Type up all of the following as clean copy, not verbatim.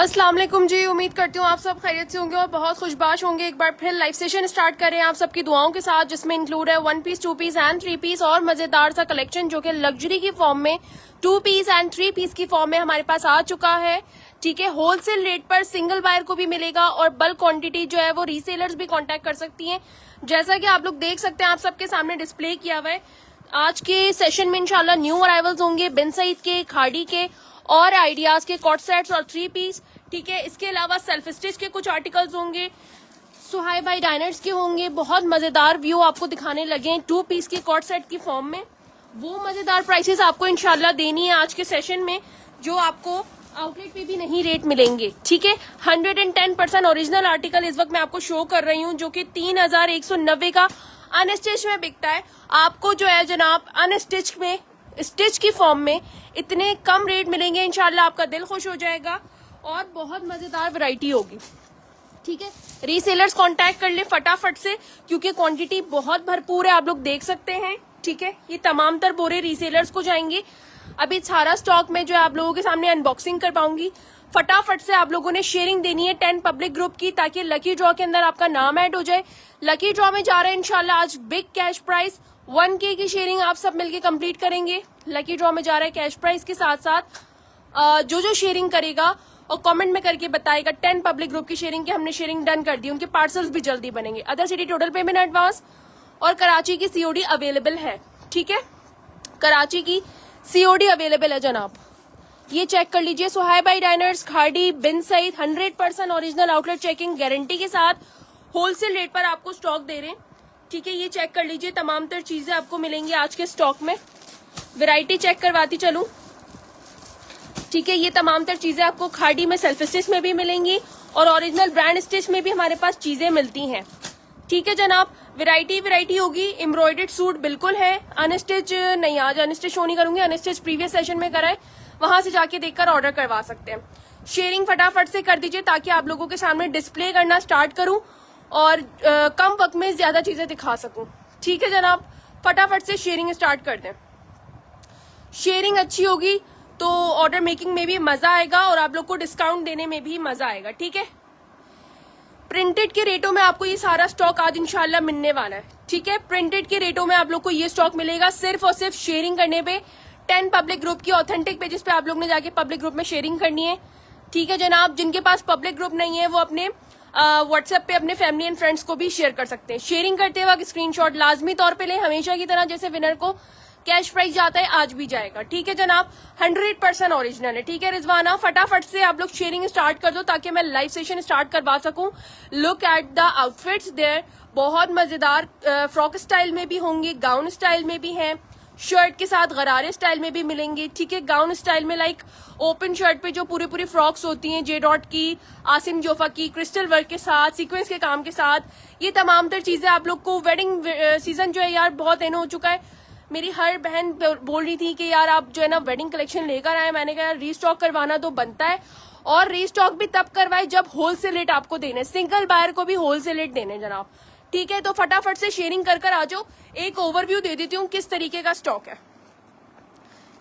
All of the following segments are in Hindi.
अस्सलाम वालेकुम जी। उम्मीद करती हूँ आप सब खैरियत से होंगे और बहुत खुशबाश होंगे। एक बार फिर लाइव सेशन स्टार्ट करें आप सबकी दुआओं के साथ, जिसमें इंक्लूड है 1 पीस 2 पीस एंड 3 पीस और मजेदार सा कलेक्शन जो कि लग्जरी की फॉर्म में 2 पीस एंड 3 पीस की फॉर्म में हमारे पास आ चुका है। ठीक है, होलसेल रेट पर सिंगल बायर को भी मिलेगा और बल्क क्वांटिटी जो है वो रीसेलर्स भी कांटेक्ट कर सकती हैं। जैसा कि आप लोग देख सकते हैं, आप सबके सामने डिस्प्ले किया हुआ है। आज के सेशन में इंशाल्लाह न्यू अराइवल्स होंगे, बिन सईद के, खाड़ी के और आइडियाज के कॉट सेट्स और 3 पीस। ठीक है, इसके अलावा सेल्फ स्टिच के कुछ आर्टिकल्स होंगे, सुहाई भाई डाइनर्स के होंगे। बहुत मजेदार व्यू आपको दिखाने लगे हैं 2 पीस की कॉट सेट की फॉर्म में। वो मजेदार प्राइसेस आपको इंशाल्लाह देनी है आज के सेशन में, जो आपको आउटलेट पे भी नहीं रेट मिलेंगे। ठीक है, 110% ओरिजिनल आर्टिकल इस वक्त मैं आपको शो कर रही हूँ, जो कि 3190 का अनस्टिच में बिकता है। आपको जो है जनाब अनस्टिच में, स्टिच की फॉर्म में इतने कम रेट मिलेंगे, इंशाल्लाह आपका दिल खुश हो जाएगा और बहुत मजेदार वैरायटी होगी। ठीक है, रीसेलर्स कांटेक्ट कर ले फटाफट से, क्योंकि क्वांटिटी बहुत भरपूर है, आप लोग देख सकते हैं। ठीक है, ये तमाम तर बोरे रीसेलर्स को जाएंगे। अभी सारा स्टॉक में जो है आप लोगों के सामने अनबॉक्सिंग कर पाऊंगी। फटाफट से आप लोगों ने शेयरिंग देनी है 10 पब्लिक ग्रुप की, ताकि लकी ड्रॉ के अंदर आपका नाम ऐड हो जाए। लकी ड्रॉ में जा रहे हैं इंशाल्लाह आज बिग कैश प्राइस 1K की शेयरिंग आप सब मिलके कंप्लीट करेंगे। लकी ड्रॉ में जा रहा है कैश प्राइस के साथ साथ जो शेयरिंग करेगा और कमेंट में करके बताएगा 10 पब्लिक ग्रुप की शेयरिंग की हमने शेयरिंग डन कर दी, उनके पार्सल्स भी जल्दी बनेंगे। Other city total payment advance और कराची की COD अवेलेबल है। ठीक है, कराची की COD अवेलेबल है जनाब, ये चेक कर लीजिए। सुहाई भाई डाइनर्स, खाड़ी, Bin Saeed 100% original outlet checking guarantee के साथ होलसेल रेट पर आपको स्टॉक दे रहे हैं। ठीक है, ये चेक कर लीजिए, तमाम तर चीजें आपको मिलेंगी आज के स्टॉक में। वैरायटी चेक करवाती चलूं। ठीक है, ये तमाम तर चीजें आपको खाड़ी में सेल्फ स्टिच में भी मिलेंगी और ओरिजिनल ब्रांड स्टिच में भी हमारे पास चीजें मिलती हैं। ठीक है जनाब, वैरायटी होगी। एम्ब्रॉयडर्ड सूट बिल्कुल है, अनस्टिच नहीं, आज अनस्टिच शो नहीं करूंगी, अनस्टिच प्रीवियस सेशन में कराए, वहां से जाके देखकर ऑर्डर करवा सकते हैं। शेयरिंग फटाफट से कर दीजिए ताकि आप लोगों के सामने डिस्प्ले करना स्टार्ट करूं और कम वक्त में ज्यादा चीजें दिखा सकूं। ठीक है जनाब, फटाफट से शेयरिंग स्टार्ट कर दें। शेयरिंग अच्छी होगी तो ऑर्डर मेकिंग में भी मजा आएगा और आप लोग को डिस्काउंट देने में भी मजा आएगा। ठीक है, प्रिंटेड के रेटों में आपको ये सारा स्टॉक आज इंशाल्लाह मिलने वाला है। ठीक है, प्रिंटेड के रेटों में आप लोग को ये स्टॉक मिलेगा सिर्फ और सिर्फ शेयरिंग करने पे। 10 पब्लिक ग्रुप की ऑथेंटिक पेजेस पे आप लोग ने जाके पब्लिक ग्रुप में शेयरिंग करनी है। ठीक है जनाब, जिनके पास पब्लिक ग्रुप नहीं है वो अपने व्हाट्सएप पे अपने फैमिली एंड फ्रेंड्स को भी शेयर कर सकते हैं। शेयरिंग करते वक्त स्क्रीनशॉट लाजमी तौर पे लें, हमेशा की तरह जैसे विनर को कैश प्राइस जाता है आज भी जाएगा। ठीक है जनाब, 100% ओरिजिनल है। ठीक है रिजवाना, फटाफट से आप लोग शेयरिंग स्टार्ट कर दो ताकि मैं लाइव सेशन स्टार्ट करवा सकूं। Look at the outfits there, बहुत मजेदार फ्रॉक स्टाइल में भी होंगे, गाउन स्टाइल में भी हैं, शर्ट के साथ गरारे स्टाइल में भी मिलेंगे। ठीक है, गाउन स्टाइल में लाइक ओपन शर्ट पे जो पूरी फ्रॉक्स होती हैं जे डॉट की, आसिम जोफा की, क्रिस्टल वर्क के साथ, सीक्वेंस के काम के साथ, ये तमाम तर चीजें आप लोग को वेडिंग सीजन जो है यार बहुत एंड हो चुका है। मेरी हर बहन बोल रही थी कि यार आप जो है ना वेडिंग कलेक्शन लेकर आए। मैंने कहा यार रीस्टॉक करवाना तो बनता है, और रीस्टॉक भी तब करवाए जब होलसेल रेट आपको देने, सिंगल बायर को भी होलसेल रेट देने जनाब। ठीक है, तो फटाफट से शेयरिंग कर आ जाओ। एक ओवरव्यू दे देती हूँ किस तरीके का स्टॉक है।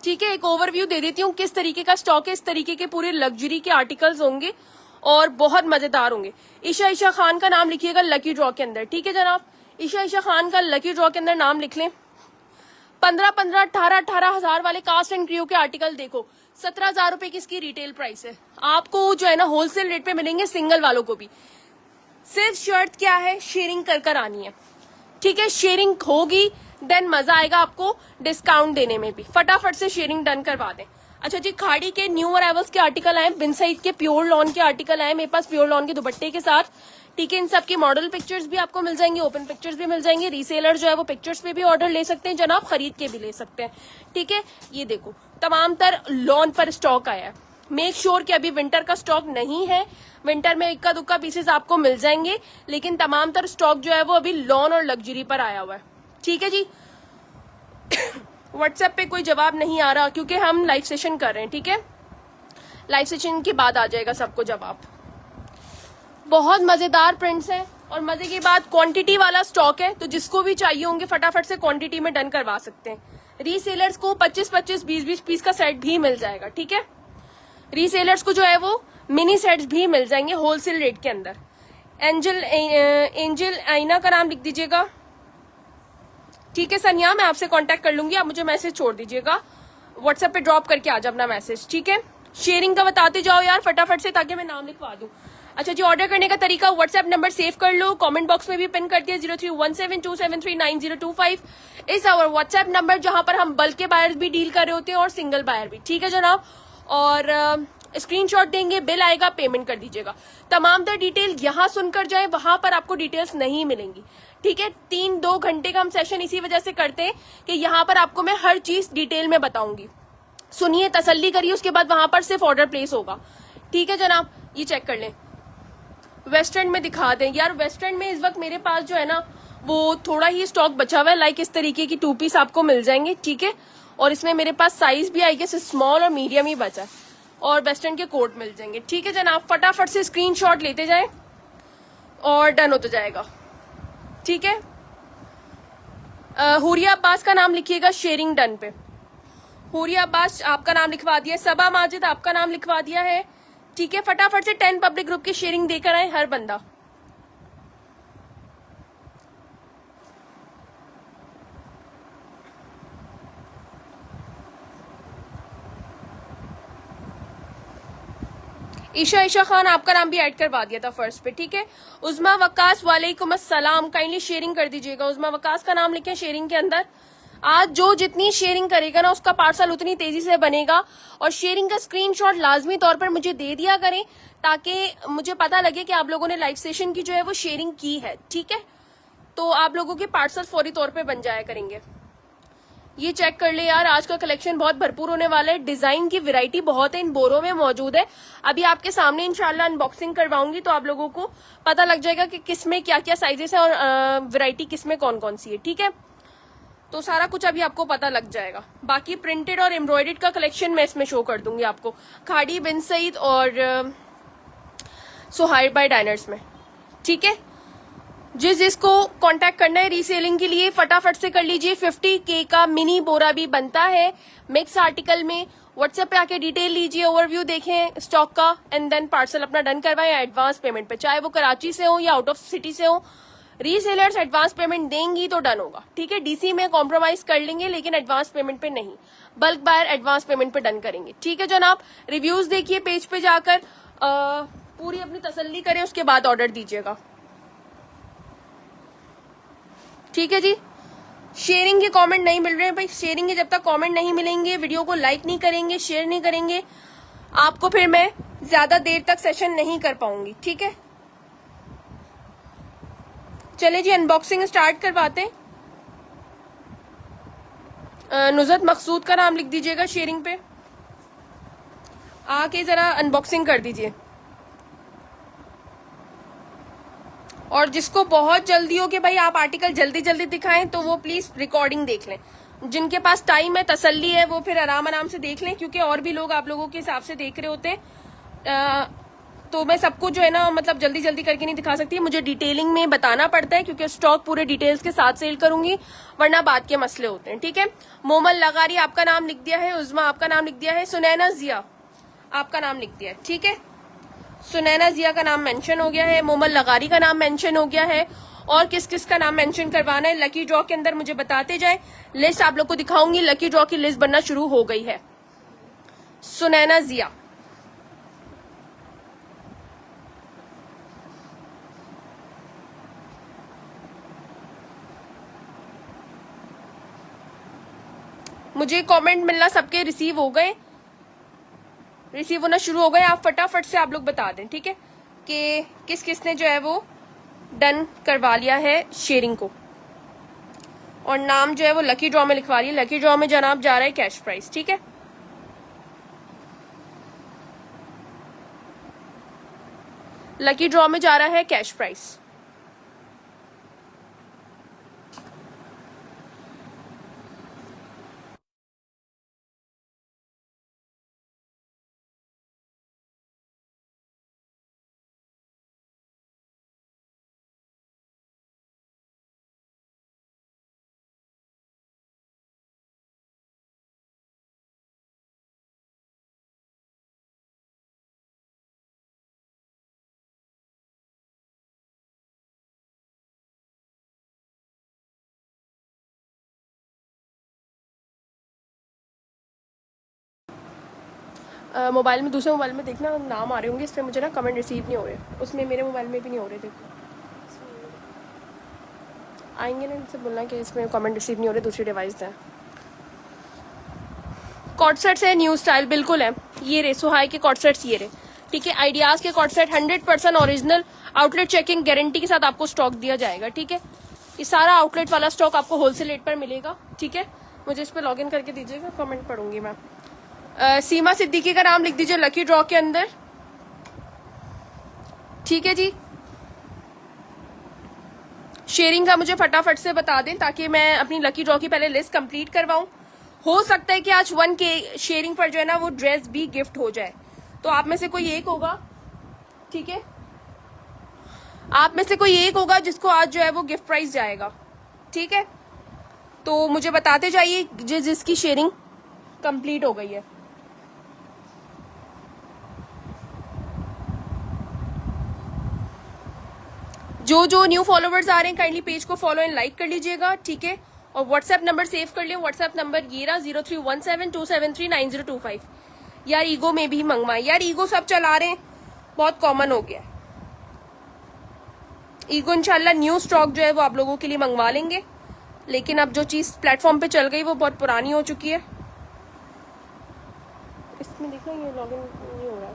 ठीक है, एक ओवरव्यू दे देती हूँ किस तरीके का स्टॉक है। इस तरीके के पूरे लग्जरी के आर्टिकल्स होंगे और बहुत मजेदार होंगे। ईशा खान का नाम लिखिएगा लकी ड्रॉ के अंदर। ठीक है जनाब, ईशा खान का लकी ड्रॉ के अंदर नाम लिख लें। 15 18 हजार वाले कास्ट एंड क्रियो के आर्टिकल देखो, 17,000 रुपए की इसकी रिटेल प्राइस है। आपको जो है ना होलसेल रेट पे मिलेंगे, सिंगल वालों को भी। सिर्फ शर्त क्या है, शेयरिंग कर आनी है। ठीक है, शेयरिंग होगी देन मजा आएगा आपको डिस्काउंट देने में भी। फटाफट से शेयरिंग डन करवा दें। अच्छा जी, खाड़ी के न्यू अराइवल्स के आर्टिकल आए, बिन सईद के प्योर लॉन के आर्टिकल आए मेरे पास, प्योर लॉन के दुपट्टे के साथ। ठीक है, इन सब की मॉडल पिक्चर्स भी आपको मिल जाएंगे, ओपन पिक्चर्स भी मिल जाएंगे। रीसेलर जो है वो पिक्चर्स पे भी ऑर्डर ले सकते हैं जनाब, खरीद के भी ले सकते हैं। ठीक है, ये देखो तमाम तर लॉन पर स्टॉक आया है। मेक श्योर कि अभी विंटर का स्टॉक नहीं है, विंटर में इक्का दुक्का पीसेस आपको मिल जाएंगे, लेकिन तमाम तर स्टॉक जो है वो अभी लॉन और लग्जरी पर आया हुआ है। ठीक है जी, व्हाट्सएप पे कोई जवाब नहीं आ रहा क्योंकि हम लाइव सेशन कर रहे हैं। ठीक है, लाइव सेशन के बाद आ जाएगा सबको जवाब। बहुत मजेदार प्रिंट्स हैं और मजे की बात क्वांटिटी वाला स्टॉक है, तो जिसको भी चाहिए होंगे फटाफट से क्वांटिटी में डन करवा सकते हैं। रीसेलर्स को 25-25 20-20 पीस का सेट भी मिल जाएगा। ठीक है, रीसेलर्स को जो है वो मिनी सेट्स भी मिल जाएंगे होलसेल रेट के अंदर। एंजल आईना का नाम लिख दीजिएगा। ठीक है सनिया, मैं आपसे कांटेक्ट कर लूंगी, आप मुझे मैसेज छोड़ दीजिएगा, व्हाट्सएप पे ड्रॉप करके आ जाओ अपना मैसेज। ठीक है, शेयरिंग का बताते जाओ यार फटाफट से, ताकि मैं नाम लिखवा दूं। अच्छा जी, ऑर्डर करने का तरीका, व्हाट्सएप नंबर सेव कर लो, कमेंट बॉक्स में भी पिन कर दिया 03172739 इस आवर व्हाट्सएप नंबर, जहां पर हम बल्क के बायर्स भी डील कर रहे होते हैं और सिंगल बायर भी। ठीक है जनाब, और स्क्रीनशॉट देंगे, बिल आएगा, पेमेंट कर दीजिएगा। तमाम तर डिटेल यहाँ सुनकर जाए, वहां पर आपको डिटेल्स नहीं मिलेंगी। ठीक है, 3-2 घंटे का हम सेशन इसी वजह से करते हैं कि यहाँ पर आपको मैं हर चीज डिटेल में बताऊंगी। सुनिए, तसल्ली करिए, उसके बाद वहां पर सिर्फ ऑर्डर प्लेस होगा। ठीक है जनाब, ये चेक कर लें। वेस्टर्न में दिखा दें यार, वेस्टर्न में इस वक्त मेरे पास जो है ना वो थोड़ा ही स्टॉक बचा हुआ है, लाइक इस तरीके की 2 पीस आपको मिल जाएंगे। ठीक है, और इसमें मेरे पास साइज भी आएगी, स्मॉल और मीडियम ही बचा है, और वेस्टर्न के कोट मिल जाएंगे। ठीक है जनाब, फटाफट से स्क्रीनशॉट लेते जाएं और डन होता जाएगा। ठीक है, हुरिया अब्बास का नाम लिखिएगा शेयरिंग डन पे। हुरिया अब्बास आपका नाम लिखवा दिया, सबा माजिद आपका नाम लिखवा दिया है। ठीक है, फटाफट से 10 पब्लिक ग्रुप की शेयरिंग देकर आए हर बंदा। ईशा खान आपका नाम भी ऐड करवा दिया था फर्स्ट पे। ठीक है, उज़मा वकास वालेकुम अस्सलाम, काइंडली शेयरिंग कर दीजिएगा। उज़मा वकास का नाम लिखें शेयरिंग के अंदर। आज जो जितनी शेयरिंग करेगा ना उसका पार्सल उतनी तेजी से बनेगा, और शेयरिंग का स्क्रीनशॉट लाजमी तौर पर मुझे दे दिया करें, ताकि मुझे पता लगे कि आप लोगों ने लाइव सेशन की जो है वो शेयरिंग की है। ठीक है, तो आप लोगों के पार्सल फौरी तौर पर बन जाया करेंगे। ये चेक कर ले यार, आज का कलेक्शन बहुत भरपूर होने वाला है, डिजाइन की वैरायटी बहुत है, इन बोरों में मौजूद है। अभी आपके सामने इंशाल्लाह अनबॉक्सिंग करवाऊंगी तो आप लोगों को पता लग जाएगा कि किसमें क्या क्या साइजेस है और वैरायटी किसमें कौन कौन सी है। ठीक है, तो सारा कुछ अभी आपको पता लग जाएगा। बाकी प्रिंटेड और एम्ब्रॉयडर्ड का कलेक्शन मैं इसमें शो कर दूंगी आपको, खाड़ी बिन सईद और सुहाइर बाय डाइनर्स में। ठीक है, जिसको कांटेक्ट करना है रीसेलिंग के लिए फटाफट से कर लीजिए। 50K का मिनी बोरा भी बनता है मिक्स आर्टिकल में। व्हाट्सएप पे आके डिटेल लीजिए, ओवरव्यू देखें स्टॉक का, एंड देन पार्सल अपना डन करवाएं एडवांस पेमेंट पे, चाहे वो कराची से हो या आउट ऑफ सिटी से हो। रीसेलर्स एडवांस पेमेंट देंगी तो डन होगा। ठीक है, डीसी में कॉम्प्रोमाइज कर लेंगे लेकिन एडवांस पेमेंट पे नहीं, बल्क बायर एडवांस पेमेंट पे डन करेंगे। ठीक है जनाब, रिव्यूज देखिए पेज पे जाकर, पूरी अपनी तसल्ली करें, उसके बाद ऑर्डर दीजिएगा। ठीक है जी, शेयरिंग के कमेंट नहीं मिल रहे हैं भाई, शेयरिंग के जब तक कमेंट नहीं मिलेंगे, वीडियो को लाइक नहीं करेंगे, शेयर नहीं करेंगे, आपको फिर मैं ज्यादा देर तक सेशन नहीं कर पाऊंगी। ठीक है, चले जी अनबॉक्सिंग स्टार्ट करवाते हैं। नुजरत मकसूद का नाम लिख दीजिएगा शेयरिंग पे, आके जरा अनबॉक्सिंग कर दीजिए। और जिसको बहुत जल्दी हो कि भाई आप आर्टिकल जल्दी जल्दी दिखाएं तो वो प्लीज रिकॉर्डिंग देख लें। जिनके पास टाइम है, तसल्ली है, वो फिर आराम आराम से देख लें, क्योंकि और भी लोग आप लोगों के हिसाब से देख रहे होते हैं। तो मैं सबको जो है ना मतलब जल्दी जल्दी करके नहीं दिखा सकती, मुझे डिटेलिंग में बताना पड़ता है, क्योंकि स्टॉक पूरे डिटेल्स के साथ सेल करूंगी, वरना बाद के मसले होते हैं। ठीक है, मोमल लगारी आपका नाम लिख दिया है, उज़मा आपका नाम लिख दिया है, सुनैना जिया आपका नाम लिख दिया है। ठीक है, सुनैना जिया का नाम मेंशन हो गया है, मोमल लगारी का नाम मेंशन हो गया है, और किस किस का नाम मेंशन करवाना है लकी ड्रॉ के अंदर मुझे बताते जाए। लिस्ट आप लोग को दिखाऊंगी, लकी ड्रॉ की लिस्ट बनना शुरू हो गई है। सुनैना जिया, मुझे कमेंट मिलना सबके रिसीव हो गए, रिसीव होना शुरू हो गए, आप फटाफट से आप लोग बता दें। ठीक है, कि किस किसने जो है वो डन करवा लिया है शेयरिंग को, और नाम जो है वो लकी ड्रॉ में लिखवा लिया। लकी ड्रॉ में जनाब जा रहा है कैश प्राइस। ठीक है, लकी ड्रॉ में जा रहा है कैश प्राइस। मोबाइल में, दूसरे मोबाइल में देखना नाम आ रहे होंगे, इस पर मुझे ना कमेंट रिसीव नहीं हो रहे, उसमें मेरे मोबाइल में भी नहीं हो रहे। देखो आएंगे ना, इनसे बोलना कि इसमें कमेंट रिसीव नहीं हो रहे, दूसरी डिवाइस है। कॉर्ड सेट्स है, न्यू स्टाइल बिल्कुल है, ये रे सुहाई के कॉर्ड सेट्स, ये रे ठीक है। आइडियाज के cord set 100% original, outlet checking guarantee के साथ आपको स्टॉक दिया जाएगा। ठीक है, ये सारा आउटलेट वाला स्टॉक आपको होलसेल रेट पर मिलेगा। ठीक है, मुझे इस पर लॉग इन करके दीजिएगा, कमेंट पढ़ूंगी मैं। सीमा सिद्दीकी का नाम लिख दीजिए लकी ड्रॉ के अंदर। ठीक है जी, शेयरिंग का मुझे फटाफट से बता दें ताकि मैं अपनी लकी ड्रॉ की पहले लिस्ट कंप्लीट करवाऊं। हो सकता है कि आज 1K शेयरिंग पर जो है ना वो ड्रेस भी गिफ्ट हो जाए, तो आप में से कोई एक होगा, ठीक है, आप में से कोई एक होगा जिसको आज जो है वो गिफ्ट प्राइस जाएगा। ठीक है, तो मुझे बताते जाइए जिसकी शेयरिंग कंप्लीट हो गई है। जो न्यू फॉलोवर्स आ रहे हैं काइंडली पेज को फॉलो एंड लाइक कर लीजिएगा। ठीक है, और व्हाट्सएप नंबर सेव कर लिया, व्हाट्सएप नंबर ये रहा 0317273925। यार ईगो में भी मंगवाए, यार ईगो सब चला रहे हैं, बहुत कॉमन हो गया। ईगो इंशाल्लाह न्यू स्टॉक जो है वो आप लोगों के लिए मंगवा लेंगे, लेकिन अब जो चीज प्लेटफॉर्म पे चल गई वो बहुत पुरानी हो चुकी है। इसमें देखना ये लॉगिन नहीं हो रहा है।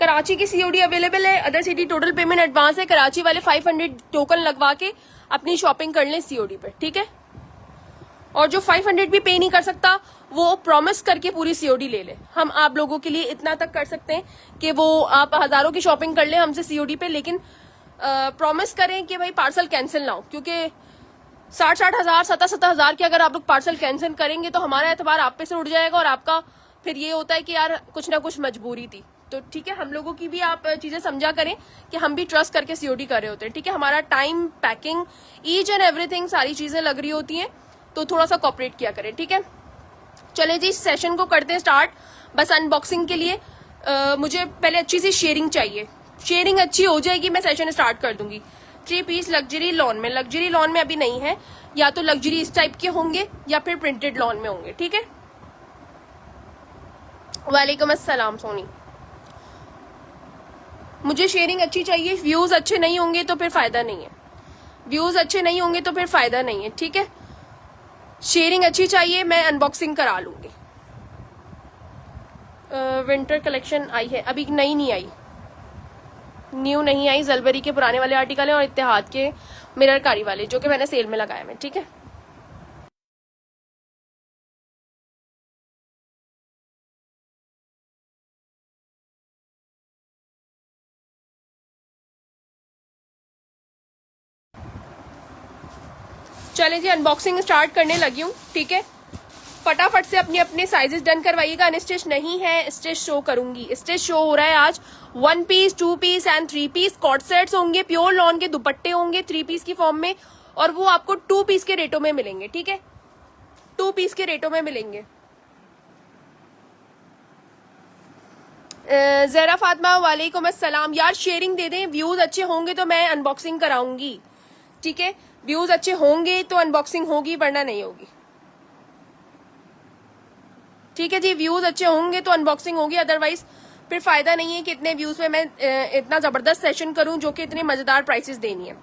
कराची की सीओडी अवेलेबल है, other city total payment advance है। कराची वाले 500 टोकन लगवा के अपनी शॉपिंग कर लें सीओडी पे। ठीक है, और जो 500 भी पे नहीं कर सकता वो प्रॉमिस करके पूरी सीओडी ले ले। हम आप लोगों के लिए इतना तक कर सकते हैं कि वो आप हजारों की शॉपिंग कर लें हमसे सीओडी पे, लेकिन प्रॉमिस करें कि भाई पार्सल कैंसिल ना हो, क्योंकि 60 हजार 70 हजार के अगर आप लोग पार्सल कैंसिल करेंगे तो हमारा एतबार आप पे से उठ जाएगा, और आपका फिर ये होता है कि यार कुछ ना कुछ मजबूरी थी। तो ठीक है, हम लोगों की भी आप चीजें समझा करें कि हम भी ट्रस्ट करके सीओडी कर रहे होते हैं। ठीक है, हमारा time, packing, each and everything सारी चीजें लग रही होती हैं, तो थोड़ा सा कॉपरेट किया करें। ठीक है, चले जी सेशन को करते हैं स्टार्ट। बस अनबॉक्सिंग के लिए मुझे पहले अच्छी सी शेयरिंग चाहिए, शेयरिंग अच्छी हो जाएगी मैं सेशन स्टार्ट कर दूंगी। 3 पीस लग्जरी लॉन में, लग्जरी लॉन में अभी नहीं है, या तो लग्जरी इस टाइप के होंगे या फिर प्रिंटेड लॉन में होंगे। ठीक है, वालेकुम अस्सलाम सोनी। मुझे शेयरिंग अच्छी चाहिए, व्यूज अच्छे नहीं होंगे तो फिर फायदा नहीं है, व्यूज अच्छे नहीं होंगे तो फिर फायदा नहीं है। ठीक है, शेयरिंग अच्छी चाहिए, मैं अनबॉक्सिंग करा लूंगी। विंटर कलेक्शन आई है, अभी नई नहीं आई, न्यू नहीं आई, जलबरी के पुराने वाले आर्टिकल हैं और इत्तेहाद के मिररकारी वाले जो कि मैंने सेल में लगाए हैं। ठीक है, चलें जी अनबॉक्सिंग स्टार्ट करने लगी हूँ। ठीक है, फटाफट से अपने अपने साइजेस डन करवाइएगा। अनस्टिच नहीं है, स्टिच शो करूंगी, स्टिच शो हो रहा है आज। 1 piece, 2 piece and 3 piece cord sets होंगे, प्योर लॉन के दुपट्टे होंगे 3 पीस की फॉर्म में, और वो आपको 2 पीस के रेटों में मिलेंगे। ठीक है, 2 पीस के रेटों में मिलेंगे। जरा फातिमा वालेकुम अस्सलाम। यार शेयरिंग दे दें, व्यूज अच्छे होंगे तो मैं अनबॉक्सिंग कराऊंगी। ठीक है, व्यूज अच्छे होंगे तो अनबॉक्सिंग होगी, वरना नहीं होगी। ठीक है जी, व्यूज अच्छे होंगे तो अनबॉक्सिंग होगी, अदरवाइज फिर फायदा नहीं है कि इतने व्यूज में मैं इतना जबरदस्त सेशन करूं जो कि इतने मजेदार प्राइसेस देनी है।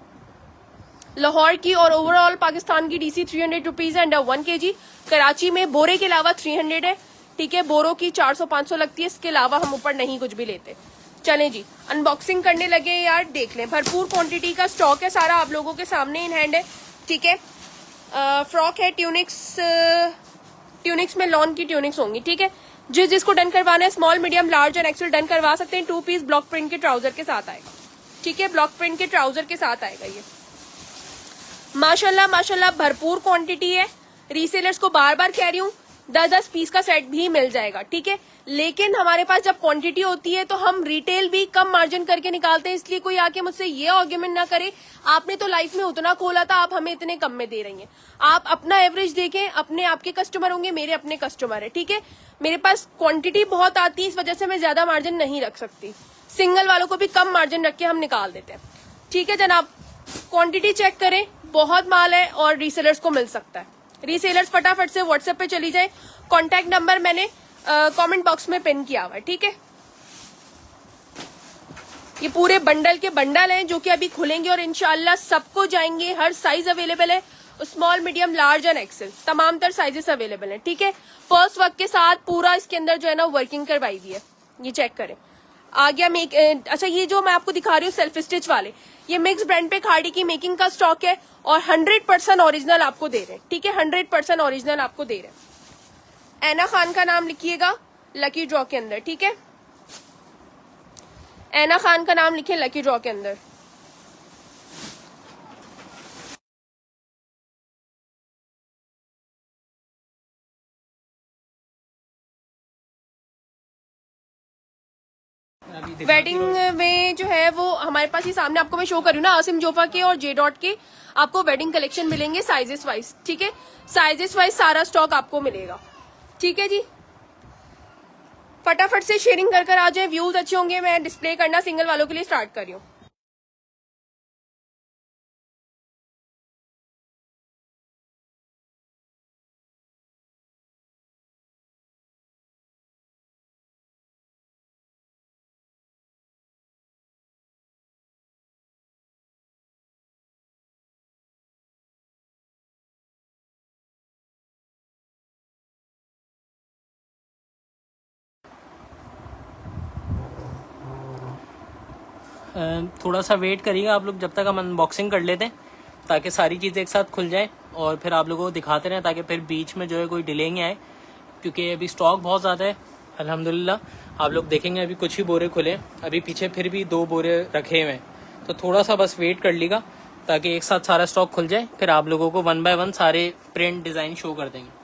लाहौर की और ओवरऑल पाकिस्तान की DC 300 rupees and 1 kg। Karachi में बोरे के अलावा 300 है। ठीक है, बोरों की 400-500 लगती है, इसके अलावा हम ऊपर नहीं कुछ भी लेते। चलें जी अनबॉक्सिंग करने लगे। यार देख लें, भरपूर क्वांटिटी का स्टॉक है, सारा आप लोगों के सामने इन हैंड है। ठीक है, फ्रॉक है, ट्यूनिक्स में लॉन की ट्यूनिक्स होंगी। ठीक है, जिसको डन करवाना है स्मॉल, मीडियम, लार्ज और एक्सेल डन करवा सकते हैं। 2 पीस ब्लॉक प्रिंट के ट्राउजर के साथ आएगा। ठीक है, ब्लॉक प्रिंट के ट्राउजर के साथ आएगा ये। माशाल्लाह माशाल्लाह भरपूर क्वांटिटी है। रीसेलर्स को बार बार कह रही हूँ 10-10 पीस का सेट भी मिल जाएगा। ठीक है, लेकिन हमारे पास जब क्वांटिटी होती है तो हम रिटेल भी कम मार्जिन करके निकालते हैं, इसलिए कोई आके मुझसे ये आर्ग्यूमेंट ना करे आपने तो लाइफ में उतना खोला था, आप हमें इतने कम में दे रही हैं। आप अपना एवरेज देखें, अपने आपके कस्टमर होंगे, मेरे अपने कस्टमर है। ठीक है, मेरे पास क्वांटिटी बहुत आती है, इस वजह से मैं ज्यादा मार्जिन नहीं रख सकती। सिंगल वालों को भी कम मार्जिन रख के हम निकाल देते हैं। ठीक है जनाब, क्वांटिटी चेक करें, बहुत माल है और रीसेलर्स को मिल सकता है। रीसेलर्स फटाफट से व्हाट्सएप पे चली जाए, कॉन्टैक्ट नंबर मैंने कमेंट बॉक्स में पिन किया हुआ है, ठीक है। ये पूरे बंडल के बंडल हैं जो कि अभी खुलेंगे और इंशाल्लाह सबको जाएंगे। हर साइज अवेलेबल है, small medium large and XL, तमाम तर साइजेस अवेलेबल हैं, ठीक है। फर्स्ट वर्क के साथ पूरा इसके अंदर जो है ना वर्किंग करवाई हुई है, ये चेक करें। आ गया अच्छा ये जो मैं आपको दिखा रही हूँ सेल्फ स्टिच वाले, ये मिक्स ब्रांड पे खाड़ी की मेकिंग का स्टॉक है और 100% ओरिजिनल आपको दे रहे हैं, ठीक है। 100% ओरिजिनल आपको दे रहे हैं। ऐना खान का नाम लिखिएगा लकी ड्रॉ के अंदर, ठीक है। ऐना खान का नाम लिखे लकी ड्रॉ के अंदर। वेडिंग में जो है वो हमारे पास ही सामने आपको मैं शो कर रही हूँ ना, आसिम जोफा के और जे डॉट के आपको वेडिंग कलेक्शन मिलेंगे साइजेस वाइज, ठीक है। साइजेस वाइज सारा स्टॉक आपको मिलेगा, ठीक है जी। फटाफट से शेयरिंग कर आ जाए, व्यूज अच्छे होंगे। मैं डिस्प्ले करना सिंगल वालों के लिए स्टार्ट कर रही हूँ। थोड़ा सा वेट करिएगा आप लोग जब तक हम अनबॉक्सिंग कर लेते हैं, ताकि सारी चीज़ें एक साथ खुल जाएं और फिर आप लोगों को दिखाते रहें, ताकि फिर बीच में जो है कोई डिले नहीं आए, क्योंकि अभी स्टॉक बहुत ज़्यादा है अल्हम्दुलिल्लाह। आप लोग देखेंगे अभी कुछ ही बोरे खुले, अभी पीछे फिर भी 2 बोरे रखे हुए हैं, तो थोड़ा सा बस वेट कर लीजिएगा ताकि एक साथ सारा स्टॉक खुल जाए, फिर आप लोगों को 1 बाय 1 सारे प्रिंट डिज़ाइन शो कर देंगे।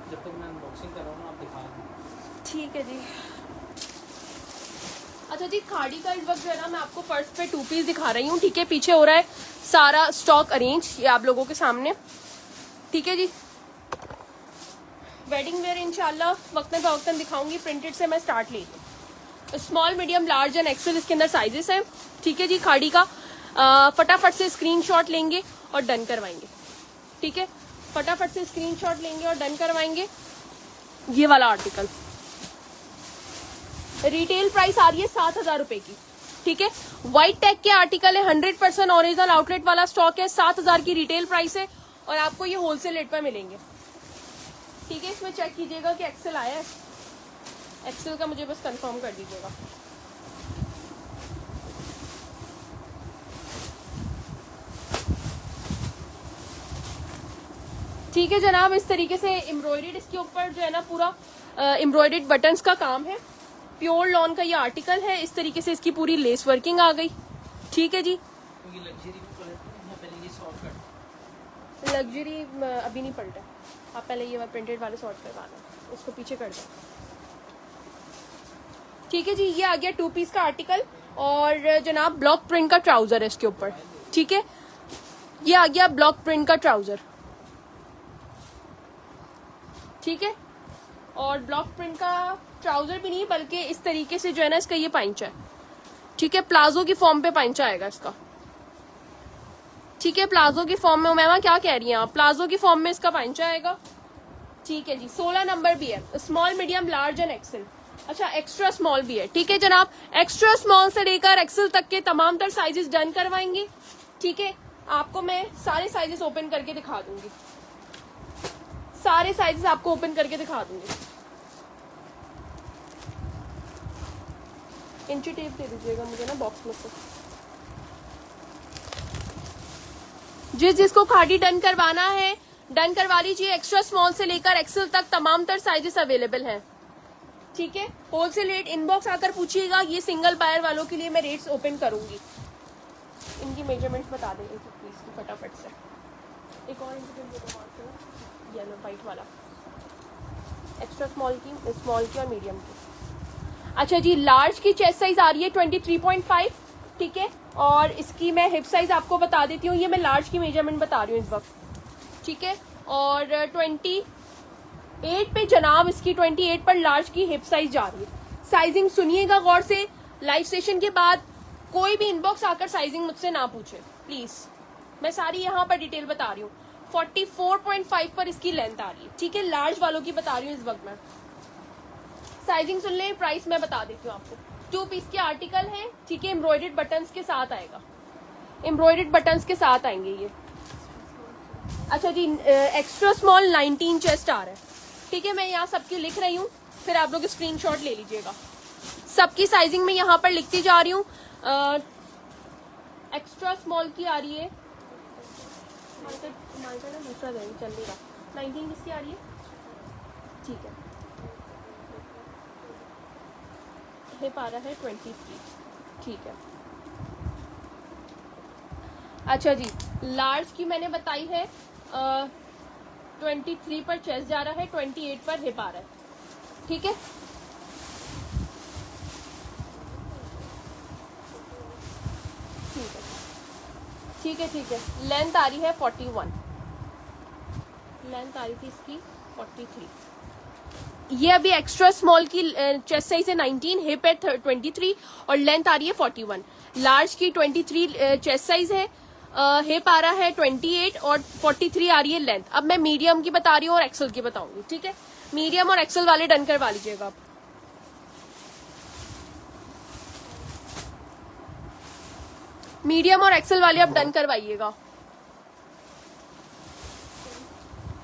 जब तक मैं अनबॉक्सिंग कर रहा हूँ आप दिखा दें, ठीक है जी। अच्छा जी, खाड़ी का इस वक्त जो है ना मैं आपको फर्स्ट पे 2 पीस दिखा रही हूँ, ठीक है। पीछे हो रहा है सारा स्टॉक अरेंज, ये आप लोगों के सामने, ठीक है जी। वेडिंग वेयर इंशाल्लाह वक्तन फवक्तन दिखाऊंगी। प्रिंटेड से मैं स्टार्ट ले लूँ। Small medium large and XL इसके अंदर साइजेस हैं, ठीक है जी। खाड़ी का फटाफट से स्क्रीनशॉट लेंगे और डन करवाएंगे, ठीक है। फटाफट से स्क्रीनशॉट लेंगे और डन करवाएंगे। ये वाला आर्टिकल रिटेल प्राइस आ रही है 7,000 रुपए की, ठीक है। व्हाइट टैग के आर्टिकल है, 100% ओरिजिनल आउटलेट वाला स्टॉक है। 7,000 की रिटेल प्राइस है और आपको ये होलसेल रेट पर मिलेंगे, ठीक है। इसमें चेक कीजिएगा कि एक्सेल आया है, एक्सेल का मुझे बस कंफर्म कर दीजिएगा। ठीक है जनाब, इस तरीके से एम्ब्रॉयडर्ड इसके ऊपर जो है ना पूरा एम्ब्रॉयडर्ड बटन्स का काम है। प्योर लॉन का ये आर्टिकल है। इस तरीके से इसकी पूरी लेस वर्किंग आ गई, ठीक है जी। लग्जरी अभी नहीं पलटा, आप पहले ये प्रिंटेड वाले सॉर्ट करवाना, उसको पीछे कर दें, ठीक है जी। ये आ गया 2 पीस का आर्टिकल और जनाब ब्लॉक प्रिंट का ट्राउजर है इसके ऊपर, ठीक है। ये आ गया ब्लॉक प्रिंट का ट्राउजर, ठीक है। और ब्लॉक प्रिंट का ट्राउजर भी नहीं बल्कि इस तरीके से जो है ना इसका ये पाइंचा है, ठीक है। प्लाजो की फॉर्म पे पाइंचा आएगा इसका, ठीक है। प्लाजो की फॉर्म में, मैमा क्या कह रही हैं आप, प्लाजो की फॉर्म में इसका पाइंचा आएगा, ठीक है जी। 16 नंबर भी है, small medium large and XL. अच्छा एक्स्ट्रा स्मॉल भी है, ठीक है जनाब। एक्स्ट्रा स्मॉल से लेकर एक्सेल तक के तमाम तर साइजेस डन करवाएंगे, ठीक है। आपको मैं सारे साइजेस ओपन करके दिखा दूंगी, सारे साइजेस आपको ओपन करके दिखा दूंगी। इंची टेप दे दीजिएगा मुझे ना बॉक्स में से। जिसको खाड़ी डन करवाना है डन करवा लीजिए। एक्स्ट्रा स्मॉल से लेकर एक्सेल तक तमाम तर साइजेस अवेलेबल हैं, ठीक है, होलसेल रेट इनबॉक्स आकर पूछिएगा। ये सिंगल बायर वालों के लिए मैं रेट्स ओपन करूंगी। इनकी मेजरमेंट्स बता दें एक पीस की फटाफट से। एक और इनकी येलो वाइट वाला, एक्स्ट्रा स्मॉल की और मीडियम की। अच्छा जी, लार्ज की चेस्ट साइज आ रही है 23.5, ठीक है। और इसकी मैं हिप साइज आपको बता देती हूँ। ये मैं लार्ज की मेजरमेंट बता रही हूँ इस वक्त, ठीक है। और 28 पे जनाब, इसकी 28 पर लार्ज की हिप साइज जा रही है। साइजिंग सुनिएगा गौर से। लाइव सेशन के बाद कोई भी इनबॉक्स आकर साइजिंग मुझसे ना पूछे प्लीज, मैं सारी यहाँ पर डिटेल बता रही हूँ। 44.5 पर इसकी लेंथ आ रही है, ठीक है। लार्ज वालों की बता रही हूँ इस वक्त मैं। साइजिंग सुन ले, प्राइस मैं बता देती हूँ आपको। 2 पीस के आर्टिकल है, ठीक है। एम्ब्रॉयडर्ड बटन्स के साथ आएगा, एम्ब्रॉयडर्ड बटन्स के साथ आएंगे ये। अच्छा जी, एक्स्ट्रा स्मॉल 19 चेस्ट आ रहा है, ठीक है। मैं यहाँ सबकी लिख रही हूँ, फिर आप लोग स्क्रीनशॉट ले लीजिएगा। सबकी साइजिंग में यहाँ पर लिखती जा रही हूँ। एक्स्ट्रा स्मॉल की आ रही है, दूसरा चलेगा। 19 किसकी आ रही है, ठीक है। हिप आ रहा है 23, ठीक है। अच्छा जी, लार्ज की मैंने बताई है 23 पर चेस्ट जा रहा है, 28 पर हिप आ रहा है, ठीक है। ठीक है, ठीक है। लेंथ आ रही है 41, लेंथ आ रही थी इसकी 43। ये अभी एक्स्ट्रा स्मॉल की चेस्ट साइज है 19, हिप है 23 और लेंथ आ रही है 41। लार्ज की 23 चेस्ट साइज है, हिप आ रहा है 28 और 43 आ रही है लेंथ। अब मैं मीडियम की बता रही हूँ और एक्सेल की बताऊंगी, ठीक है। मीडियम और एक्सेल वाले डन करवा लीजिएगा आप। मीडियम और एक्सेल वाले आप डन करवाइएगा।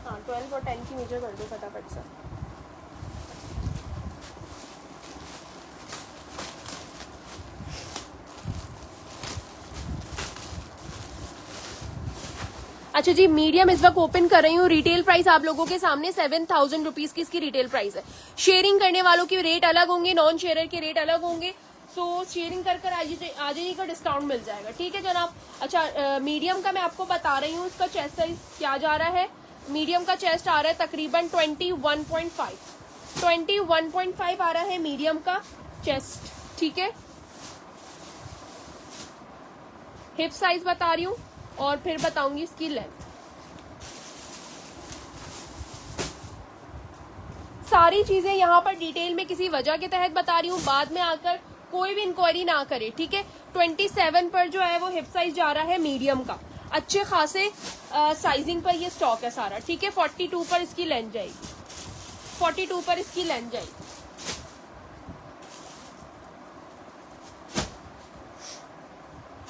हाँ, 12 और 10 की मेजर कर दो फटाफट से। अच्छा जी, मीडियम इस वक्त ओपन कर रही हूँ। रिटेल प्राइस आप लोगों के सामने 7000 रुपीज की इसकी रिटेल प्राइस है। शेयरिंग करने वालों के रेट अलग होंगे, नॉन शेयरर के रेट अलग होंगे। सो शेयरिंग कर आ जाइएगा, डिस्काउंट मिल जाएगा, ठीक है जनाब। अच्छा, मीडियम का मैं आपको बता रही हूँ, इसका चेस्ट साइज क्या जा रहा है। मीडियम का चेस्ट आ रहा है तकरीबन 21.5 आ रहा है मीडियम का चेस्ट, ठीक है। हिप साइज बता रही हूँ और फिर बताऊंगी इसकी लेंथ। सारी चीजें यहाँ पर डिटेल में किसी वजह के तहत बता रही हूँ, बाद में आकर कोई भी इंक्वायरी ना करे, ठीक है। 27 पर जो है वो हिप साइज जा रहा है मीडियम का, अच्छे खासे साइजिंग पर ये स्टॉक है सारा, ठीक है। 42 पर इसकी लेंथ जाएगी, 42 पर इसकी लेंथ जाएगी।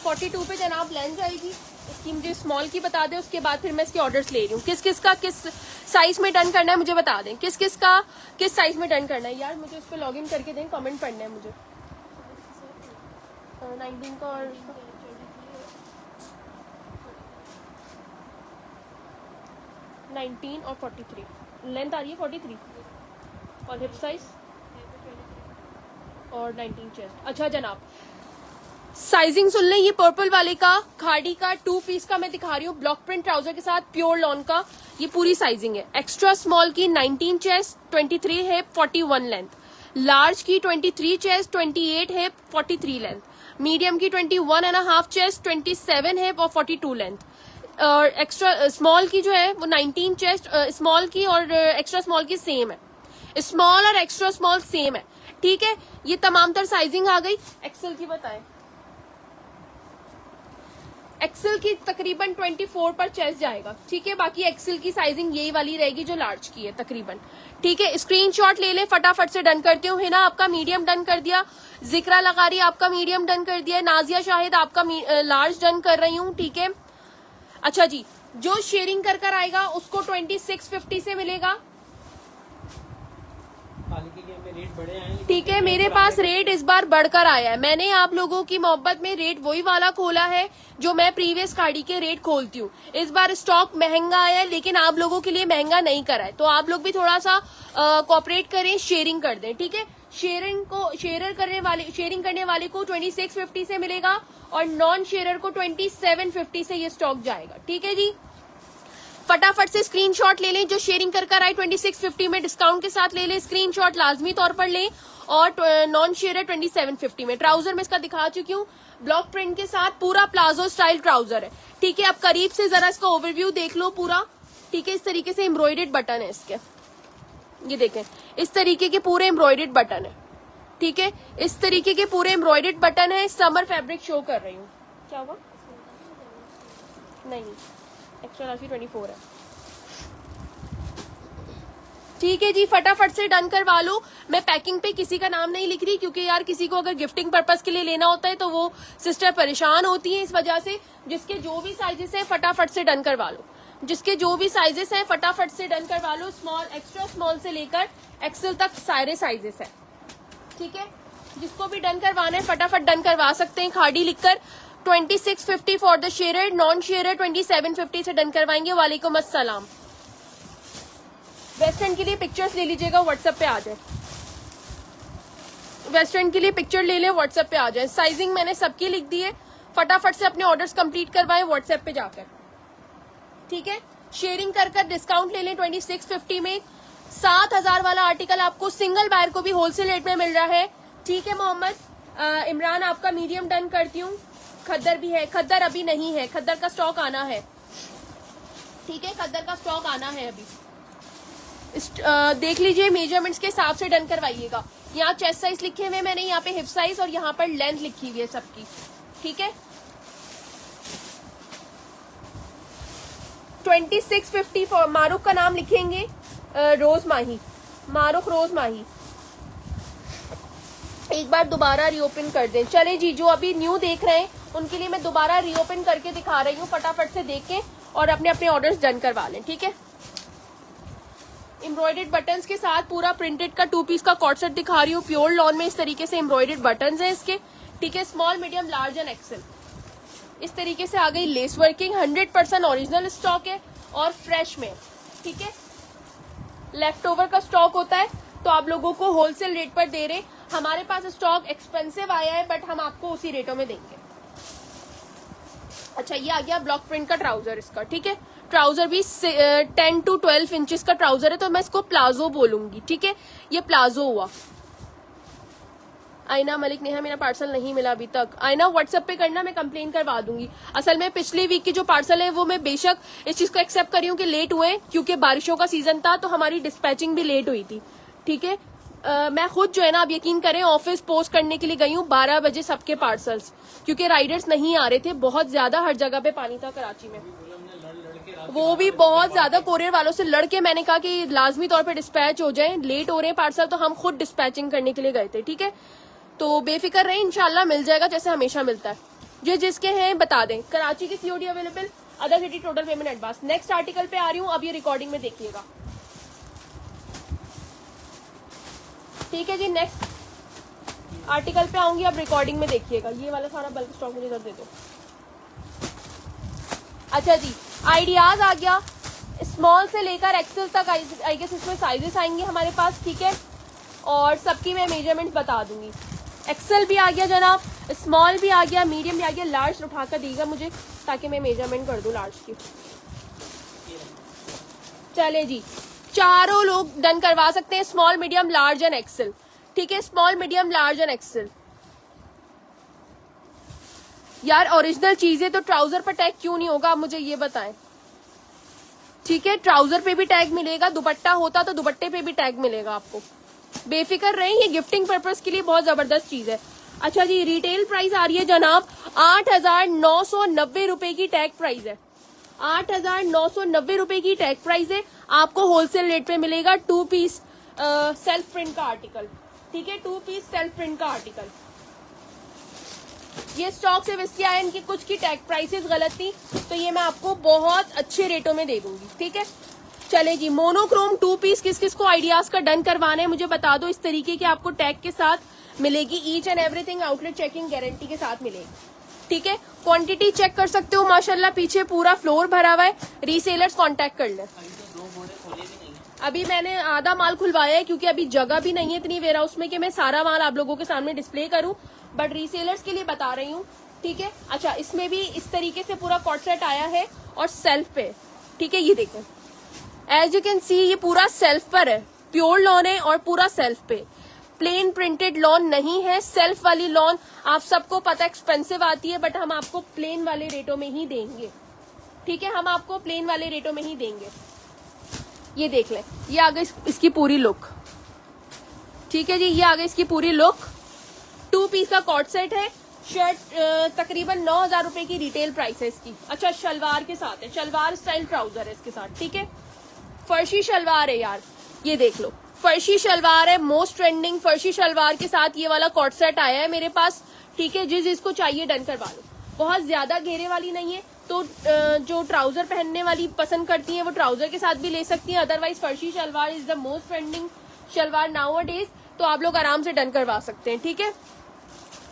पे जनाब लेंथ जाएगी इसकी। मुझे स्मॉल की बता दें, उसके बाद फिर मैं इसके ऑर्डर्स ले रही हूँ। किस किस का किस साइज में डन करना है मुझे बता दें। किस किस का किस साइज में डन करना है यार, मुझे उस पर लॉग इन करके दें, कमेंट पढ़ना है मुझे। 19 का और 19 और 43 लेंथ आ रही है 43 और हिप साइज और 19 चेस्ट। अच्छा जनाब, साइजिंग सुन लें। ये पर्पल वाले का खाड़ी का 2 पीस का मैं दिखा रही हूँ, ब्लॉक प्रिंट ट्राउजर के साथ, प्योर लॉन का। ये पूरी साइजिंग है। एक्स्ट्रा स्मॉल की 19 चेस्ट, 23 हिप, 41 लेंथ। लार्ज की 23 चेस्ट, 28 हिप, 43 लेंथ। मीडियम की 21.5 चेस्ट, 27 हिप और 42 लेंथ। और एक्स्ट्रा स्मॉल की जो है वो 19 चेस्ट, स्मॉल की और एक्स्ट्रा स्मॉल की सेम है। स्मॉल और एक्स्ट्रा स्मॉल सेम है, ठीक है। ये तमाम तर साइजिंग आ गई। एक्सेल की बताएं। एक्सेल की तकरीबन 24 पर चेस्ट जाएगा, ठीक है। बाकी एक्सेल की साइजिंग यही वाली रहेगी जो लार्ज की है तकरीबन, ठीक है। स्क्रीनशॉट ले ले, फटाफट से डन करती हूँ। हिना आपका मीडियम डन कर दिया, जिक्रा लगारी आपका मीडियम डन कर दिया, नाजिया शाहिद आपका लार्ज डन कर रही हूँ, ठीक है। अच्छा जी, जो शेयरिंग कर आएगा उसको 2650 से मिलेगा। हालांकि ये रेट बड़े आए ठीक है, मेरे पास रेट इस बार बढ़कर आया है। मैंने आप लोगों की मोहब्बत में रेट वही वाला खोला है जो मैं प्रीवियस गाड़ी के रेट खोलती हूँ। इस बार स्टॉक महंगा आया है, लेकिन आप लोगों के लिए महंगा नहीं करा है, तो आप लोग भी थोड़ा सा कोऑपरेट करें, शेयरिंग कर दें। ठीक है, शेयरिंग करने वाले को 2650 से मिलेगा और नॉन शेयरर को 2750 से ये स्टॉक जाएगा। ठीक है जी, फटाफट से स्क्रीनशॉट ले लें। जो शेयरिंग कर आए 2650 में डिस्काउंट के साथ ले लें, स्क्रीनशॉट लाजमी तौर पर लें। और नॉन शेयरर 2750 में। ट्राउजर में इसका दिखा चुकी हूँ, ब्लॉक प्रिंट के साथ पूरा प्लाजो स्टाइल ट्राउजर है। ठीक है, अब करीब से जरा इसका ओवरव्यू देख लो पूरा। ठीक है, इस तरीके से एम्ब्रॉयडर्ड बटन है इसके, ये देखें, इस तरीके के पूरे एम्ब्रॉयडर्ड बटन है। ठीक है, इस तरीके के पूरे एम्ब्रॉयडर्ड बटन है। समर फैब्रिक शो कर रही हूँ, क्या हुआ? नहीं, एक्स्ट्रा राशि 24 है। ठीक है जी, फटाफट से डन करवा लो। मैं पैकिंग पे किसी का नाम नहीं लिख रही, क्योंकि यार किसी को अगर गिफ्टिंग पर्पस के लिए लेना होता है तो वो सिस्टर परेशान होती है। इस वजह से जिसके जो भी साइजेस है फटाफट से डन करवा लो। जिसके जो भी साइजेस हैं फटाफट से डन करवा लो। स्मॉल, एक्स्ट्रा स्मॉल से लेकर एक्सेल तक सारे साइजेस हैं। ठीक है, जिसको भी डन करवाना है फटाफट डन करवा सकते हैं। खाड़ी लिखकर 2650 फॉर द शेयरर, नॉन शेयरर 2750 से डन करवाएंगे। वालेकुम अस्सलाम। वेस्टर्न के लिए पिक्चर्स ले लीजिएगा, व्हाट्सएप पे आ जाए। वेस्टर्न के लिए पिक्चर ले लें, व्हाट्सएप पे आ जाए। साइजिंग मैंने सबकी लिख दी है, फटाफट से अपने ऑर्डर्स कंप्लीट करवाएं व्हाट्सएप पे जाकर। ठीक है, शेयरिंग कर डिस्काउंट ले लें 2650 में। 7000 वाला आर्टिकल आपको सिंगल बायर को भी होलसेल रेट में मिल रहा है। ठीक है मोहम्मद इमरान, आपका मीडियम डन करती हूँ। खद्दर भी है, खद्दर अभी नहीं है, खद्दर का स्टॉक आना है। ठीक है, खद्दर का स्टॉक आना है अभी। देख लीजिए, मेजरमेंट्स के हिसाब से डन करवाइएगा। यहाँ चेस्ट साइज लिखे हुए मैंने, यहाँ पे हिप साइज और यहाँ पर लेंथ लिखी हुई है सबकी। ठीक है, 2650 फॉर मारूख का नाम लिखेंगे, रोज माही, मारूख रोज माही। एक बार दोबारा रीओपन कर दें। चले जी, जो अभी न्यू देख रहे हैं उनके लिए मैं दोबारा रीओपन करके दिखा रही हूँ। फटाफट से देख के और अपने अपने ऑर्डर्स डन करवा लें। ठीक है, एम्ब्रॉयडर्ड बटन्स के साथ पूरा प्रिंटेड का 2 पीस का कॉर्ड सेट दिखा रही हूँ। प्योर लॉन में इस तरीके से एम्ब्रॉयडर्ड बटन्स हैं इसके। ठीक है, small, medium, large and XL. इस तरीके से आ गई लेस वर्किंग। 100% ओरिजिनल स्टॉक है और फ्रेश में। ठीक है, लेफ्ट ओवर का स्टॉक होता है तो आप लोगों को होलसेल रेट पर दे रहे। हमारे पास स्टॉक एक्सपेंसिव आया है बट हम आपको उसी रेटों में देंगे। अच्छा, ये आ गया ब्लॉक प्रिंट का ट्राउजर इसका। ठीक है, ट्राउजर भी 10 to 12 इंचेस का ट्राउजर है, तो मैं इसको प्लाजो बोलूंगी। ठीक है, ये प्लाजो हुआ। आईना मलिक, नेहा मेरा पार्सल नहीं मिला अभी तक। आईना व्हाट्सएप पे करना, मैं कंप्लेन करवा दूंगी। असल में पिछले वीक के जो पार्सल है वो मैं बेशक इस चीज को एक्सेप्ट करी हूँ कि लेट हुए, क्योंकि बारिशों का सीजन था तो हमारी डिस्पैचिंग भी लेट हुई थी। ठीक है, मैं खुद जो है ना, अब यकीन करें, ऑफिस पोस्ट करने के लिए गई हूँ 12 बजे सबके पार्सल्स, क्योंकि राइडर्स नहीं आ रहे थे। बहुत ज्यादा हर जगह पे पानी था कराची में, वो भी बहुत ज्यादा। कोरियर वालों से लड़के मैंने कहा कि लाजमी तौर पे डिस्पैच हो जाए, लेट हो रहे हैं पार्सल, तो हम खुद डिस्पैचिंग करने के लिए गए थे। ठीक है, तो बेफिक्र रहे, इंशाल्लाह मिल जाएगा जैसे हमेशा मिलता है। जो जिसके हैं बता दें। कराची की COD available, other city total payment advance. Next article पे आ रही हूँ, अब ये रिकॉर्डिंग में देखिएगा। ठीक है जी, नेक्स्ट आर्टिकल पे आऊंगी, अब रिकॉर्डिंग में देखिएगा। ये वाला सारा बल्क स्टॉक मुझे इधर दे दो। अच्छा जी, आइडियाज आ गया, स्मॉल से लेकर एक्सेल तक आई गेस इसमें साइजेस आएंगे हमारे पास। ठीक है, और सबकी मैं मेजरमेंट बता दूंगी। एक्सेल भी आ गया जनाब, स्मॉल भी आ गया, मीडियम भी आ गया, लार्ज उठाकर दीजिएगा मुझे ताकि मैं मेजरमेंट कर दूं लार्ज की। चले जी, चारों लोग डन करवा सकते हैं, small, medium, large and XL. ठीक है, small, medium, large and XL. यार ओरिजिनल चीजें तो ट्राउजर पर टैग क्यों नहीं होगा, आप मुझे ये बताएं। ठीक है, ट्राउजर पे भी टैग मिलेगा, दुपट्टा होता तो दुपट्टे पे भी टैग मिलेगा आपको। बेफिक्र रहें, ये गिफ्टिंग पर्पस के लिए बहुत जबरदस्त चीज है। अच्छा जी, रिटेल प्राइस आ रही है जनाब 8,990 रुपए की टैग प्राइस है। 8,990 रुपए की टैग प्राइस है। आपको होलसेल रेट पे मिलेगा 2 पीस सेल्फ प्रिंट का आर्टिकल। ठीक है, 2 पीस सेल्फ प्रिंट का आर्टिकल। ये स्टॉक से इसलिए आया, इनकी कुछ की टैग प्राइसेस गलत थी, तो ये मैं आपको बहुत अच्छे रेटों में दे दूंगी। ठीक है, चले जी, मोनोक्रोम 2 पीस किस किस को आइडियाज का डन करवाना है मुझे बता दो। इस तरीके की आपको टैग के साथ मिलेगी, each and everything outlet checking guarantee के साथ मिलेगी, ठीक है। क्वांटिटी चेक कर सकते हो, माशाल्लाह पीछे पूरा फ्लोर भरा हुआ है, रीसेलर्स कांटेक्ट कर ले। अभी मैंने आधा माल खुलवाया है क्योंकि अभी जगह भी नहीं है इतनी वेयर हाउस में कि मैं सारा माल आप लोगों के सामने डिस्प्ले करूं, बट रीसेलर्स के लिए बता रही हूँ, ठीक है। अच्छा, इसमें भी इस तरीके से पूरा कॉट सेट आया है और सेल्फ पे, ठीक है। ये देखें, एज यू कैन सी ये पूरा सेल्फ पर है, प्योर लॉन है और पूरा सेल्फ पे, प्लेन प्रिंटेड लॉन नहीं है। सेल्फ वाली लॉन आप सबको पता एक्सपेंसिव आती है, बट हम आपको प्लेन वाले रेटों में ही देंगे, ठीक है। हम आपको प्लेन वाले रेटों में ही देंगे। ये देख लें, ये आ गई इसकी पूरी लुक, ठीक है जी। ये आ गई इसकी पूरी लुक। 2 पीस का कॉट सेट है। शर्ट तकरीबन 9,000 रुपए की रिटेल प्राइस है इसकी। अच्छा, शलवार के साथ है, शलवार स्टाइल ट्राउजर है इसके साथ, ठीक है। फर्शी शलवार है यार, ये देख लो, फर्शी शलवार है, मोस्ट ट्रेंडिंग फर्शी शलवार के साथ ये वाला कॉट सेट आया है मेरे पास, ठीक है। जिसको चाहिए डन करवा लो। बहुत ज्यादा घेरे वाली नहीं है, तो जो ट्राउजर पहनने वाली पसंद करती हैं वो ट्राउजर के साथ भी ले सकती हैं। Otherwise farshi shalwar is the most trending shalwar nowadays, तो आप लोग आराम से डन करवा सकते हैं, ठीक है।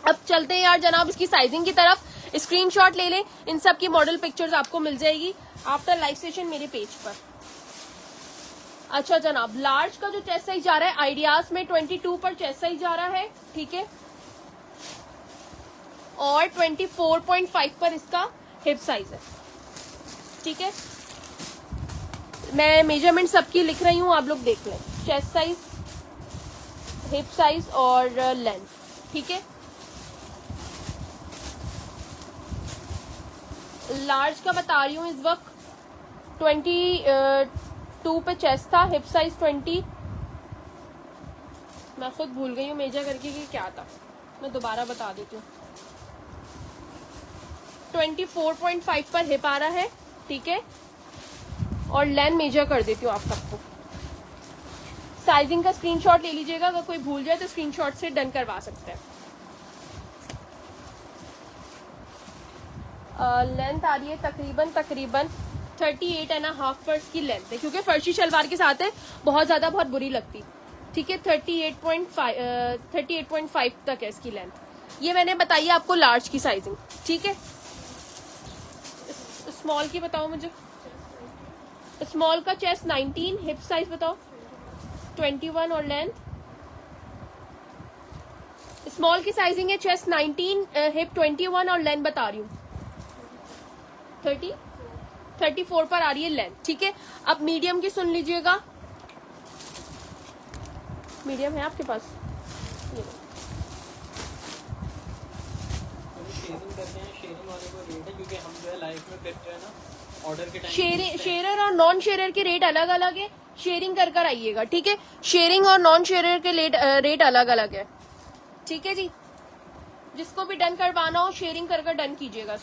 अब चलते हैं यार जनाब इसकी साइजिंग की तरफ। स्क्रीनशॉट ले लें, इन सब की मॉडल पिक्चर्स आपको मिल जाएगी आफ्टर लाइव सेशन मेरे पेज पर। अच्छा जनाब, लार्ज का जो चेस्ट साइज जा रहा है आइडियाज में 22 पर चेस्ट साइज जा रहा है, ठीक है, और 24.5 पर इसका हिप साइज है, ठीक है। मैं मेजरमेंट सबकी लिख रही हूँ, आप लोग देख लें। चेस्ट साइज, हिप साइज और लेंथ, ठीक है। लार्ज का बता रही हूँ इस वक्त 22 पे चेस्ट था, हिप साइज 20, मैं खुद भूल गई हूँ मेजर करके कि क्या था, मैं दोबारा बता देती हूँ। 24.5 पर हिप आ रहा है, ठीक है, और लेंथ मेजर कर देती हूँ आप सबको। साइजिंग का स्क्रीनशॉट ले लीजिएगा, अगर कोई भूल जाए तो स्क्रीनशॉट से डन करवा सकते हैं। लेंथ आ रही है तकरीबन 38.5 पर इसकी लेंथ है, क्योंकि फर्शी शलवार के साथ है, बहुत ज्यादा बहुत बुरी लगती, ठीक है। 38.5 तक है इसकी लेंथ। ये मैंने बताई है आपको लार्ज की साइजिंग, ठीक है। स्मॉल की बताओ मुझे। स्मॉल का चेस्ट 19, हिप साइज बताओ 21 और लेंथ। स्मॉल की साइजिंग है चेस्ट 19, हिप 21 और लेंथ बता रही हूँ 34 पर आ रही है लेंथ, ठीक है। अब मीडियम की सुन लीजिएगा, मीडियम है आपके पास? ये शेरर और नॉन शेरर के रेट अलग अलग है, शेयरिंग कर कर आइएगा, ठीक है। शेयरिंग और नॉन शेरर के रेट अलग अलग है, ठीक है जी। जिसको भी डन करवाना हो शेयरिंग कर कर डन कीजिएगा।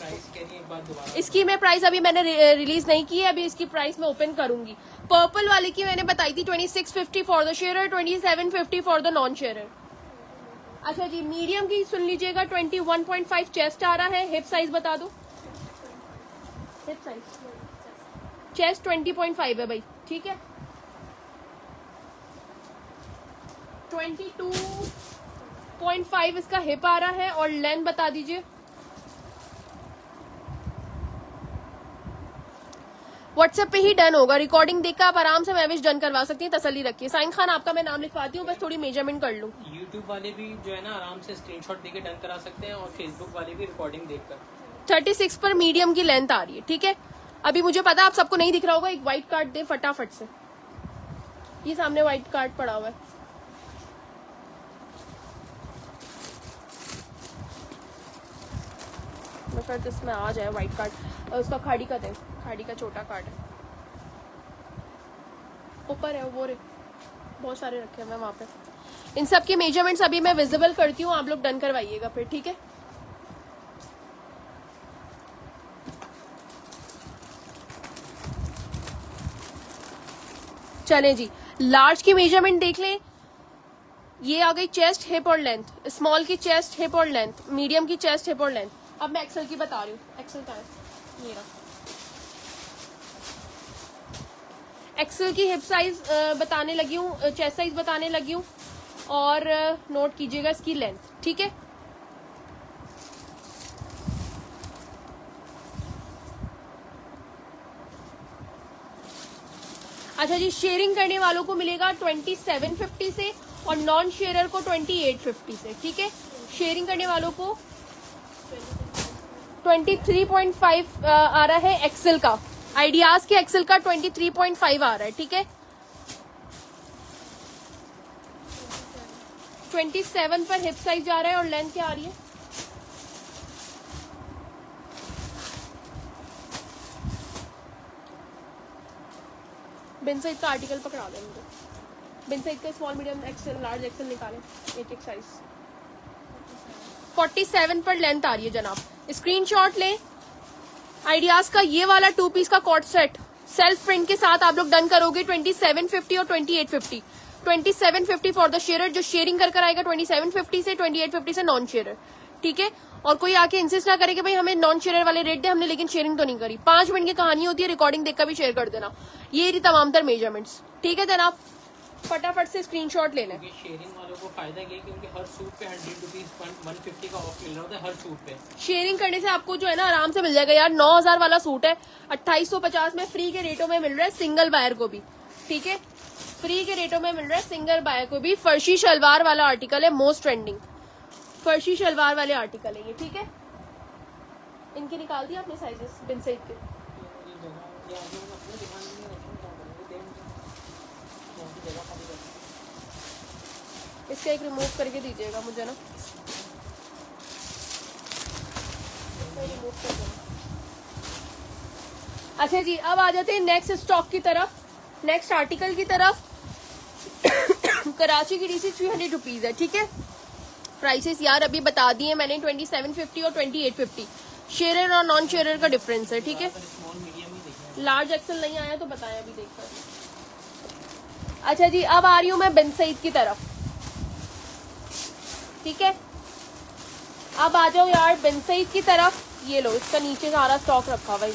इसकी मैं प्राइस अभी मैंने रिलीज नहीं की है, अभी इसकी प्राइस मैं ओपन करूंगी। पर्पल वाले की मैंने बताई थी 2650 for the sharer, 2750 for the non sharer. अच्छा जी, मीडियम की सुन लीजिएगा, 21.5 चेस्ट आ रहा है, हिप साइज बता दो। हिप साइज चेस्ट 20.5 है भाई, ठीक है। 22.5 इसका हिप आ रहा है, और लेंथ बता दीजिए। व्हाट्सएप पे ही डन होगा, रिकॉर्डिंग देखकर आप आराम से मैविश डन करवा सकती हैं, तसल्ली रखिए। साइन खान आपका मैं नाम लिखवाती हूँ, बस थोड़ी मेजरमेंट कर लूँ। यूट्यूब वाले भी जो है ना आराम से स्क्रीनशॉट देके डन करा सकते हैं, और फेसबुक वाले भी रिकॉर्डिंग देखकर। 36 पर मीडियम की लेंथ आ रही है, ठीक है। अभी मुझे पता आप सबको नहीं दिख रहा होगा, एक व्हाइट कार्ड दे फटाफट से, ये सामने व्हाइट कार्ड पड़ा हुआ है। शायद इसमें आ जाए व्हाइट कार्ड, उसका खाड़ी का दे, खाड़ी का छोटा कार्ड है, ऊपर है वो रे, बहुत सारे रखे हैं मैं वहाँ पे। इन सब की मेजरमेंट्स अभी मैं विजिबल करती हूँ, आप लोग डन करवाइएगा फिर, ठीक है। चलें जी, लार्ज की मेजरमेंट देख लें। ये आ गई चेस्ट, हिप और लेंथ। स्मॉल की चेस्ट, हिप और लेंथ। मीडियम की चेस्ट, हिप और लेंथ। अब मैं एक्सेल की बता रही हूँ। एक्सेल का है ये रहा। एक्सेल की हिप साइज बताने लगी हूँ, चेस्ट साइज बताने लगी हूँ, और नोट कीजिएगा इसकी लेंथ, ठीक है। अच्छा जी, शेयरिंग करने वालों को मिलेगा 2750 से और नॉन शेयरर को 2850 से, ठीक है। शेयरिंग करने वालों को 23.5 आ रहा है एक्सेल का, आइडियाज के एक्सेल का 23.5 आ रहा है, ठीक है। 27 पर हिप साइज जा रहा है और लेंथ क्या आ रही है? बिन साइज का आर्टिकल पकड़ा दें मुझे, बिन साइज का small medium XL large XL निकालें, एक एक साइज। 47 पर लेंथ आ रही है जनाब, स्क्रीनशॉट लें। आइडियाज का ये वाला 2 पीस का कॉट सेट सेल्फ प्रिंट के साथ आप लोग डन करोगे 2750 और 2850। 2750 फॉर द शेयरर, जो शेयरिंग कर आएगा 2750 से, 2850 से नॉन शेयरर, ठीक है। और कोई आके इंसिस्ट ना करे कि भाई हमें नॉन शेयरर वाले रेट दे, हमने लेकिन शेयरिंग तो नहीं करी। 5 मिनट की कहानी होती है, रिकॉर्डिंग देखकर भी शेयर कर देना। ये रही तमाम तर मेजरमेंट्स, ठीक है जनाब, फटाफट से स्क्रीनशॉट ले लें। शेयरिंग वालों को फायदा ये कि उनके हर सूट पे 100 रुपीज 150 का ऑफ मिल रहा होता है हर सूट पे। शेयरिंग करने से आपको जो है ना आराम से मिल जाएगा यार। 9000 वाला सूट है 2850 में फ्री के रेटों में मिल रहा है सिंगल बायर को भी, ठीक है। फ्री के रेटों में मिल रहा है सिंगल बायर को भी। फर्शी शलवार वाला आर्टिकल है, मोस्ट ट्रेंडिंग फर्शी शलवार वाले आर्टिकल है ये, ठीक है। इनके निकाल दिया आपने साइजेस बिन साइज के? इसका एक रिमूव करके दीजिएगा मुझे ना, रिमूव कर देना। अच्छा जी, अब आ जाते हैं नेक्स्ट स्टॉक की तरफ, नेक्स्ट आर्टिकल की तरफ। कराची की डीसी 300 रुपीज है, ठीक है। प्राइसेस यार अभी बता दिए मैंने, 2750 और 2850। शेयरर और नॉन शेयरर का डिफरेंस है, ठीक है। लार्ज एक्सेल नहीं आया तो बताया अभी देखकर। अच्छा जी, अब आ रही हूं मैं बिन सईद की तरफ, ठीक है। अब आ जाओ यार बिन सईद की तरफ। ये लो, इसका नीचे सारा स्टॉक रखा हुआ है,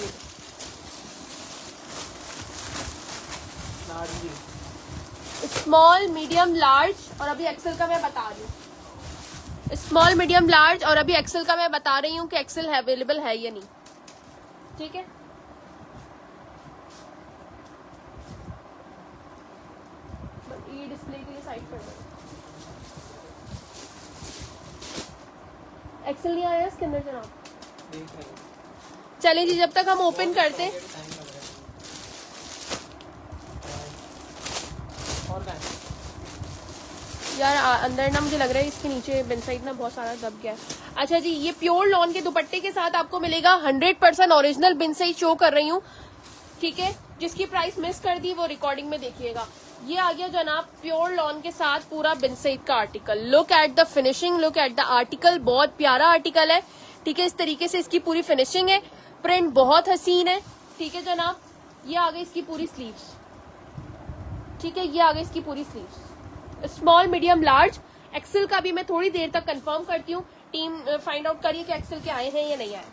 स्मॉल मीडियम लार्ज और अभी एक्सेल का मैं बता रही हूँ। स्मॉल मीडियम लार्ज और अभी एक्सेल का मैं बता रही हूँ कि एक्सेल अवेलेबल है या नहीं, ठीक है। ये डिस्प्ले के लिए साइड पर एक्सेल नहीं आया इसके अंदर जनाब। चलिए जी, जब तक हम ओपन करते हैं यार अंदर ना मुझे लग रहा है इसके नीचे बिन साइड ना बहुत सारा दब गया है। अच्छा जी, ये प्योर लॉन के दुपट्टे के साथ आपको मिलेगा 100% ओरिजिनल बिन साइड शो कर रही हूँ, ठीक है। जिसकी प्राइस मिस कर दी वो रिकॉर्डिंग में देखिएगा। ये आ गया जनाब प्योर लॉन के साथ पूरा बिन साइड का article. Look at the finishing, look at the article, बहुत प्यारा आर्टिकल है, ठीक है। इस तरीके से इसकी पूरी फिनिशिंग है, प्रिंट बहुत हसीन है, ठीक है जनाब। ये आ गई इसकी पूरी स्लीव्स, ठीक है। ये आ गई इसकी पूरी sleeves, small medium large. XL का भी मैं थोड़ी देर तक कंफर्म करती हूँ, टीम फाइंड आउट करिए कि एक्सेल के आए हैं या नहीं आए,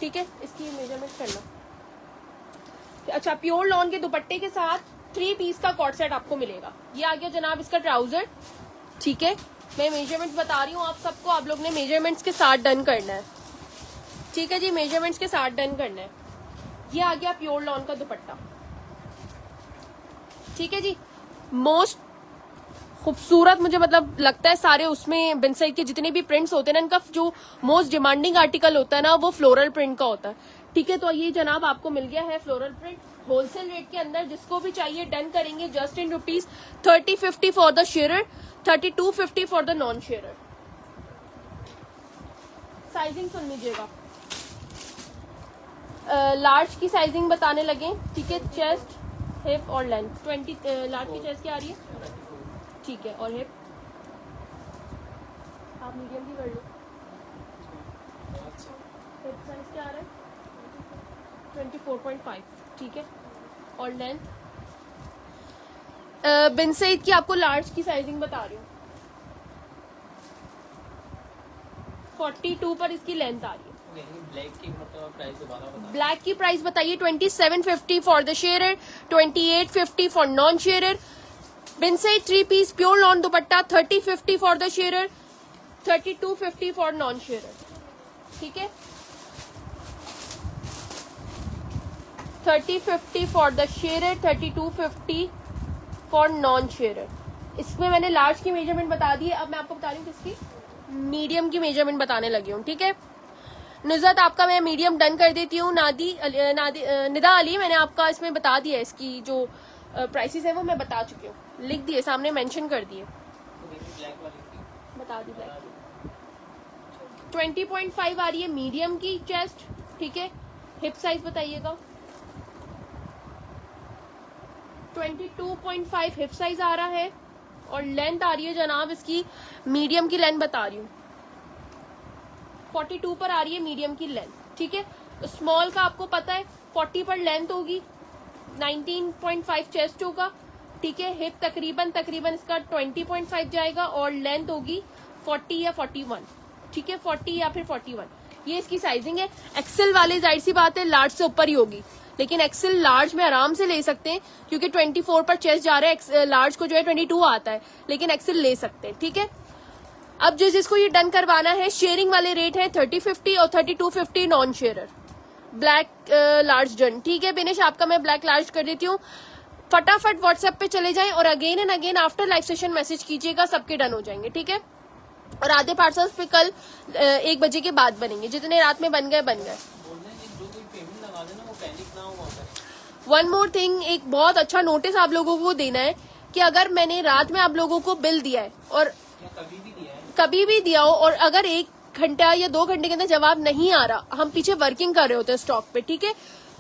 ठीक है। इसकी मेजरमेंट करना। अच्छा, प्योर लॉन के दुपट्टे के साथ 3 पीस का कॉट सेट आपको मिलेगा। ये आ गया जनाब इसका ट्राउजर, ठीक है। मैं मेजरमेंट्स बता रही हूँ आप सबको, आप लोग ने मेजरमेंट्स के साथ डन करना है, ठीक है जी। मेजरमेंट्स के साथ डन करना है। ये आ गया प्योर लॉन का दुपट्टा, ठीक है जी। मोस्ट खूबसूरत मुझे मतलब लगता है सारे उसमें बिन साइड के जितने भी प्रिंट्स होते हैं ना, इनका जो मोस्ट डिमांडिंग आर्टिकल होता है ना वो फ्लोरल प्रिंट का होता है, ठीक है। तो ये जनाब आपको मिल गया है फ्लोरल प्रिंट होलसेल रेट के अंदर। जिसको भी चाहिए डन करेंगे just in rupees 3050 for the sharer, 3250 for the non sharer. Sizing सुन लीजिएगा, लार्ज की साइजिंग बताने लगे, ठीक है। चेस्ट, हिप और लेंथ 20। लार्ज की चेस्ट क्या आ रही है, ठीक है। और हिप आप मीडियम की कर लो। हिप साइज क्या आ रहा है 24.5, ठीक है। और लेंथ बिन सईद की आपको लार्ज की साइजिंग बता रही हूँ, 42 पर इसकी लेंथ आ रही है, ब्लैक की मतलब प्राइस दोबारा बता। ब्लैक की प्राइस बताइए 2750 for the share, 2850 for non share. बिनसेट 3 piece pure lawn dupatta 3050 for the share, 3250 for non share. ठीक है, 3050 for the share, 3250 for non share. इसमें मैंने लार्ज की मेजरमेंट बता दी है, अब मैं आपको बता रही हूँ किसकी, मीडियम की मेजरमेंट बताने लगी हूँ। ठीक है, नुज़रत आपका मैं मीडियम डन कर देती हूँ। निदा अली मैंने आपका इसमें बता दिया, इसकी जो प्राइसेस है वो मैं बता चुकी हूँ, लिख दिए सामने, मेंशन कर दिए, बता दी। ब्लैक 20.5 आ रही है मीडियम की चेस्ट। ठीक है, हिप साइज बताइएगा, 22.5 हिप साइज आ रहा है, और लेंथ आ रही है जनाब इसकी, मीडियम की लेंथ बता रही हूँ, 42 पर आ रही है मीडियम की लेंथ। ठीक है, स्मॉल का आपको पता है 40 पर लेंथ होगी, 19.5 चेस्ट होगा। ठीक है, हिप तकरीबन इसका 20.5 जाएगा, और लेंथ होगी 40 या 41। ठीक है, 40 या फिर 41, ये इसकी साइजिंग है। एक्सेल वाले जाहिर सी बात है लार्ज से ऊपर ही होगी, लेकिन एक्सेल लार्ज में आराम से ले सकते हैं, क्योंकि 24 पर चेस्ट जा रहा है, लार्ज को जो है 22 आता है, लेकिन एक्सेल ले सकते हैं। ठीक है, अब जिसको ये डन करवाना है, शेयरिंग वाले रेट है 3050 और 3250 non sharer. Black large done. ठीक है बिनेश, आपका मैं ब्लैक लार्ज कर देती हूँ। फटाफट व्हाट्सएप पे चले जाएं और again and again after live session message कीजिएगा, सबके डन हो जाएंगे। ठीक है, और आधे पार्सल्स पे कल 1 बजे के बाद बनेंगे, जितने रात में बन गए बन गए। वन मोर थिंग, एक बहुत अच्छा नोटिस आप लोगों को देना है कि अगर मैंने रात में आप लोगों को बिल दिया है, और कभी भी दिया हो, और अगर 1 घंटा या 2 घंटे के अंदर जवाब नहीं आ रहा, हम पीछे वर्किंग कर रहे होते हैं स्टॉक पे, ठीक है,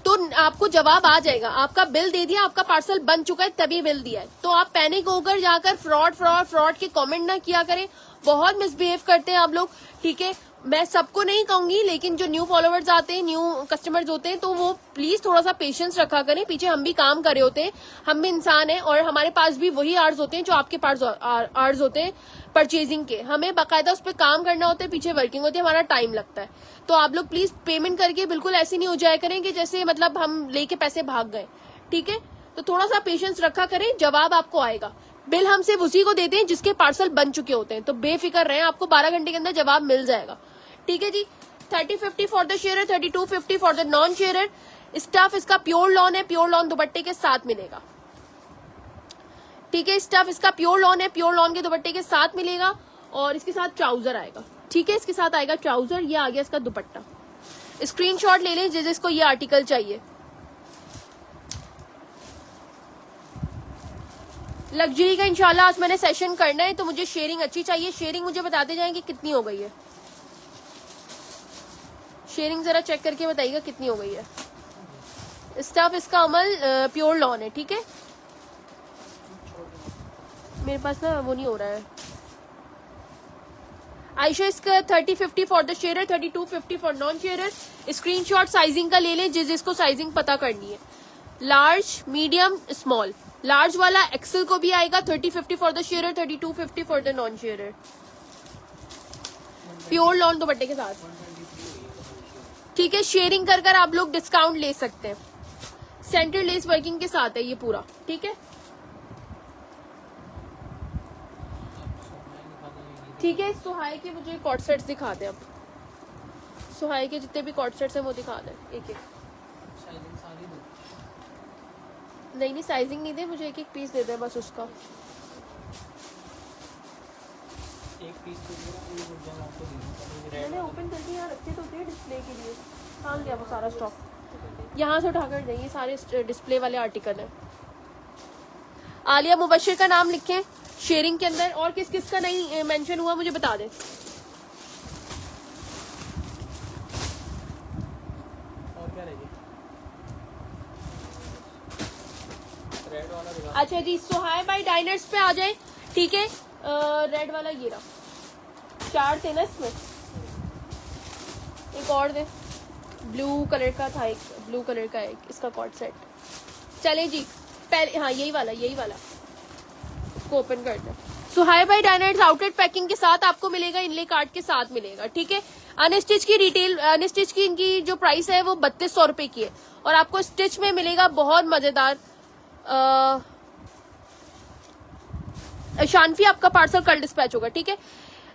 तो आपको जवाब आ जाएगा। आपका बिल दे दिया, आपका पार्सल बन चुका है, तभी बिल दिया है, तो आप पैनिक होकर जाकर फ्रॉड के कमेंट ना किया करें। बहुत मिसबिहेव करते हैं आप लोग। ठीक है, मैं सबको नहीं कहूंगी, लेकिन जो न्यू फॉलोवर्स आते हैं, न्यू कस्टमर्स होते हैं, तो वो प्लीज थोड़ा सा पेशेंस रखा करें। पीछे हम भी काम कर रहे होते हैं, हम भी इंसान हैं, और हमारे पास भी वही आर्स होते हैं जो आपके पास आर्स होते हैं परचेजिंग के। हमें बाकायदा उस पर काम करना होता है, पीछे वर्किंग होती है, हमारा टाइम लगता है। तो आप लोग प्लीज पेमेंट करके बिल्कुल ऐसे नहीं हो जाया करें कि जैसे मतलब हम लेके पैसे भाग गए। ठीक है, तो थोड़ा सा पेशेंस रखा करें, जवाब आपको आएगा। बिल हम सिर्फ उसी को देते हैं जिसके पार्सल बन चुके होते हैं, तो बेफिक्र रहें, आपको 12 घंटे के अंदर जवाब मिल जाएगा। ठीक है जी, 3050 for the share, 3250 for the non share. Stuff इसका प्योर लॉन है, प्योर लॉन दुपट्टे के साथ मिलेगा। ठीक है, स्टफ इसका प्योर लॉन है, प्योर लॉन के दुपट्टे के साथ मिलेगा, और इसके साथ ट्राउजर आएगा। ठीक है, इसके साथ आएगा ट्राउजर। ये आ गया इसका दुपट्टा। स्क्रीनशॉट ले लें जिसको ये आर्टिकल चाहिए। लग्जरी का इंशाल्लाह आज मैंने सेशन करना है, तो मुझे शेयरिंग अच्छी चाहिए। शेयरिंग मुझे बताते जाएं कि कितनी हो गई है। शेयरिंग जरा चेक करके बताइएगा कितनी हो गई है। स्टफ इसका अमल प्योर लॉन है। ठीक है, मेरे पास ना वो नहीं हो रहा है। आयशा इसका 3050 for the share, 3250 for non share. Screenshot sizing का ले लें जिसको साइजिंग पता करनी है। Large, medium, small. लार्ज वाला एक्सेल को भी आएगा, 3050 for the share, 3250 for the non share. Pure lawn दुपट्टे के साथ। ठीक है, शेयरिंग कर आप लोग डिस्काउंट ले सकते हैं। सेंटर लेस वर्किंग के साथ है ये पूरा। ठीक है, ठीक है, सुहाई के मुझे कॉर्ड सेट्स दिखा दे। अब सुहाई के जितने भी कॉर्ड सेट्स हैं वो दिखा दे एक एक। नहीं साइजिंग नहीं दे, मुझे एक एक पीस दे दे बस उसका। एक पीस मैंने ओपन करके यहाँ रखे तो थे डिस्प्ले के लिए। कहाँ गया वो सारा स्टॉक? यहाँ से उठाकर देंगे, सारे डिस्प्ले वाले आर्टिकल हैं। आलिया मुबशिर का नाम लिखें शेयरिंग के अंदर। और किस किस का नहीं मेंशन हुआ मुझे बता दें। और क्या रहेगी? रेड वाला दिखा। अच्छा जी, सुहाय बाई डाइनर्स पे आ जाए। ठीक है, रेड वाला ये रहा। 4 थे ना इसमें, एक और दे। ब्लू कलर का था, एक ब्लू कलर का एक इसका कॉर्ड सेट। चले जी, पहले हाँ यही वाला इसको ओपन करते हैं। सुहाय बाई डाइनर्स आउटलेट पैकिंग के साथ आपको मिलेगा, इनले कार्ड के साथ मिलेगा। ठीक है, अनस्टिच की रिटेल, अनस्टिच की इनकी जो प्राइस है वो 3200 रुपए की है, और आपको स्टिच में मिलेगा बहुत मजेदार। शानफी आपका पार्सल कल डिस्पैच होगा, ठीक है।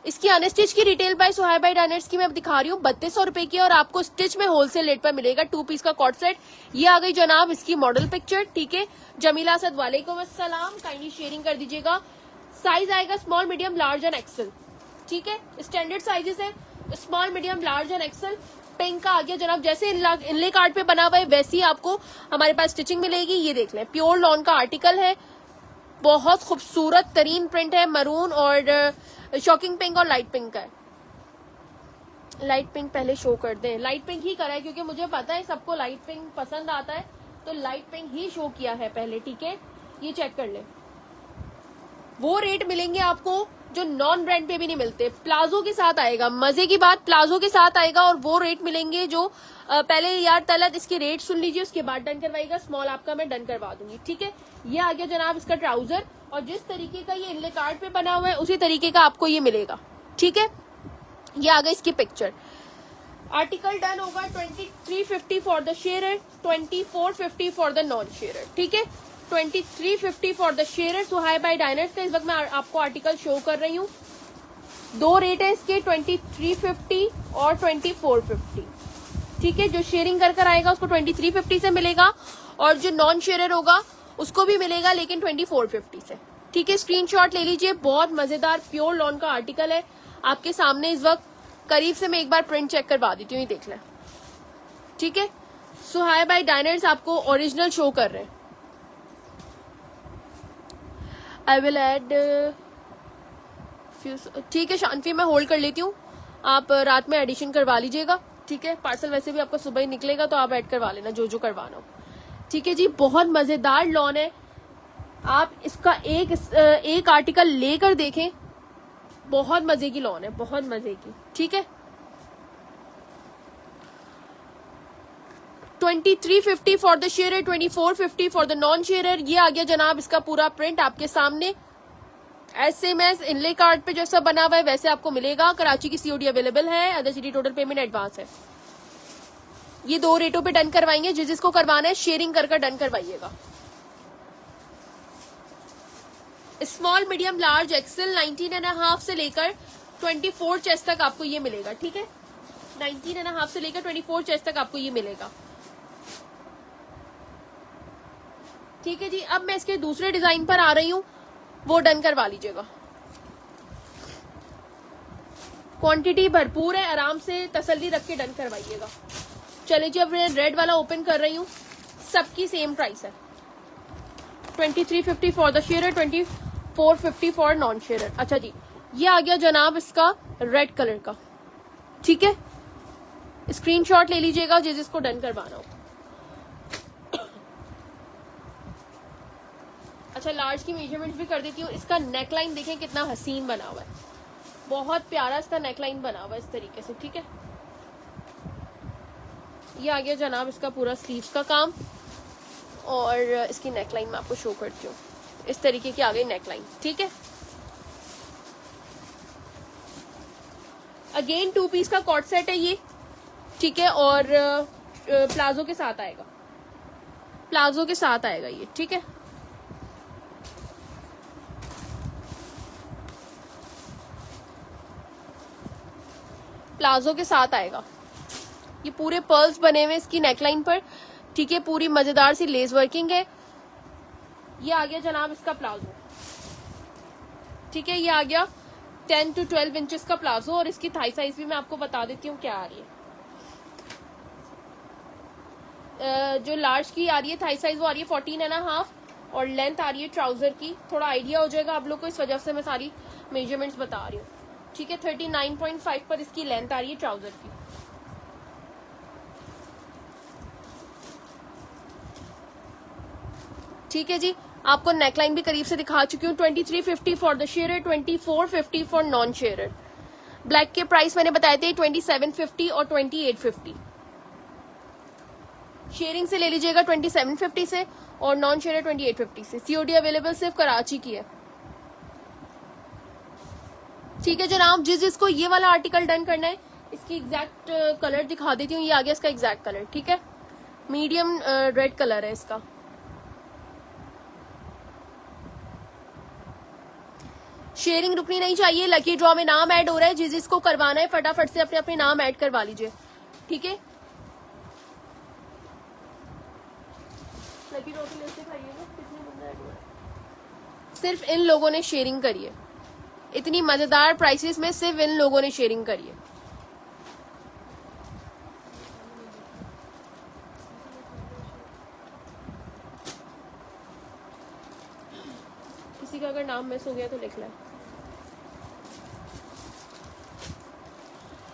इसकी अनस्टिच की रिटेल बाय सुहाय बाय डायनर्स की मैं दिखा रही हूँ 3200 रुपए की, और आपको स्टिच में होलसेल रेट पर मिलेगा 2 पीस का कॉट सेट। ये आ गई जनाब इसकी मॉडल पिक्चर, ठीक है। जमीला असद वालेकुम अस्सलाम, काइंडली शेयरिंग कर दीजिएगा। साइज आएगा small, medium, large and XL, ठीक है। स्टैंडर्ड साइजेस है small, medium, large and XL. Pink का आ गया जनाब, जैसे इनले कार्ड पे बना हुआ है वैसी आपको हमारे पास स्टिचिंग मिलेगी। ये देख लें, प्योर लॉन का आर्टिकल है, बहुत खूबसूरत तरीन प्रिंट है, मरून और शॉकिंग पिंक और लाइट पिंक का है। लाइट पिंक पहले शो कर दें, लाइट पिंक ही करा है क्योंकि मुझे पता है सबको लाइट पिंक पसंद आता है, तो लाइट पिंक ही शो किया है पहले, ठीक है। ये चेक कर लें, वो रेट मिलेंगे आपको जो नॉन ब्रांड पे भी नहीं मिलते। प्लाजो के साथ आएगा, मजे की बात, प्लाजो के साथ आएगा, और वो रेट मिलेंगे जो पहले यार तलत इसके रेट सुन लीजिए, उसके बाद डन करवाइएगा। स्मॉल आपका मैं डन करवा दूंगी, ठीक है। ये आ गया जनाब इसका ट्राउजर, और जिस तरीके का ये इनले कार्ड पे बना हुआ है उसी तरीके का आपको ये मिलेगा, ठीक है। ये आ गया इसकी पिक्चर। आर्टिकल डन होगा 2350 for the share, 2450 for the non share, ठीक है। 2350 for the share सुहाय bye Diners का इस वक्त मैं आपको आर्टिकल शो कर रही हूँ। दो रेट है इसके, 2350 और 2450, ठीक है। जो शेयरिंग कर आएगा उसको 2350 से मिलेगा, और जो नॉन शेयर होगा उसको भी मिलेगा लेकिन 2450 से, ठीक है। स्क्रीनशॉट ले लीजिए, बहुत मजेदार प्योर लॉन का आर्टिकल है आपके सामने इस वक्त। करीब से मैं एक बार प्रिंट चेक करवा देती हूँ, ये देख लें, ठीक है। सुहाय बाय डायनर्स आपको ओरिजिनल शो कर रहे हैं। आई विल एड फ्यू, ठीक है शांति, मैं होल्ड कर लेती हूँ, आप रात में एडिशन करवा लीजिएगा, ठीक है। पार्सल वैसे भी आपका सुबह ही निकलेगा, तो आप ऐड करवा लेना जो जो करवाना हो, ठीक है जी। बहुत मजेदार लॉन है, आप इसका एक आर्टिकल लेकर देखें, बहुत मजे की लॉन है, बहुत मजे की, ठीक है। 2350 for the share, 2450 for the non share. ये आ गया जनाब इसका पूरा प्रिंट आपके सामने, SMS इनले कार्ड पे जैसा बना हुआ है वैसे आपको मिलेगा। कराची की COD अवेलेबल है, other city total payment advance है। ये दो रेटों पे डन करवाएंगे, जिसको करवाना है शेयरिंग कर डन करवाइएगा। स्मॉल, मीडियम, लार्ज, एक्सेल 19.5 से लेकर 24 चेस्ट तक आपको ये मिलेगा, ठीक है। 19.5 से लेकर 24 चेस्ट तक आपको ये मिलेगा, ठीक है जी। अब मैं इसके दूसरे डिजाइन पर आ रही हूँ, वो डन करवा लीजिएगा। क्वांटिटी भरपूर है, आराम से तसल्ली रख के डन करवाइएगा। चलिए जी, अब मैं रेड वाला ओपन कर रही हूँ, सबकी सेम प्राइस है, 2350 for the share, 2450 for non share. अच्छा जी, ये आ गया जनाब इसका रेड कलर का, ठीक है। स्क्रीनशॉट ले लीजिएगा जिसको डन करवाना हो। अच्छा, लार्ज की मेजरमेंट भी कर देती हूँ। इसका नेकलाइन देखें कितना हसीन बना हुआ है, बहुत प्यारा इसका नेकलाइन बना हुआ है इस तरीके से, ठीक है। ये आ गया जनाब इसका पूरा स्लीव्स का काम, और इसकी नेकलाइन मैं आपको शो करती हूँ, इस तरीके की आ गई नेकलाइन, ठीक है। अगेन 2 पीस का कॉट सेट है ये, ठीक है, और प्लाजो के साथ आएगा, प्लाजो के साथ आएगा ये, ठीक है। प्लाजो के साथ आएगा, ये पूरे पर्ल्स बने हुए इसकी नेकलाइन पर, ठीक है। पूरी मजेदार सी लेस वर्किंग है। ये आ गया जनाब इसका प्लाजो, ठीक है। ये आ गया 10 to 12 इंचेस का प्लाजो, और इसकी थाई साइज भी मैं आपको बता देती हूँ क्या आ रही है। जो लार्ज की आ रही है थाई साइज वो आ रही है 14.5, और लेंथ आ रही है ट्राउजर की, थोड़ा आइडिया हो जाएगा आप लोग को, इस वजह से मैं सारी मेजरमेंट्स बता रही हूँ, ठीक है। 39.5 पर इसकी लेंथ आ रही है ट्राउजर की, ठीक है जी। आपको नेकलाइन भी करीब से दिखा चुकी हूँ। 2350 for the share, 2450 for non share. Black के प्राइस मैंने बताए थे 2750 और 2850। शेयरिंग से ले लीजिएगा 2750 से, और नॉन शेयर 2850 से। COD अवेलेबल सिर्फ कराची की है, ठीक है जनाब। जिसको ये वाला आर्टिकल डन करना है इसकी एग्जैक्ट कलर दिखा देती हूँ। ये आ गया इसका एग्जैक्ट कलर, ठीक है, मीडियम रेड कलर है इसका। शेयरिंग रुकनी नहीं चाहिए। लकी ड्रॉ में नाम ऐड हो रहा है, जिसको करवाना है फटाफट से अपने अपने नाम ऐड करवा लीजिए, ठीक है। लकी ड्रॉ की लिस्ट दिखाइएगा, कितने बंदा ऐड हुआ है। सिर्फ इन लोगों ने शेयरिंग करी है, इतनी मजेदार प्राइसेस में सिर्फ इन लोगों ने शेयरिंग करी है। किसी का अगर नाम मिस हो गया तो लिख लें।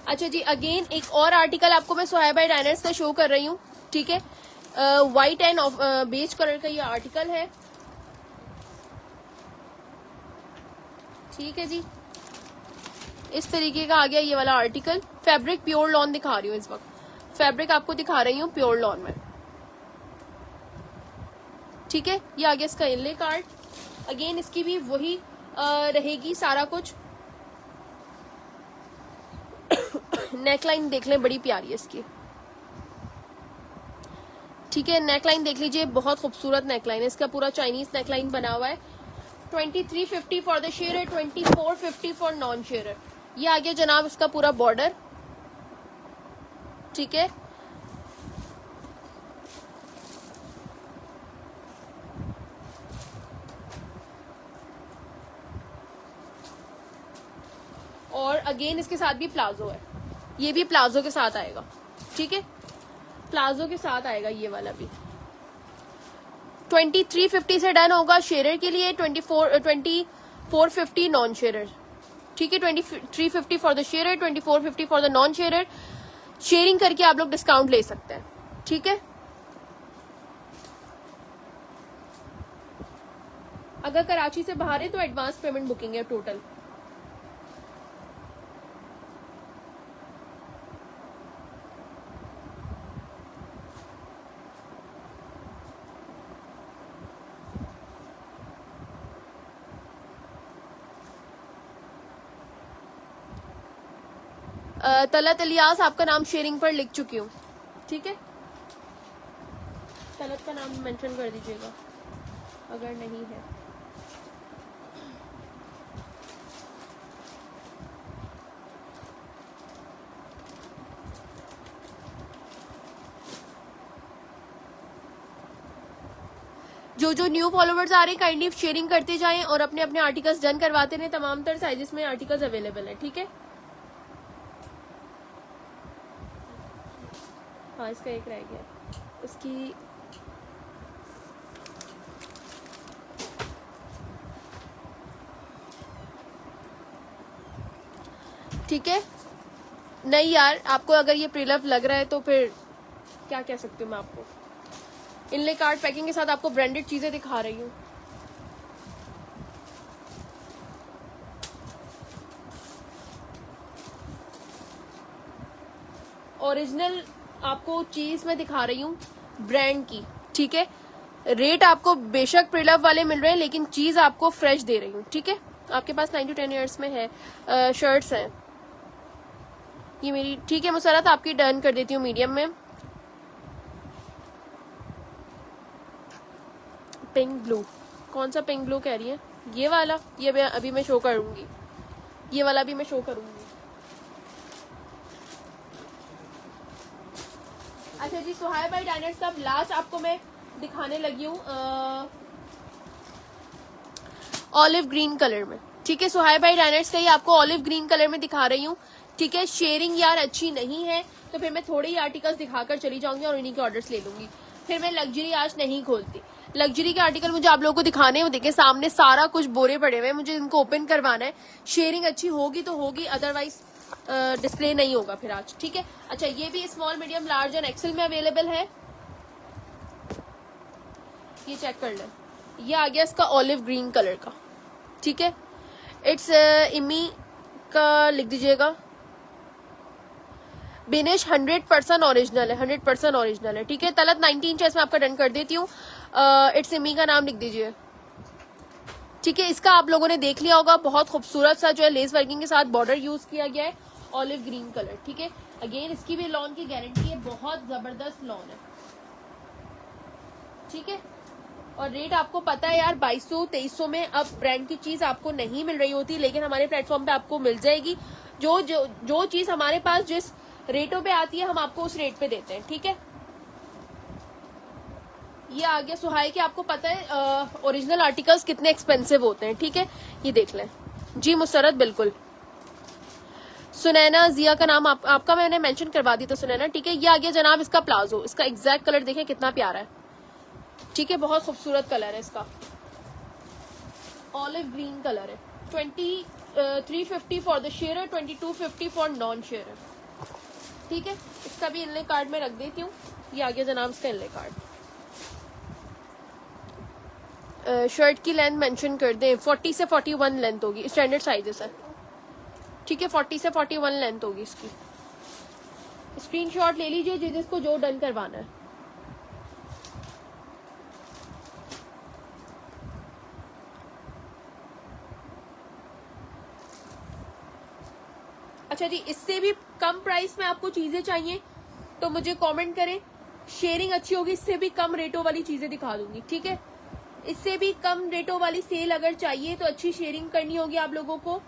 अच्छा जी, अगेन एक और आर्टिकल आपको मैं सुहाइबा डिजाइनर्स का शो कर रही हूँ, ठीक है। व्हाइट एंड बेज कलर का ये आर्टिकल है, ठीक है जी। इस तरीके का आ गया ये वाला आर्टिकल। फैब्रिक प्योर लॉन दिखा रही हूँ इस वक्त, फैब्रिक आपको दिखा रही हूँ प्योर लॉन में, ठीक है। ये आ गया इसका इनले कार्ड। अगेन इसकी भी वही रहेगी सारा कुछ। नेकलाइन देख लें, बड़ी प्यारी है इसकी, ठीक है। नेकलाइन देख लीजिए, बहुत खूबसूरत नेकलाइन है इसका, पूरा चाइनीज नेकलाइन बना हुआ है। 2350 for the share, 2450 for non share. ये आ गया जनाब इसका पूरा बॉर्डर, ठीक है। और अगेन इसके साथ भी प्लाजो है, ये भी प्लाजो के साथ आएगा, ठीक है, प्लाजो के साथ आएगा ये वाला भी। 2350 से डन होगा शेयर के लिए, 2450 नॉन शेयर, ठीक है। 2350 for the share, 2450 for the non share. Sharing करके आप लोग डिस्काउंट ले सकते हैं, ठीक है। अगर कराची से बाहर है तो एडवांस पेमेंट बुकिंग है टोटल। तलत इलियास, आपका नाम शेयरिंग पर लिख चुकी हूँ, ठीक है। तलत का नाम मेंशन कर दीजिएगा अगर नहीं है। जो न्यू फॉलोवर्स आ रहे हैं काइंडली शेयरिंग करते जाएं और अपने अपने आर्टिकल्स डन करवाते रहें। तमाम तर साइजेस में आर्टिकल्स अवेलेबल है, ठीक है। हाँ, इसका एक रह गया, इसकी ठीक है। नहीं यार, आपको अगर ये प्रीलव लग रहा है तो फिर क्या कह सकती हूँ मैं आपको। इनले कार्ड पैकिंग के साथ आपको ब्रांडेड चीजें दिखा रही हूँ। ओरिजिनल आपको चीज मैं दिखा रही हूँ ब्रांड की, ठीक है। रेट आपको बेशक प्रीलव वाले मिल रहे हैं, लेकिन चीज आपको फ्रेश दे रही हूँ, ठीक है। आपके पास 9 to 10 ईयर्स में है। शर्ट्स हैं ये मेरी, ठीक है। मुसरत आपकी डन कर देती हूँ मीडियम में। पिंक ब्लू, कौन सा पिंक ब्लू कह रही है? ये वाला, ये मैं अभी मैं शो करूंगी, ये वाला भी मैं शो करूंगी। अच्छा जी, सुहाइबा डिजाइनर्स का लास्ट आपको मैं दिखाने लगी हूँ ऑलिव ग्रीन कलर में, ठीक है। सुहाइबा डिजाइनर्स का ही आपको ऑलिव ग्रीन कलर में दिखा रही हूँ, ठीक है। शेयरिंग यार अच्छी नहीं है तो फिर मैं थोड़े ही आर्टिकल्स दिखाकर चली जाऊंगी और इन्हीं के ऑर्डर्स ले लूंगी, फिर मैं लग्जरी आज नहीं खोलती। लग्जरी के आर्टिकल मुझे आप लोगों को दिखाने हैं, वो देखें सामने सारा कुछ बोरे पड़े हुए हैं, मुझे इनको ओपन करवाना है। शेयरिंग अच्छी होगी तो होगी, अदरवाइज डिस्प्ले नहीं होगा फिर आज, ठीक है। अच्छा, ये भी small medium large and XL में अवेलेबल है, ये चेक कर लें। ये आ गया इसका ऑलिव ग्रीन कलर का, ठीक है। इट्स इमी का लिख दीजिएगा। बिनिश 100% ओरिजिनल है, 100% ओरिजिनल है, ठीक है। तलत 19 इंच में आपका डन कर देती हूँ। इट्स इमी का नाम लिख दीजिए, ठीक है। इसका आप लोगों ने देख लिया होगा, बहुत खूबसूरत सा जो है लेस वर्किंग के साथ बॉर्डर यूज किया गया है ऑलिव ग्रीन कलर, ठीक है। अगेन इसकी भी लॉन की गारंटी है, बहुत जबरदस्त लॉन है, ठीक है। और रेट आपको पता है यार, 2200-2300 में अब ब्रांड की चीज आपको नहीं मिल रही होती, लेकिन हमारे प्लेटफॉर्म पे आपको मिल जाएगी। जो चीज हमारे पास जिस रेटों पे आती है हम आपको उस रेट पे देते हैं, ठीक है। ये आ गया सुहाई के, आपको पता है ओरिजिनल आर्टिकल्स कितने एक्सपेंसिव होते हैं, ठीक है। ये देख लें जी मुसरत, बिल्कुल। सुनैना जिया का नाम आपका मैंने मेंशन करवा दी था, सुनैना, ठीक है। ये आ गया जनाब इसका प्लाजो, इसका एग्जैक्ट कलर देखें कितना प्यारा है, ठीक है, बहुत खूबसूरत कलर है इसका, ऑलिव ग्रीन कलर है। 2350 for the share, 2250 for non share, ठीक है। इसका भी इनले कार्ड में रख देती हूँ। ये आ गया जनाब इसका इनले कार्ड। शर्ट की लेंथ मेंशन कर दें, 40 से 41 लेंथ होगी, स्टैंडर्ड साइजेस है, ठीक है। 40 से 41 लेंथ होगी इसकी। स्क्रीनशॉट ले लीजिए जिसको जो डन करवाना है। अच्छा जी, इससे भी कम प्राइस में आपको चीजें चाहिए तो मुझे कमेंट करें, शेयरिंग अच्छी होगी, इससे भी कम रेटों वाली चीजें दिखा दूंगी, ठीक है। इससे भी कम रेटों वाली सेल अगर चाहिए तो अच्छी शेयरिंग करनी होगी आप लोगों को,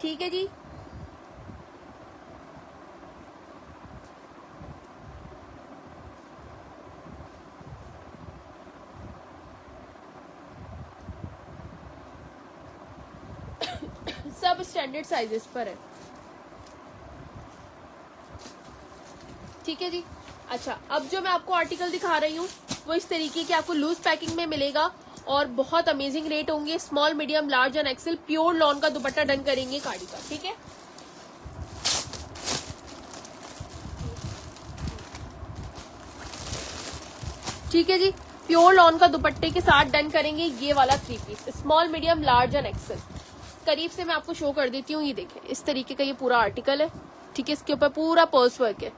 ठीक है जी। सब स्टैंडर्ड साइजेस पर है, ठीक है जी। अच्छा, अब जो मैं आपको आर्टिकल दिखा रही हूँ वो इस तरीके की आपको लूज पैकिंग में मिलेगा और बहुत अमेजिंग रेट होंगे। Small, medium, large and XL, pure lawn का दुपट्टा डन करेंगे काड़ी का, ठीक है। ठीक है जी, प्योर लॉन का दुपट्टे के साथ डन करेंगे ये वाला 3 piece, small, medium, large and XL. करीब से मैं आपको शो कर देती हूँ, ये देखें इस तरीके का ये पूरा आर्टिकल है, ठीक है। इसके ऊपर पूरा पर्स वर्क है,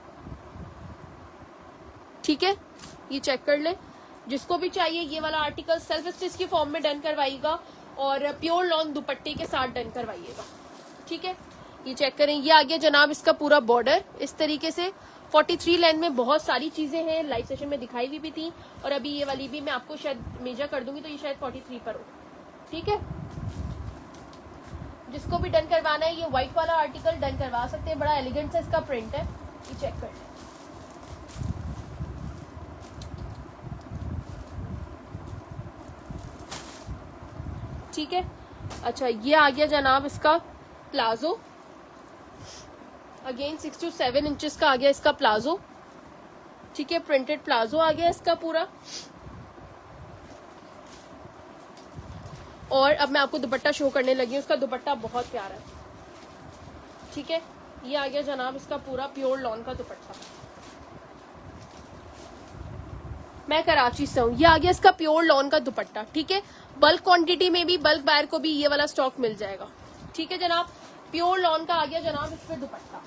ठीक है। ये चेक कर ले, जिसको भी चाहिए ये वाला आर्टिकल सेल्फ स्टिच की फॉर्म में डन करवाइएगा और प्योर लॉन दुपट्टे के साथ डन करवाइएगा, ठीक है। ये चेक करें, ये आ गया जनाब इसका पूरा बॉर्डर इस तरीके से। 43 लेंथ में बहुत सारी चीजें हैं, लाइव सेशन में दिखाई हुई भी थी और अभी ये वाली भी मैं आपको शायद मेजर कर दूंगी तो ये शायद 43 पर हो, ठीक है। जिसको भी डन करवाना है ये व्हाइट वाला आर्टिकल डन करवा सकते हैं, बड़ा एलिगेंट सा इसका प्रिंट है, ये चेक कर लें। ठीक है। अच्छा, ये आ गया जनाब इसका प्लाजो, अगेन 6 to 7 इंचेस का आ गया इसका प्लाजो, ठीक है। प्रिंटेड प्लाजो आ गया इसका पूरा। और अब मैं आपको दुपट्टा शो करने लगी हूँ, इसका दुपट्टा बहुत प्यारा है, ठीक है। ये आ गया जनाब इसका पूरा प्योर लॉन का दुपट्टा, मैं कराची से हूँ। ये आ गया इसका प्योर लॉन का दुपट्टा, ठीक है। बल्क क्वांटिटी में भी, बल्क बायर को भी ये वाला स्टॉक मिल जाएगा, ठीक है जनाब। प्योर लॉन का आ गया जनाब इस पे दुपट्टा।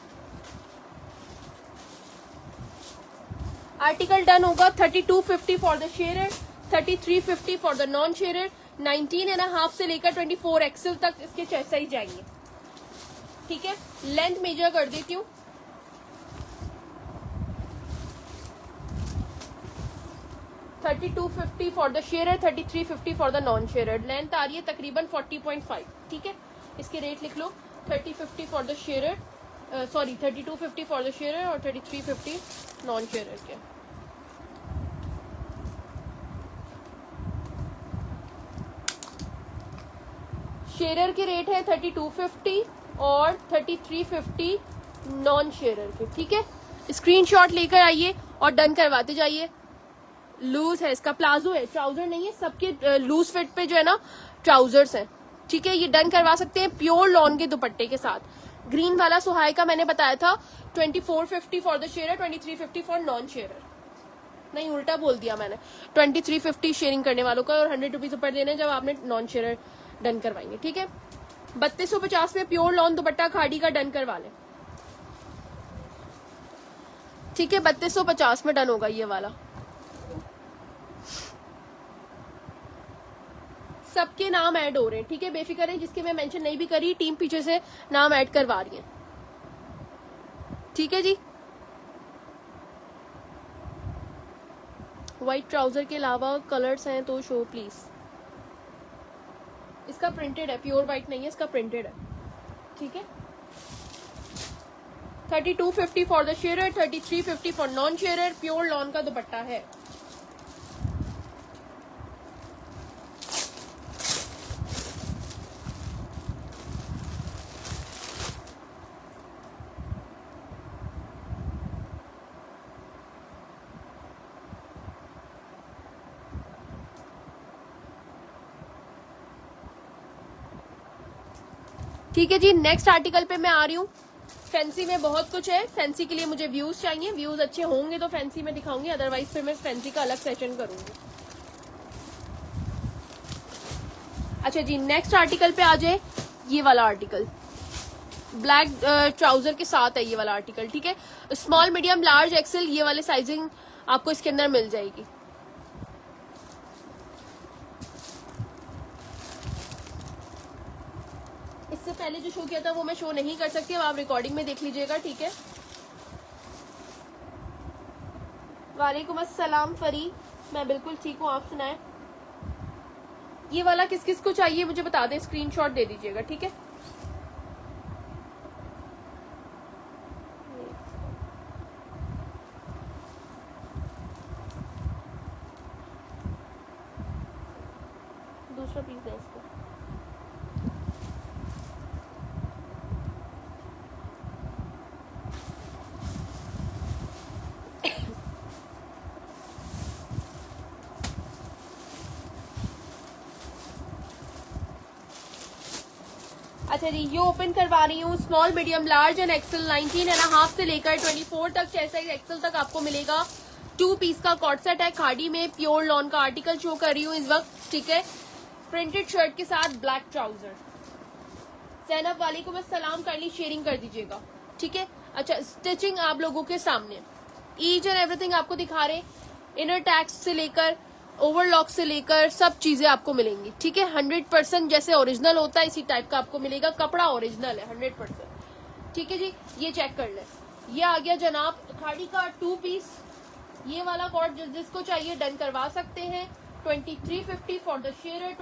आर्टिकल डन होगा 3250 for the share, 3350 for the non share, 19.5 से लेकर 24 एक्सेल तक इसके चेस्ट साइज जाएंगे, ठीक है। लेंथ मेजर कर देती हूँ, $32.50 for the share, 33.50 for the non share. Length आ रही है तकरीबन 40.5, ठीक है। इसके रेट लिख लो, 30.50 for the share, sorry 32.50 for the share और 33.50 नॉन शेयर के। शेयर के रेट है 32.50 और 33.50 नॉन शेयर के, ठीक है। स्क्रीनशॉट लेकर आइए और डन करवाते जाइए। लूज है इसका, प्लाजो है, ट्राउजर नहीं है, सबके लूज फिट पे जो है ना ट्राउजर्स हैं, ठीक है। ये डन करवा सकते हैं प्योर लॉन के दुपट्टे के साथ। ग्रीन वाला सुहाई का मैंने बताया था 24.50 for the share, 23.50 for non share, नहीं उल्टा बोल दिया मैंने, 23.50 शेयरिंग करने वालों का और 100 रुपीज ऊपर देने जब आपने नॉन शेयर डन करवाएंगे, ठीक है। 3250 में प्योर लॉन दुपट्टा खाड़ी का डन करवा लें, ठीक है। 3250 में डन होगा ये वाला। सबके नाम ऐड हो रहे हैं, ठीक है, बेफिक्र है। जिसके मैं मेंशन नहीं भी करी, टीम पीछे से नाम ऐड करवा रही है, ठीक है जी। व्हाइट ट्राउजर के अलावा कलर्स हैं तो शो प्लीज। इसका प्रिंटेड है, प्योर व्हाइट नहीं है, इसका प्रिंटेड है। ठीक है, 3250 for the share, 3350 for non share. Pure lawn का दुपट्टा है। ठीक है जी, नेक्स्ट आर्टिकल पे मैं आ रही हूँ। फैंसी में बहुत कुछ है, फैंसी के लिए मुझे व्यूज चाहिए, व्यूज अच्छे होंगे तो फैंसी में दिखाऊंगी, अदरवाइज फिर मैं फैंसी का अलग सेशन करूंगी। अच्छा जी, नेक्स्ट आर्टिकल पे आ जाए। ये वाला आर्टिकल ब्लैक ट्राउजर के साथ है, ये वाला आर्टिकल। ठीक है, स्मॉल मीडियम लार्ज एक्सेल ये वाले साइजिंग आपको इसके अंदर मिल जाएगी। इससे पहले जो शो किया था वो मैं शो नहीं कर सकती, अब आप रिकॉर्डिंग में देख लीजिएगा। ठीक है, वालेकुम अस्सलाम फरी, मैं बिल्कुल ठीक हूँ, आप सुनाएं। ये वाला किस किस को चाहिए मुझे बता दें, स्क्रीनशॉट दे दीजिएगा। ठीक है, दूसरा पीस है इसका। अच्छा जी, ये ओपन करवा रही हूँ। Small medium large and XL 19.5 से लेकर 24 तक, चेस्ट साइज एक्सेल तक आपको मिलेगा। 2 पीस का कॉट सेट है, खाड़ी में प्योर लॉन का आर्टिकल शो कर रही हूँ इस वक्त। ठीक है, प्रिंटेड शर्ट के साथ ब्लैक ट्राउजर। जैनब वालेकुम अस्सलाम, काइंडली शेयरिंग कर दीजिएगा। ठीक है, अच्छा स्टिचिंग आप लोगों के सामने ईच एंड एवरीथिंग आपको दिखा रहे, इनर टैक्स से लेकर ओवरलॉक से लेकर सब चीजें आपको मिलेंगी। ठीक है, 100% जैसे ओरिजिनल होता है इसी टाइप का आपको मिलेगा, कपड़ा ओरिजिनल है 100%। ठीक है जी, ये चेक कर लें। ये आ गया जनाब खाड़ी का 2 पीस। ये वाला कॉर्ड जिसको चाहिए डन करवा सकते हैं। 2350 for the share,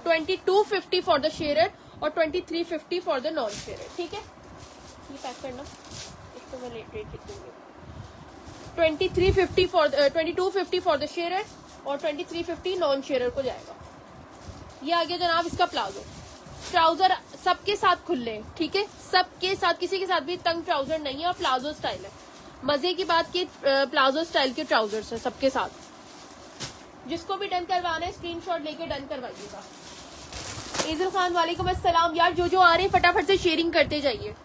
2250 for the share और 2350 फॉर द नॉन शेयर। ठीक है, ये पैक करना, इसको मैं रेट लिख दूंगी। 2350 फॉर 2250 फॉर द शेयर और 2350 नॉन शेयर को जाएगा। ये आ गया जनाब इसका प्लाजो। ट्राउजर सबके साथ खुले हैं। ठीक है, सबके साथ, किसी के साथ भी तंग ट्राउजर नहीं है और प्लाजो स्टाइल है। मजे की बात की प्लाजो स्टाइल के ट्राउजर्स है सबके साथ। जिसको भी डन करवाना है स्क्रीनशॉट लेके डन करवाइएगा। एजल खान वालेकुम अस्सलाम। यार जो आ रहे हैं फटाफट से शेयरिंग करते जाइए।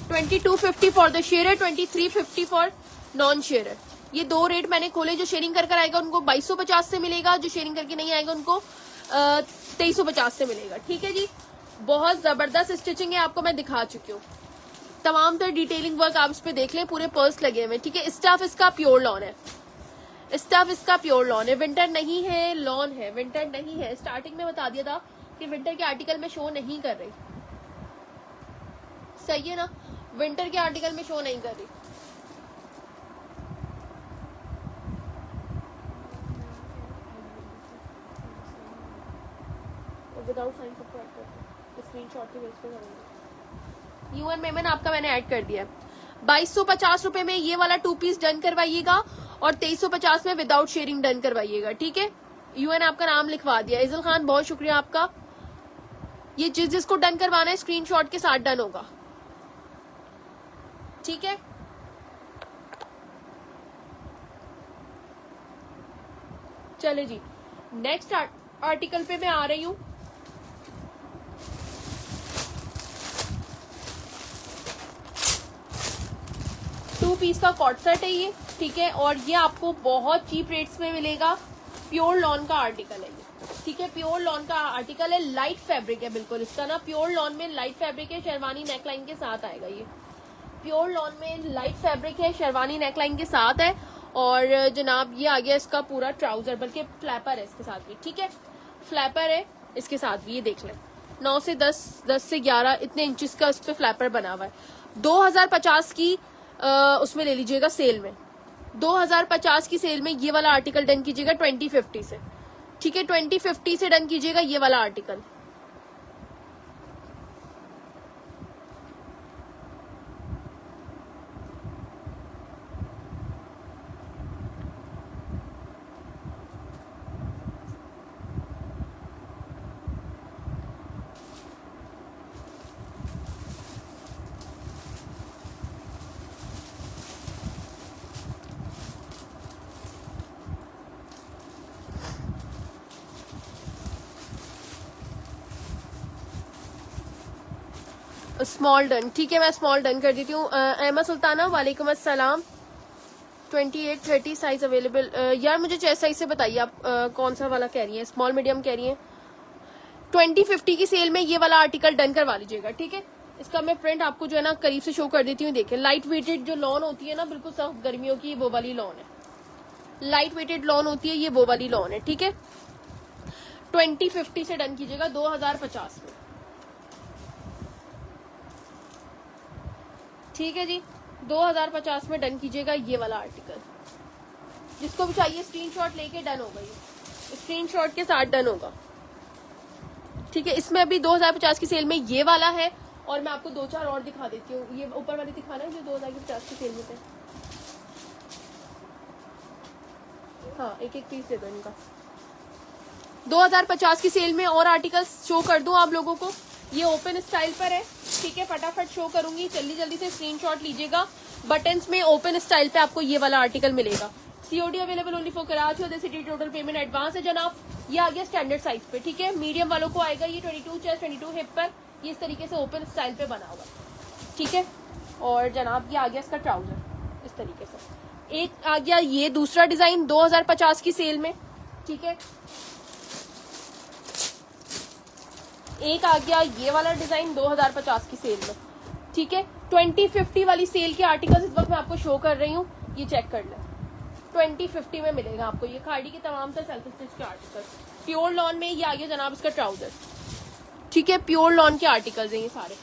$2250 for the share, 2350 for non share. ये 2 रेट मैंने खोले। जो शेयरिंग कर आएगा उनको 2250 से मिलेगा, जो शेयरिंग करके नहीं आएगा उनको 2350 से मिलेगा। ठीक है जी, बहुत जबरदस्त स्टिचिंग है, आपको मैं दिखा चुकी हूँ। तमाम तरह डिटेलिंग वर्क आप इस पे देख लें, पूरे पर्स लगे हुए। ठीक है, स्टफ इसका प्योर लॉन है, स्टफ इसका प्योर लॉन है, विंटर नहीं है, लॉन है, विंटर नहीं है। स्टार्टिंग में बता दिया था कि विंटर के आर्टिकल में शो नहीं कर रही, सही है ना, विंटर के आर्टिकल में शो नहीं कर रही। विदाउट साइन सबको ऐड करते, स्क्रीनशॉट के बेस पे करेंगे। यूएन मेमन आपका मैंने ऐड कर दिया है। 2250 रुपए में ये वाला 2 पीस डन करवाइएगा और 2350 में विदाउट शेयरिंग डन करवाइएगा। ठीक है, यूएन आपका नाम लिखवा दिया। इजल खान बहुत शुक्रिया आपका। ये जिसको डन करवाना है स्क्रीनशॉट के साथ डन होगा। ठीक है, चले जी, नेक्स्ट आर्टिकल पे मैं आ रही हूँ। टू पीस का कॉट सेट है ये। ठीक है, और ये आपको बहुत चीप रेट्स में मिलेगा। प्योर लॉन का आर्टिकल है ये। ठीक है, प्योर लॉन का आर्टिकल है, लाइट फैब्रिक है बिल्कुल इसका ना, प्योर लॉन में लाइट फैब्रिक है, शेरवानी नेकलाइन के साथ आएगा। ये प्योर लॉन में लाइट फैब्रिक है, शेरवानी नेकलाइन के साथ है और जनाब ये आ गया इसका पूरा ट्राउजर, बल्कि फ्लैपर है इसके साथ भी, ठीक है, फ्लैपर है इसके साथ भी, ये देख लें 9 से 10, 10 से 11 इतने इंचेस का उस पर फ्लैपर बना हुआ है। 2050 की उसमें ले लीजिएगा सेल में, 2050 की सेल में ये वाला आर्टिकल डन कीजिएगा 2050 से, ठीक है, 2050 से डन कीजिएगा ये वाला आर्टिकल। स्मॉल डन, ठीक है, मैं स्मॉल डन कर देती हूँ। अहमद सुल्ताना वालेकुम अस्सलाम। 28-30 साइज अवेलेबल। यार मुझे चेस्ट साइज से बताइए आप कौन सा वाला कह रही हैं, स्मॉल मीडियम कह रही हैं। 2050 की सेल में ये वाला आर्टिकल डन करवा लीजिएगा, ठीक है। इसका मैं प्रिंट आपको जो है ना करीब से शो कर देती हूँ। देखिए लाइट वेटेड जो लॉन होती है ना, बिल्कुल सख्त गर्मियों की, वो वाली लॉन है, लाइट वेटेड लॉन होती है, ये वो वाली लॉन है, ठीक है। 2050 से डन कीजिएगा 2050 में, ठीक है जी। 2050 में डन कीजिएगा ये वाला आर्टिकल। जिसको भी चाहिए स्क्रीनशॉट लेके डन होगा, ये स्क्रीनशॉट के साथ डन होगा, ठीक है। इसमें अभी 2050 की सेल में ये वाला है, और मैं आपको 2-4 और दिखा देती हूँ। ये ऊपर वाले दिखाना है जो 2050 की सेल में थे। हाँ, एक पीस दे दो इनका। 2050 की सेल में और आर्टिकल्स शो कर दूं आप लोगों को। ये ओपन स्टाइल पर है, ठीक है, फटाफट शो करूंगी, जल्दी जल्दी से स्क्रीनशॉट लीजिएगा। बटन्स में ओपन स्टाइल पे आपको ये वाला आर्टिकल मिलेगा। COD available only for Karachi और सिटी, टोटल पेमेंट एडवांस है जनाब। ये आ गया स्टैंडर्ड साइज पे, ठीक है। मीडियम वालों को आएगा ये 22 चेस्ट 22 हिप पर, ये इस तरीके से ओपन स्टाइल पे बना हुआ, ठीक है। और जनाब ये आ गया इसका ट्राउजर इस तरीके से। एक आ गया ये दूसरा डिजाइन 2050 की सेल में, ठीक है। एक आ गया ये वाला डिजाइन 2050 की सेल में, ठीक है। 2050 वाली सेल के आर्टिकल्स इस वक्त मैं आपको शो कर रही हूँ, ये चेक कर लें। 2050 में मिलेगा आपको ये खाड़ी के तमाम से सेल्फ स्टिच के आर्टिकल्स। प्योर लॉन में ये आ गया जनाब इसका ट्राउजर, ठीक है। प्योर लॉन के आर्टिकल्स हैं ये सारे।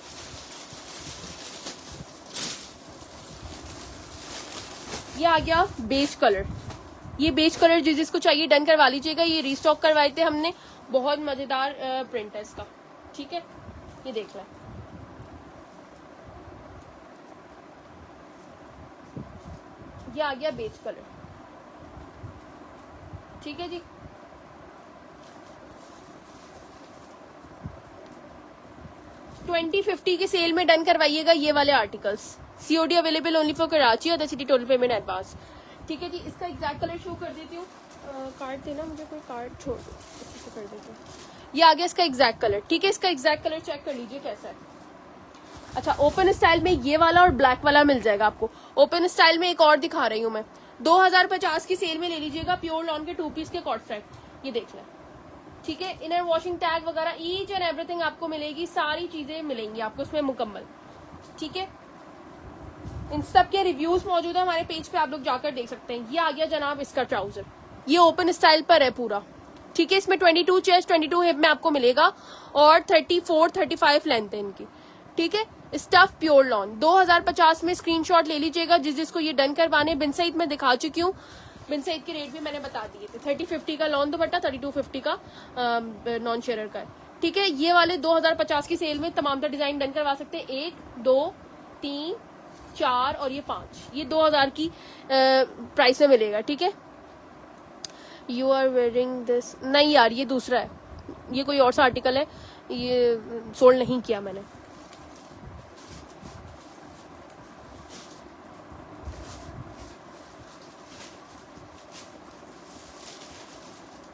ये आ गया बेज कलर, ये बेज कलर जिसको चाहिए डन करवा लीजिएगा। ये रीस्टॉक करवाए थे हमने, बहुत मजेदार प्रिंट है इसका, ठीक है। ये देख लें, ये आ गया बेज कलर, ठीक है जी। $2050 की सेल में डन करवाइएगा ये वाले articles. COD available only for Karachi और the city, total payment advance, ठीक है जी। इसका एग्जैक्ट कलर शो कर देती हूँ। कार्ड देना मुझे, कोई कार्ड छोड़ दो, कर देती हूँ। ये आ गया इसका एग्जैक्ट कलर, ठीक है। इसका एग्जैक्ट कलर चेक कर लीजिए कैसा है। अच्छा, ओपन स्टाइल में ये वाला और ब्लैक वाला मिल जाएगा आपको। ओपन स्टाइल में एक और दिखा रही हूँ मैं, 2050 की सेल में ले लीजिएगा। प्योर लॉन के 2 पीस के कॉट सेट, ये देख लें, ठीक है। इनर वॉशिंग टैग वगैरह ईच एंड एवरीथिंग आपको मिलेगी, सारी चीजें मिलेंगी आपको इसमें मुकम्मल, ठीक है। इन सब के रिव्यूज मौजूद है हमारे पेज पे, आप लोग जाकर देख सकते हैं। ये आ गया जनाब इसका ट्राउजर, ये ओपन स्टाइल पर है पूरा, ठीक है। इसमें 22 चेस्ट 22 हिप में आपको मिलेगा और 34-35 लेंथ है इनकी, ठीक है। स्टफ प्योर लॉन 2050 में स्क्रीनशॉट ले लीजिएगा जिसको ये डन करवाने। बिन सईद में दिखा चुकी हूँ, बिन सईद के रेट भी मैंने बता दिए थे। 3050 का लॉन दुपट्टा, 3250 का नॉन शेयर का है, ठीक है। ये वाले 2050 की सेल में तमाम का डिजाइन डन करवा सकते हैं। 1, 2, 3, 4 और ये 5, ये 2000 की प्राइस में मिलेगा, ठीक है। यू आर वेयरिंग दिस, नहीं यार ये दूसरा है, ये कोई और सा आर्टिकल है, ये सोल्ड नहीं किया मैंने।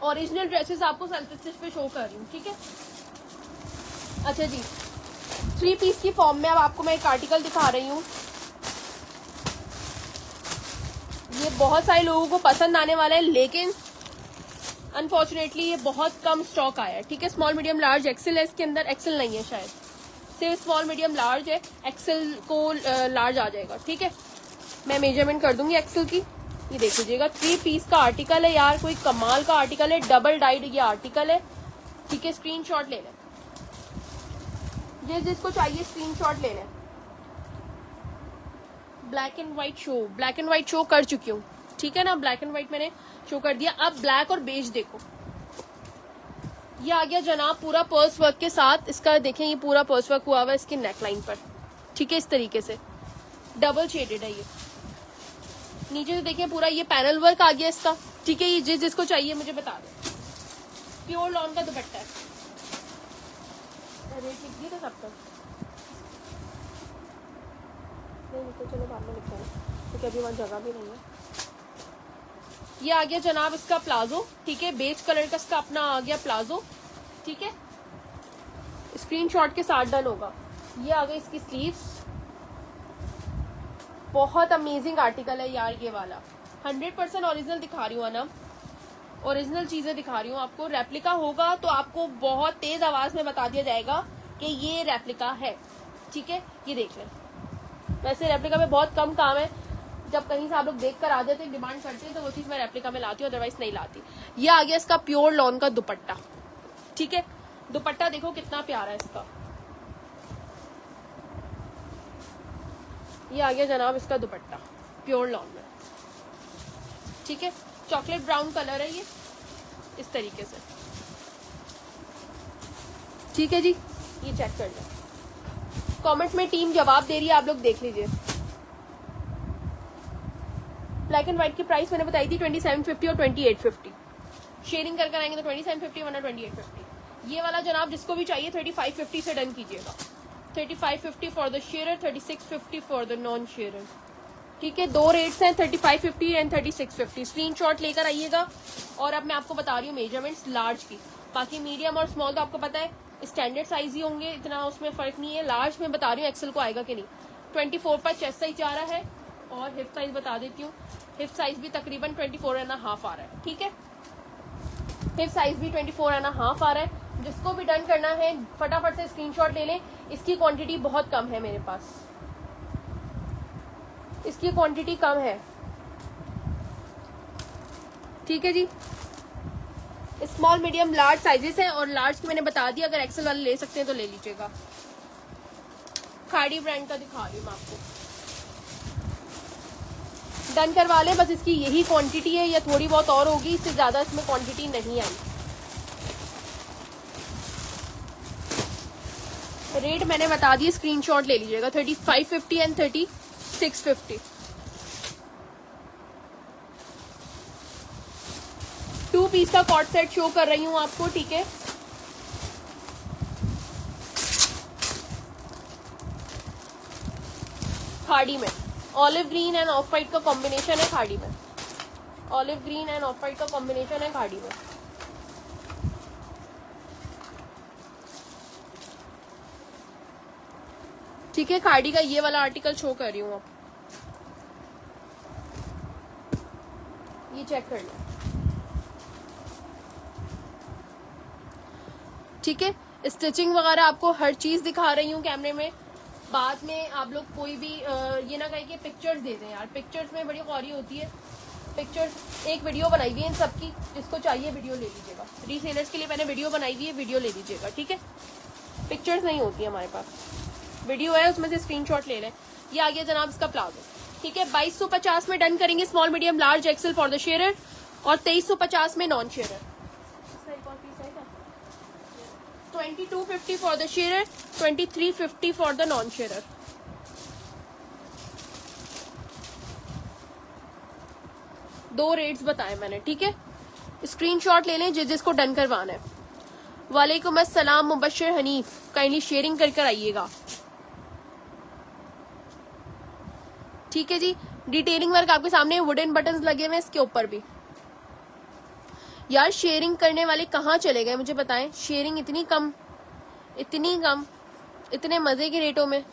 ओरिजिनल ड्रेसेस आपको सेल्फ स्टिच पे शो कर रही हूँ, ठीक है। अच्छा जी, 3 पीस की फॉर्म में अब आपको मैं एक आर्टिकल दिखा रही हूँ। ये बहुत सारे लोगों को पसंद आने वाला है, लेकिन अनफॉर्चुनेटली ये बहुत कम स्टॉक आया है, ठीक है। स्मॉल मीडियम लार्ज एक्सेल है इसके अंदर, एक्सेल नहीं है शायद, सिर्फ स्मॉल मीडियम लार्ज है, एक्सेल को लार्ज आ जाएगा, ठीक है। मैं मेजरमेंट कर दूंगी एक्सेल की। ये देख लीजिएगा 3 पीस का आर्टिकल है यार, कोई कमाल का आर्टिकल है, डबल डाइड ये आर्टिकल है। ठीक है, स्क्रीनशॉट ले लें, जिसको चाहिए स्क्रीनशॉट ले लें। ब्लैक एंड व्हाइट शो कर चुकी हूँ, ठीक है ना, ब्लैक एंड व्हाइट मैंने शो कर दिया। अब ब्लैक और बेज देखो, ये आ गया जनाब पूरा पर्स वर्क के साथ। इसका देखें, ये पूरा पर्स वर्क हुआ हुआ है इसकी नेकलाइन पर, ठीक है, इस तरीके से डबल शेडेड है ये। नीचे से देखें पूरा ये पैनल वर्क आ गया इसका, ठीक है। ये जिसको चाहिए मुझे बता दें। प्योर लॉन का दुपट्टा है, रेट लिख दिए थे सब तक, नहीं तो चलो बाद में लिख देंगे क्योंकि अभी वहाँ जगह भी नहीं है। ये आ गया जनाब इसका प्लाजो, ठीक है, बेज कलर का इसका अपना आ गया प्लाजो, ठीक है, स्क्रीनशॉट के साथ डन होगा। ये आ गई इसकी स्लीव्स, बहुत अमेजिंग आर्टिकल है यार ये वाला, 100% ओरिजिनल दिखा रही हूँ अनम, ओरिजिनल चीजें दिखा रही हूँ आपको। रेप्लिका होगा तो आपको बहुत तेज आवाज में बता दिया जाएगा कि ये रेप्लिका है, ठीक है। ये देख लें, वैसे रेप्लिका में बहुत कम काम है, जब कहीं से आप लोग देख कर आ जाते हैं, डिमांड करते हैं, तो वो चीज मैं रेप्लिका में लाती हूँ, अदरवाइज नहीं लाती। ये आ गया इसका प्योर लॉन का दुपट्टा, ठीक है। दुपट्टा देखो कितना प्यारा है इसका, ये आ गया जनाब इसका दुपट्टा प्योर लॉन में, ठीक है। चॉकलेट ब्राउन कलर है ये, इस तरीके से, ठीक है जी। ये चेक कर लो, कमेंट में टीम जवाब दे रही है, आप लोग देख लीजिए। ब्लैक एंड व्हाइट की प्राइस मैंने बताई थी 2750 और 2850, शेयरिंग कर आएंगे तो 2750 वरना 2850। ये वाला जनाब जिसको भी चाहिए 3550 से डन कीजिएगा, 3550 for the sharer, 3650 for the non sharer, ठीक है। 2 रेट्स हैं, 3550 एंड 3650। स्क्रीनशॉट लेकर आइएगा। और अब मैं आपको बता रही हूँ मेजरमेंट्स लार्ज की, बाकी मीडियम और स्मॉल तो आपको पता है स्टैंडर्ड साइज ही होंगे, इतना उसमें फर्क नहीं है। लार्ज में बता रही हूँ एक्सेल को आएगा कि नहीं। 24 पर चेस्ट साइज आ रहा है, और हिप साइज बता देती हूँ, हिप साइज भी तकरीबन 24.5 आ रहा है, ठीक है। हिप साइज भी 24.5 आ रहा है। जिसको भी डन करना है फटाफट से स्क्रीनशॉट ले लें। इसकी क्वांटिटी बहुत कम है मेरे पास, इसकी क्वांटिटी कम है, ठीक है जी। स्मॉल मीडियम लार्ज साइजेस हैं, और लार्ज की मैंने बता दिया, अगर एक्सेल वाले ले सकते हैं तो ले लीजिएगा। खाड़ी ब्रांड का दिखा रही हूँ मैं आपको, डन करवा लें। बस इसकी यही क्वांटिटी है, या थोड़ी बहुत और होगी, इससे ज्यादा इसमें क्वांटिटी नहीं आई। रेट मैंने बता दिए, स्क्रीनशॉट ले लीजिएगा, 3550 एंड 3650। 2 पीस का कॉट सेट शो कर रही हूँ आपको, ठीक है। खाड़ी में olive green end of white का कॉम्बिनेशन है, खाड़ी में olive green end of white का कॉम्बिनेशन है खाड़ी में। ठीक है, खाड़ी का ये वाला आर्टिकल शो कर रही हूँ आप, ये चेक कर लो, ठीक है। स्टिचिंग वगैरह आपको हर चीज दिखा रही हूँ कैमरे में। बाद में आप लोग कोई भी ये ना कहे कि पिक्चर्स दे दें यार, पिक्चर्स में बड़ी खौरी होती है। पिक्चर्स एक वीडियो बनाई हुई है इन सबकी, जिसको चाहिए वीडियो ले लीजिएगा। रीसेलर्स के लिए मैंने वीडियो बनाई हुई है, वीडियो ले लीजिएगा, ठीक है। पिक्चर्स नहीं होती है हमारे पास, वीडियो है, उसमें से स्क्रीनशॉट ले लें। ये आ गया जनाब इसका प्लाजो, ठीक है। 2250 में डन करेंगे, small medium large XL for the sharer, और 2350 में non sharer. 2250 for the sharer, 2350 for the non sharer. दो रेट्स बताए मैंने, ठीक है। स्क्रीनशॉट ले लें जिसको डन करवाना है। वालेकुम अस्सलाम मुबश्शिर हनीफ, काइंडली शेयरिंग कर आइएगा, ठीक है जी। डिटेलिंग वर्क आपके सामने, वुडन बटन्स लगे हुए इसके ऊपर भी। यार शेयरिंग करने वाले कहाँ चले गए मुझे बताएं। शेयरिंग इतनी कम, इतने मजे के रेटों में।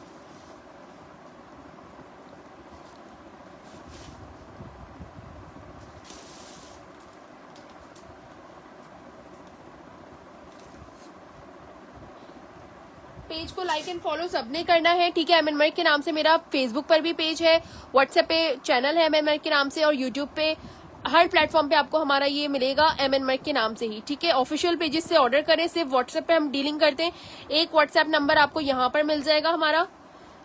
पेज को लाइक एंड फॉलो सबने करना है, ठीक है। एमएन मर्क के नाम से मेरा फेसबुक पर भी पेज है, व्हाट्सएप पे चैनल है एमएन मर्क के नाम से, और यूट्यूब पे हर प्लेटफॉर्म पे आपको हमारा ये मिलेगा एमएन मर्क के नाम से ही, ठीक है। ऑफिशियल पेजेस से ऑर्डर करें, सिर्फ व्हाट्सएप पे हम डीलिंग करते हैं। एक व्हाट्सएप नंबर आपको यहाँ पर मिल जाएगा हमारा,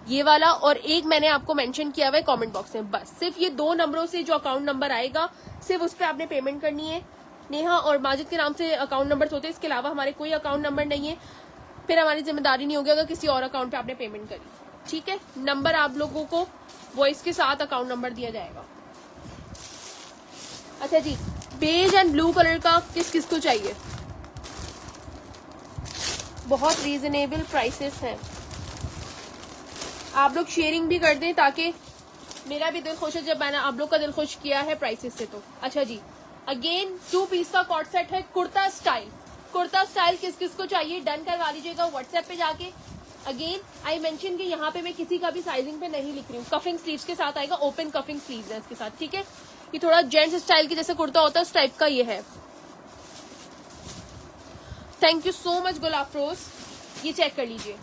ये वाला, और एक मैंने आपको मेंशन किया हुआ है कमेंट बॉक्स में। बस सिर्फ ये 2 नंबरों से जो अकाउंट नंबर आएगा, सिर्फ उस पर आपने पेमेंट करनी है। नेहा और माजिद के नाम से अकाउंट नंबर होते हैं, इसके अलावा हमारे कोई अकाउंट नंबर नहीं है। फिर हमारी जिम्मेदारी नहीं होगी अगर किसी और अकाउंट पे आपने पेमेंट करी, ठीक है। नंबर आप लोगों को वॉइस के साथ अकाउंट नंबर दिया जाएगा। अच्छा जी, बेज एंड ब्लू कलर का किस किस को चाहिए? बहुत रीजनेबल प्राइसेस हैं। आप लोग शेयरिंग भी कर दें ताकि मेरा भी दिल खुश है जब मैंने आप लोग का दिल खुश किया है प्राइसेस से। तो अच्छा जी, अगेन 2 पीस का कॉट सेट है, कुर्ता स्टाइल। कुर्ता स्टाइल किस किस को चाहिए डन करवा लीजिएगा व्हाट्सएप पे जाके। अगेन आई मेंशन कि यहाँ पे मैं किसी का भी साइजिंग पे नहीं लिख रही हूँ। कफिंग स्लीव्स के साथ आएगा, ओपन कफिंग स्लीव्स है इसके साथ, ठीक है। ये थोड़ा जेंट्स स्टाइल की जैसे कुर्ता होता है उस टाइप का ये है। थैंक यू सो मच गुलाब रोज, ये चेक कर लीजिए,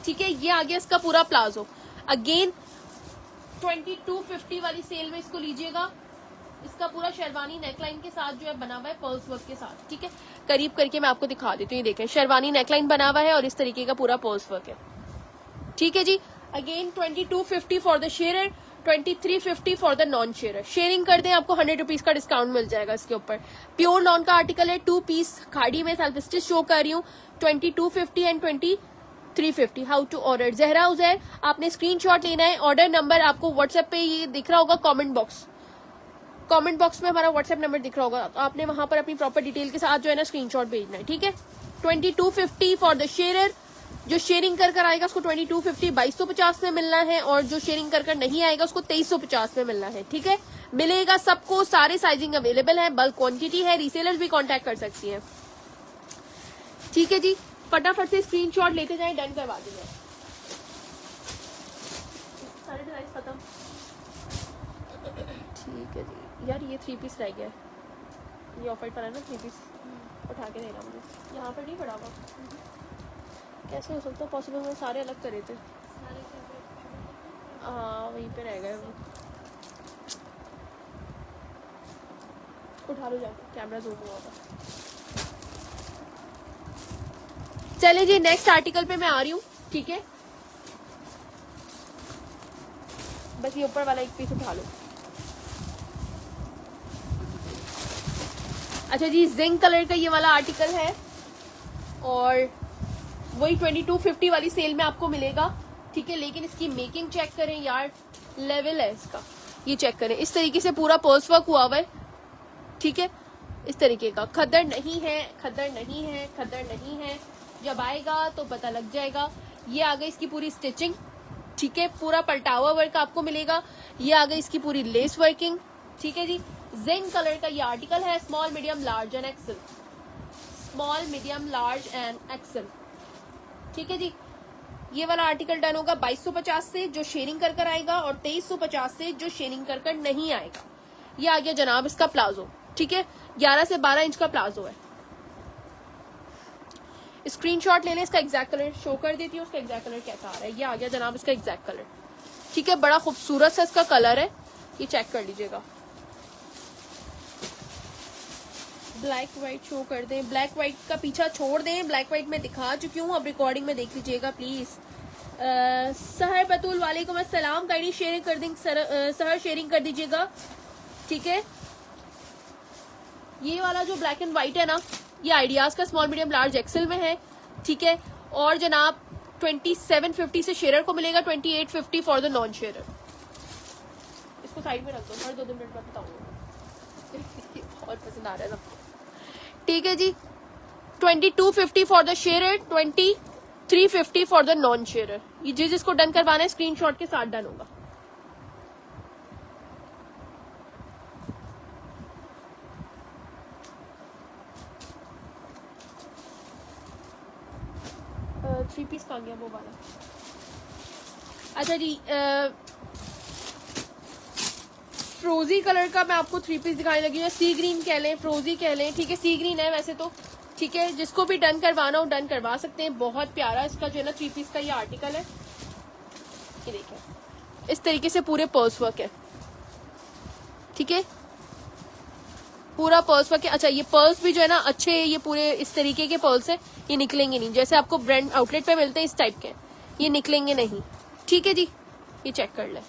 ठीक है। ये आ गया इसका पूरा प्लाजो। अगेन 2250 वाली सेल में इसको लीजिएगा। इसका पूरा शेरवानी नेकलाइन के साथ जो है बना हुआ है पर्ल्स वर्क के साथ, ठीक है। करीब करके मैं आपको दिखा देती हूँ, ये देखें शेरवानी नेकलाइन बना हुआ है और इस तरीके का पूरा पर्ल्स वर्क है, ठीक है जी। Again 2250 for the share, 2350 for the non share. Sharing कर दें, आपको 100 रुपीज का डिस्काउंट मिल जाएगा इसके ऊपर। प्योर नॉन का आर्टिकल है, 2 पीस खाड़ी में सेल्फ स्टिच शो कर रही हूँ। 2250 and 2350। How to order? Zahra Uzair, आपने स्क्रीनशॉट लेना है। ऑर्डर नंबर आपको व्हाट्सएप पे ये दिख रहा होगा, कमेंट बॉक्स में हमारा व्हाट्सएप नंबर दिख रहा होगा, तो आपने वहां पर अपनी प्रॉपर डिटेल के साथ जो है ना स्क्रीनशॉट भेजना है, ठीक है। 2250 फॉर द शेयर। जो शेयरिंग कर आएगा उसको 2250 2250 में मिलना है, और जो शेयरिंग कर नहीं आएगा उसको 2350 में मिलना है, ठीक है। मिलेगा सबको, सारे साइजिंग अवेलेबल है, बल्क क्वांटिटी है, रीसेलर्स भी कांटेक्ट कर सकती हैं, ठीक है जी। फटाफट से स्क्रीनशॉट लेते जाएं, डन करवा देंगे। सारे डिजाइन खत्म, ठीक है जी। यार ये 3 पीस रह गया है, ये ऑफर पर है ना 3 पीस, उठा के देना मुझे। यहाँ पर नहीं पड़ा हुआ, कैसे हो सकता है पॉसिबल? मैं सारे अलग करे थे, हाँ वहीं पे रह गए वो। उठा लो जाके, कैमरा जूम हुआ था। चले जी, नेक्स्ट आर्टिकल पे मैं आ रही हूँ, ठीक है। बस ये ऊपर वाला एक पीस उठा लो। अच्छा जी, जिंक कलर का ये वाला आर्टिकल है, और वही 2250 वाली सेल में आपको मिलेगा, ठीक है। लेकिन इसकी मेकिंग चेक करें यार, लेवल है इसका, ये चेक करें। इस तरीके से पूरा पर्स वर्क हुआ हुआ है, ठीक है। इस तरीके का खद्दर नहीं है, खद्दर नहीं है, खद्दर नहीं है। जब आएगा तो पता लग जाएगा। ये आ गई इसकी पूरी स्टिचिंग, ठीक है। पूरा पलटावा वर्क आपको मिलेगा। ये आ गई इसकी पूरी लेस वर्किंग, ठीक है जी। जिंक कलर का ये आर्टिकल है, small medium large and XL, small medium large and XL, ठीक है जी। ये वाला आर्टिकल डन होगा 2250 से जो शेयरिंग कर आएगा, और 2350 से जो शेयरिंग कर नहीं आएगा। ये आ गया जनाब इसका प्लाजो, ठीक है। 11 से 12 इंच का प्लाजो है। स्क्रीनशॉट ले लें, इसका एग्जैक्ट कलर शो कर देती हूँ, उसका एग्जैक्ट कलर कैसा आ रहा है। ये आ गया जनाब इसका एग्जैक्ट कलर, ठीक है। बड़ा खूबसूरत सा इसका कलर है, ये चेक कर लीजिएगा। ब्लैक व्हाइट शो कर दें, ब्लैक व्हाइट का पीछा छोड़ दें, ब्लैक व्हाइट में दिखा चुकी हूँ, अब रिकॉर्डिंग में देख लीजिएगा प्लीज। सहर बतूल वालेकुम अस्सलाम, काइंडली शेयरिंग कर दें सहर, शेयरिंग कर दीजिएगा, ठीक है। ये वाला जो ब्लैक एंड व्हाइट है ना, ये आइडियाज का स्मॉल मीडियम लार्ज एक्सेल में है, ठीक है। और जनाब 2750 से शेयर को मिलेगा, 2850 फॉर द नॉन शेयर। इसको साइड में रख दो, हर 2 मिनट बाद बताऊंगा। बहुत पसंद आ रहा है सबको, ठीक है जी। 2250 for the share, 2350 for the non share. ये जिसको डन करवाना है स्क्रीनशॉट के साथ डन होगा। थ्री पीस का गया वो वाला। अच्छा जी, फ्रोजी कलर का मैं आपको 3 पीस दिखाने लगी हूँ। सी ग्रीन कह लें, फ्रोजी कह लें, ठीक है। सी ग्रीन है वैसे तो, ठीक है, जिसको भी डन करवाना हो डन करवा सकते हैं। बहुत प्यारा इसका जो है ना 3 पीस का ये आर्टिकल है। ये देखिए इस तरीके से पूरे पर्स वर्क है, ठीक है, पूरा पर्स वर्क है। अच्छा ये पर्स भी जो है ना अच्छे, ये पूरे इस तरीके के पर्स है, ये निकलेंगे नहीं, जैसे आपको ब्रांड आउटलेट पे मिलते हैं इस टाइप के, ये निकलेंगे नहीं, ठीक है जी। ये चेक कर ले,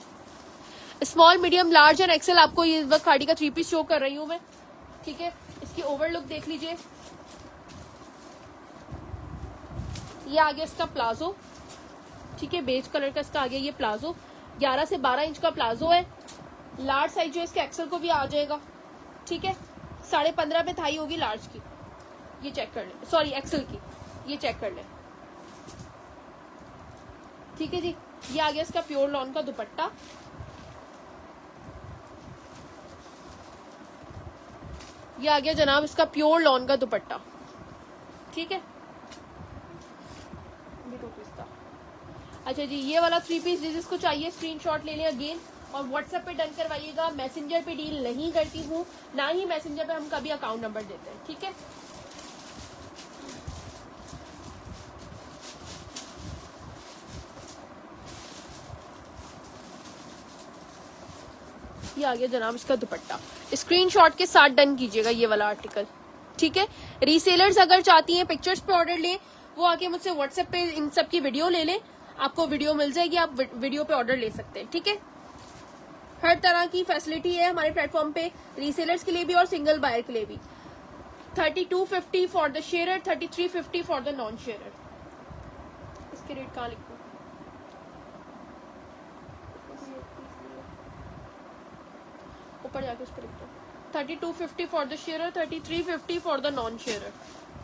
small medium large and XL आपको ये वक्त खाड़ी का 3 पीस शो कर रही हूं मैं, ठीक है। इसकी ओवरलुक देख लीजिए, ये आ गया इसका प्लाजो, ठीक है, बेज कलर का इसका आ गया ये प्लाजो, 11 से 12 इंच का प्लाजो है। लार्ज साइज जो है इसके एक्सेल को भी आ जाएगा, ठीक है। 15.5 पे थाई होगी लार्ज की, ये चेक कर ले, सॉरी एक्सेल की, ये चेक कर ले, ठीक है जी। ये आ गया इसका प्योर लॉन का दुपट्टा, ये आ गया जनाब इसका प्योर लॉन का दुपट्टा, ठीक है। अच्छा जी ये वाला 3 पीस जिसको चाहिए स्क्रीनशॉट ले लें अगेन, और व्हाट्सएप पे डन करवाइएगा। मैसेंजर पे डील नहीं करती हूँ, ना ही मैसेंजर पे हम कभी अकाउंट नंबर देते हैं, ठीक है। ये आ गया जनाब इसका दुपट्टा, स्क्रीनशॉट के साथ डन कीजिएगा ये वाला आर्टिकल, ठीक है। रीसेलर्स अगर चाहती हैं पिक्चर्स पे ऑर्डर लें, वो आके मुझसे व्हाट्सएप पे इन सब की वीडियो ले लें, आपको वीडियो मिल जाएगी, आप वीडियो पे ऑर्डर ले सकते हैं, ठीक है। हर तरह की फैसिलिटी है हमारे प्लेटफॉर्म पे, रीसेलर्स के लिए भी और सिंगल बायर के लिए भी। 3250 for the sharer, 3350 for the non sharer. इसके रेट कहाँ लिखूं? ऊपर जाके उस पर लिख दो, 3250 for the sharer, 3350 for the non sharer,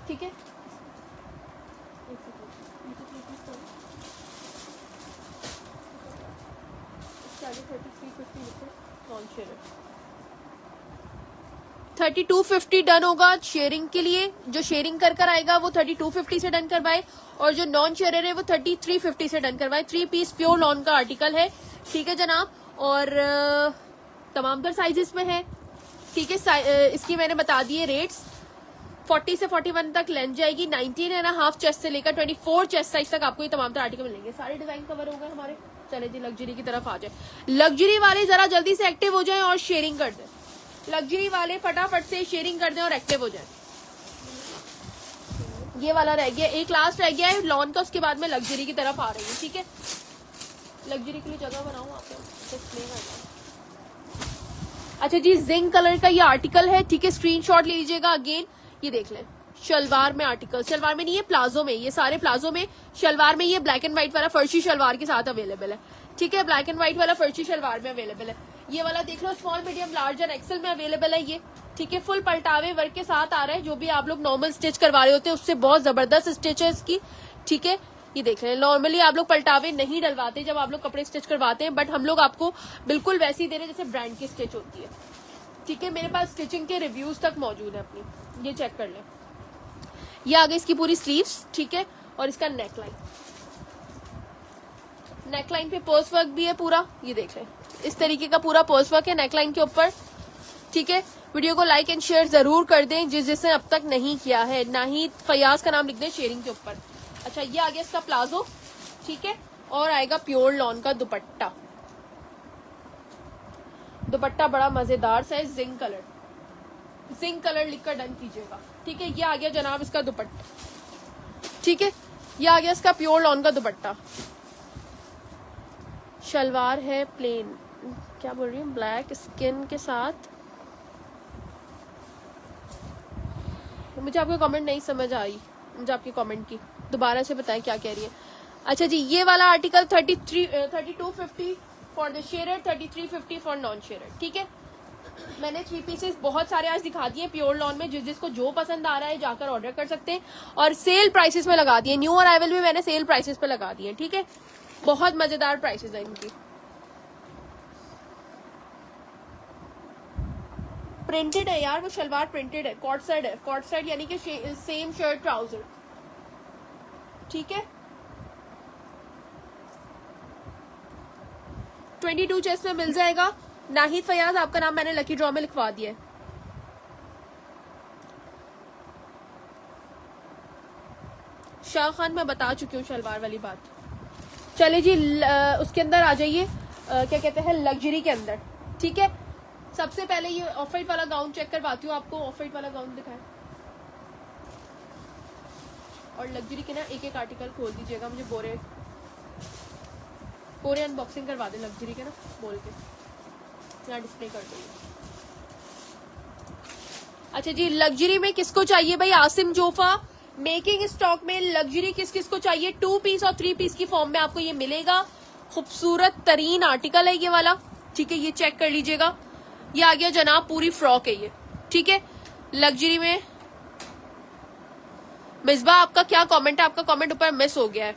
ठीक है। नॉन शेयरर 3250 डन होगा शेयरिंग के लिए, जो शेयरिंग कर आएगा वो 3250 से डन करवाए, और जो नॉन शेयरर है वो 3350 से डन करवाए। 3 पीस प्योर लॉन का आर्टिकल है, ठीक है जनाब, और तमाम तर साइजेस में है, ठीक है। इसकी मैंने बता दिए रेट्स, 40 से 41 तक लेंथ जाएगी, 19.5 चेस्ट से लेकर 24 चेस्ट साइज तक आपको ये तमाम तर आर्टिकल मिलेंगे। सारे डिजाइन कवर हो गए हमारे। चले जी लग्जरी की तरफ आ जाए। लग्जरी वाले जरा जल्दी से एक्टिव हो जाएं और शेयरिंग कर दें, लग्जरी वाले फटाफट से शेयरिंग कर दें और एक्टिव हो जाएं। ये वाला रह गया, एक लास्ट रह गया है लॉन का, उसके बाद में लग्जरी की तरफ आ रही है, ठीक है। लग्जरी के लिए जगह बनाऊं आपको डिस्प्ले करना। अच्छा जी जिंक कलर का ये आर्टिकल है, ठीक है, स्क्रीनशॉट ले लीजिएगा अगेन। ये देख लें शलवार में आर्टिकल, शलवार में नहीं है प्लाजो में, ये सारे प्लाजो में, शलवार में ये ब्लैक एंड व्हाइट वाला फर्शी शलवार के साथ अवेलेबल है, ठीक है। ब्लैक एंड व्हाइट वाला फर्शी शलवार में अवेलेबल है। ये वाला देख लो small medium large and XL में अवेलेबल है ये, ठीक है। फुल पलटावे वर्क के साथ आ रहा है, जो भी आप लोग नॉर्मल स्टिच करवा रहे होते हैं उससे बहुत जबरदस्त स्टिच है इसकी, ठीक है। ये देख रहे हैं नॉर्मली आप लोग पलटावे नहीं डलवाते जब आप लोग कपड़े स्टिच करवाते हैं, बट हम लोग आपको बिल्कुल वैसी दे रहे हैं जैसे ब्रांड की स्टिच होती है, ठीक है। मेरे पास स्टिचिंग के रिव्यूज तक मौजूद है अपनी, ये चेक कर लें। ये आ गई इसकी पूरी स्लीव्स, ठीक है, और इसका नेकलाइन, नेकलाइन पे पर्स वर्क भी है पूरा, ये देख लें इस तरीके का पूरा पर्स वर्क है नेकलाइन के ऊपर, ठीक है। वीडियो को लाइक एंड शेयर जरूर कर दें जिसने अब तक नहीं किया है, ना ही फयाज का नाम लिख दें शेयरिंग के ऊपर। अच्छा ये आ गया इसका प्लाजो, ठीक है, और आएगा प्योर लॉन का दुपट्टा, दुपट्टा बड़ा मजेदार सा है, जिंक कलर लिखकर डन कीजिएगा, ठीक है। ये आ गया जनाब इसका दुपट्टा, ठीक है। ये आ गया इसका प्योर लॉन का दुपट्टा, शलवार है प्लेन, क्या बोल रही हूँ, ब्लैक स्किन के साथ। मुझे आपकी कमेंट नहीं समझ आई, मुझे आपकी कमेंट की दोबारा से बताएं क्या कह रही है। अच्छा जी ये वाला article 3250 for the sharer, 3350 for non sharer, ठीक है। मैंने 3 पीसेस बहुत सारे आज दिखा दिए प्योर लॉन में, जिसको जो पसंद आ रहा है जाकर ऑर्डर कर सकते हैं, और सेल प्राइसेस में लगा दिए, न्यू अराइवल भी मैंने सेल प्राइसेस पे लगा दिए, ठीक है। बहुत मजेदार प्राइसेस है इनकी। प्रिंटेड है यार वो शलवार, प्रिंटेड है, कॉट साइड है, कॉट साइड यानी कि सेम शर्ट ट्राउजर, ठीक है। 22 चेस्ट में मिल जाएगा। नाहिद फयाज आपका नाम मैंने लकी ड्रॉ में लिखवा दिया है। शाह खान मैं बता चुकी हूँ शलवार वाली बात। चले जी उसके अंदर आ जाइए, क्या कहते हैं, लग्जरी के अंदर। ठीक है, सबसे पहले ये ऑफ वाइट वाला गाउन चेक करवाती हूँ आपको। ऑफ वाइट वाला गाउन दिखाएं और लग्जरी के ना एक एक आर्टिकल खोल दीजिएगा, मुझे पूरे अनबॉक्सिंग करवा दे लग्जरी के ना, बोल के यहाँ डिस्प्ले कर दूंगी। अच्छा जी, लग्जरी में किसको चाहिए भाई? आसिम जोफा मेकिंग स्टॉक में लग्जरी किस किस को चाहिए? 2 पीस और 3 पीस की फॉर्म में आपको ये मिलेगा। खूबसूरत तरीन आर्टिकल है ये वाला। ठीक है, ये चेक कर लीजिएगा। ये आ गया जनाब, पूरी फ्रॉक है ये। ठीक है, लग्जरी में। मिसबा आपका क्या कमेंट है? आपका कमेंट ऊपर मिस हो गया है।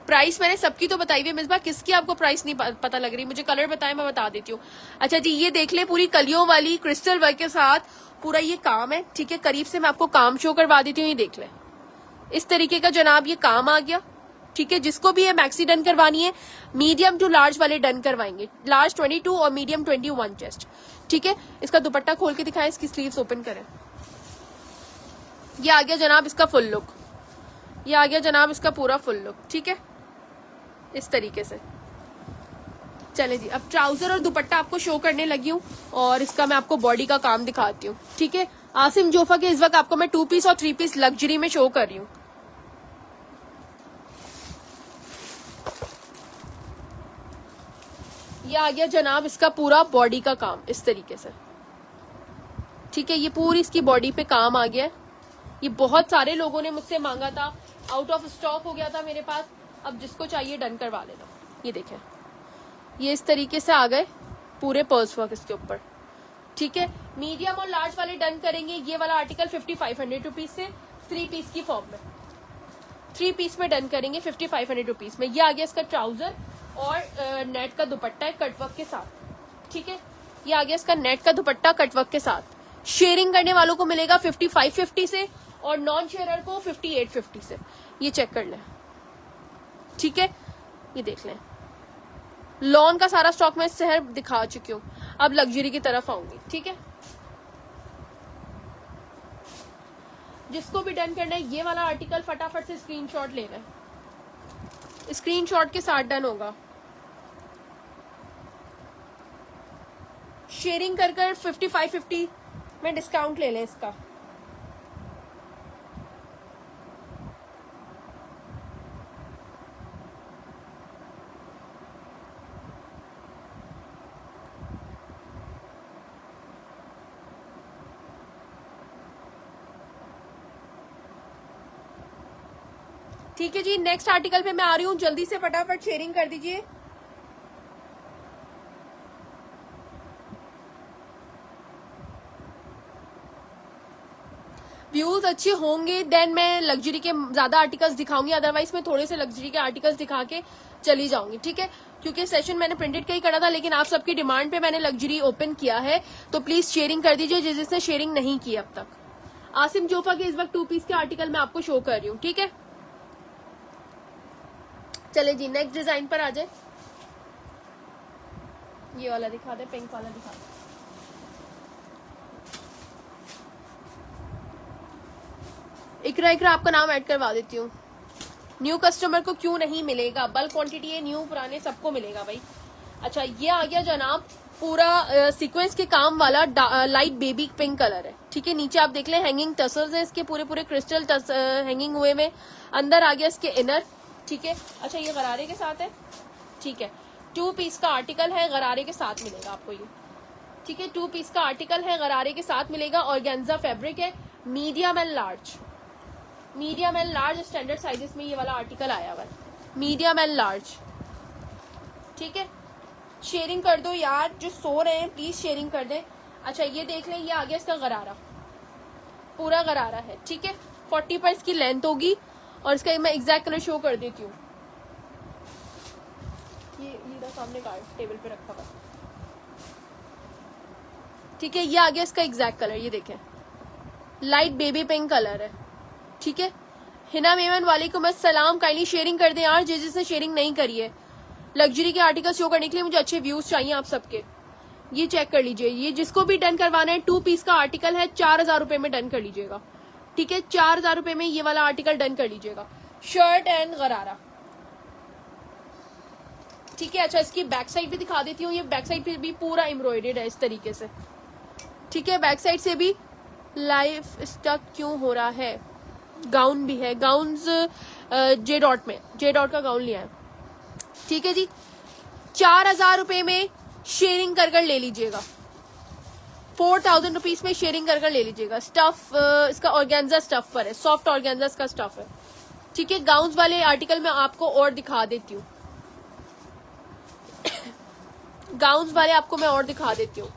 प्राइस मैंने सबकी तो बताई हुई। मिसबा किसकी आपको प्राइस नहीं पता लग रही? मुझे कलर बताएं, मैं बता देती हूँ। अच्छा जी, ये देख ले, पूरी कलियों वाली क्रिस्टल वर्क के साथ पूरा ये काम है। ठीक है, करीब से मैं आपको काम शो करवा देती हूँ। ये देख ले, इस तरीके का जनाब ये काम आ गया। ठीक है, जिसको भी ये मैक्सी डन करवानी है, मीडियम टू लार्ज वाले डन करवाएंगे। लार्ज 22 और मीडियम 21 चेस्ट। ठीक है, इसका दुपट्टा खोल के दिखाएं, इसकी स्लीव्स ओपन करें। ये आ गया जनाब इसका फुल लुक। ये आ गया जनाब इसका पूरा फुल लुक। ठीक है, इस तरीके से। चले जी, अब ट्राउजर और दुपट्टा आपको शो करने लगी हूँ और इसका मैं आपको बॉडी का काम दिखाती हूँ। ठीक है, आसिम जोफा के इस वक्त आपको मैं 2 पीस और 3 पीस लग्जरी में शो कर रही हूँ। ये आ गया जनाब इसका पूरा बॉडी का काम इस तरीके से। ठीक है, ये पूरी इसकी बॉडी पे काम आ गया है। ये बहुत सारे लोगों ने मुझसे मांगा था, आउट ऑफ स्टॉक हो गया था मेरे पास। अब जिसको चाहिए डन करवा लेना। ये देखें, ये इस तरीके से आ गए पूरे पर्स वर्क इसके ऊपर। ठीक है, मीडियम और लार्ज वाले डन करेंगे। ये वाला आर्टिकल 5500 रुपीज से 3 पीस की फॉर्म में, 3 पीस में डन करेंगे 5500 रुपीज में। ये आ गया इसका ट्राउजर और नेट का दुपट्टा है कटवर्क के साथ। ठीक है, ये आ गया इसका नेट का दुपट्टा कटवर्क के साथ। शेयरिंग करने वालों को मिलेगा 5550 से और नॉन शेयरर को 5850 से। ये चेक कर लें। ठीक है, ये देख लें, लॉन का सारा स्टॉक मैं शहर दिखा चुकी हूँ। अब लग्जरी की तरफ आऊंगी। ठीक है, जिसको भी डन करना है ये वाला आर्टिकल फटाफट से स्क्रीनशॉट लेना है। स्क्रीनशॉट के साथ डन होगा। शेयरिंग कर 5550 में डिस्काउंट ले लें इसका। ठीक है जी, नेक्स्ट आर्टिकल पे मैं आ रही हूँ, जल्दी से फटाफट शेयरिंग कर दीजिए। व्यूज अच्छे होंगे देन मैं लग्जरी के ज्यादा आर्टिकल्स दिखाऊंगी, अदरवाइज मैं थोड़े से लग्जरी के आर्टिकल्स दिखा के चली जाऊंगी। ठीक है, क्योंकि सेशन मैंने प्रिंटेड का ही करा था, लेकिन आप सबकी डिमांड पे मैंने लग्जरी ओपन किया है, तो प्लीज शेयरिंग कर दीजिए जिसने शेयरिंग नहीं की अब तक। आसिम जोफा के इस वक्त 2 पीस के आर्टिकल मैं आपको शो कर रही हूँ। ठीक है, चले जी नेक्स्ट डिजाइन पर आ जाए। ये वाला दिखा दे, पिंक वाला दिखा दे। इकरा इकरा आपका नाम ऐड करवा देती हूँ। न्यू कस्टमर को क्यों नहीं मिलेगा? बल्क क्वांटिटी है, न्यू पुराने सबको मिलेगा भाई। अच्छा, ये आ गया जनाब पूरा सीक्वेंस के काम वाला लाइट बेबी पिंक कलर है। ठीक है, नीचे आप देख लें हैंगिंग टसल्स हैं इसके, पूरे पूरे क्रिस्टल हैंगिंग हुए में। अंदर आ गया इसके इनर। ठीक है, अच्छा ये गरारे के साथ है। ठीक है, 2 पीस का आर्टिकल है, गरारे के साथ मिलेगा आपको ये। ठीक है, 2 पीस का आर्टिकल है, गरारे के साथ मिलेगा। ऑर्गेन्जा फैब्रिक है, medium and large. Medium and large standard sizes में ये वाला आर्टिकल आया हुआ है, मीडियम एंड लार्ज। ठीक है, शेयरिंग कर दो यार, जो सो रहे हैं प्लीज शेयरिंग कर दें। अच्छा ये देख लें, ये आ गया इसका गरारा, पूरा गरारा है। ठीक है, 40 पर इसकी लेंथ होगी और इसका मैं एग्जैक्ट कलर शो कर देती हूँ। ये सामने कार्ड टेबल पे रखा हुआ। ठीक है, ये आ गया इसका एग्जैक्ट कलर, ये देखें लाइट बेबी पिंक कलर है। ठीक है, हिना मेमन वालेकुम अस्सलाम, काइंडली शेयरिंग कर दें यार जिसने शेयरिंग नहीं करी है। लग्जरी के आर्टिकल शो करने के लिए मुझे अच्छे व्यूज चाहिए आप सबके। ये चेक कर लीजिए, ये जिसको भी डन करवाना है 2 पीस का आर्टिकल है, 4000 रुपए में डन कर लीजिएगा। ठीक है, 4,000 रुपए में ये वाला आर्टिकल डन कर लीजिएगा, शर्ट एंड गरारा। ठीक है, अच्छा इसकी बैक साइड भी दिखा देती हूँ, ये बैक साइड पे भी पूरा एम्ब्रॉयडर्ड है इस तरीके से। ठीक है, बैक साइड से भी लाइफ स्टक क्यों हो रहा है, गाउन भी है, गाउन्स जे डॉट में, जे डॉट का गाउन लिया है। ठीक है जी, 4,000 रुपए में शेयरिंग कर ले लीजिएगा, 4,000 रुपीज में शेयरिंग कर ले लीजिएगा। स्टफ इसका ऑर्गेन्जा स्टफ पर है, सॉफ्ट ऑर्गेन्जा का स्टफ है। ठीक है, गाउन्स वाले आर्टिकल मैं आपको और दिखा देती हूँ, गाउन्स वाले आपको मैं और दिखा देती हूँ।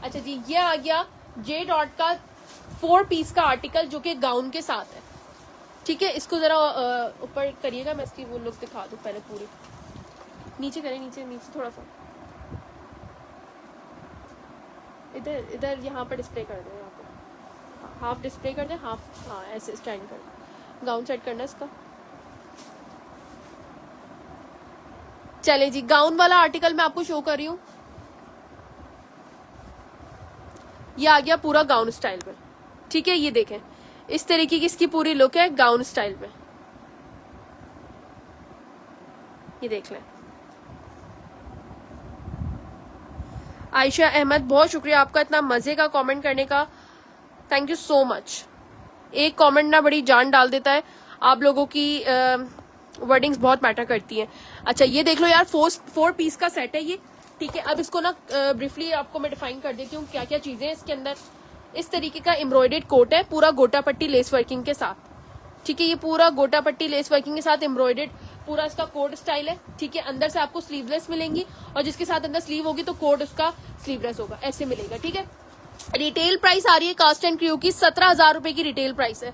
अच्छा जी, ये आ गया जे डॉट का 4 पीस का आर्टिकल जो कि गाउन के साथ है। ठीक है, इसको जरा ऊपर करिएगा, मैं इसकी वो लुक दिखा दूं पहले पूरी। नीचे करें, नीचे नीचे थोड़ा सा, इधर इधर यहाँ पर डिस्प्ले कर दें, यहाँ पर हाफ डिस्प्ले कर दें, हाफ, हाँ ऐसे स्टैंड कर दें। गाउन सेट करना इसका। चले जी, गाउन वाला आर्टिकल मैं आपको शो कर रही हूँ, ये आ गया पूरा गाउन स्टाइल में। ठीक है, ये देखें इस तरीके की इसकी पूरी लुक है गाउन स्टाइल में, ये देख लें। आयशा अहमद, बहुत शुक्रिया आपका इतना मजे का कमेंट करने का, थैंक यू सो मच। एक कमेंट ना बड़ी जान डाल देता है, आप लोगों की वर्डिंग्स बहुत मैटर करती हैं। अच्छा ये देख लो यार, 4 पीस का सेट है ये। ठीक है, अब इसको ना ब्रीफली आपको मैं डिफाइन कर देती हूँ क्या क्या चीजें हैं इसके अंदर। इस तरीके का एम्ब्रॉयडर्ड कोट है, पूरा गोटा पट्टी लेस वर्किंग के साथ। ठीक है, ये पूरा गोटा पट्टी लेस वर्किंग के साथ एम्ब्रॉयडर्ड पूरा इसका कोट स्टाइल है। ठीक है, अंदर से आपको स्लीवलेस मिलेंगी और जिसके साथ अंदर स्लीव होगी तो कोट उसका स्लीवलेस होगा, ऐसे मिलेगा। ठीक है, रिटेल प्राइस आ रही है कास्ट एंड क्रू की 17,000 रुपए की रिटेल प्राइस है,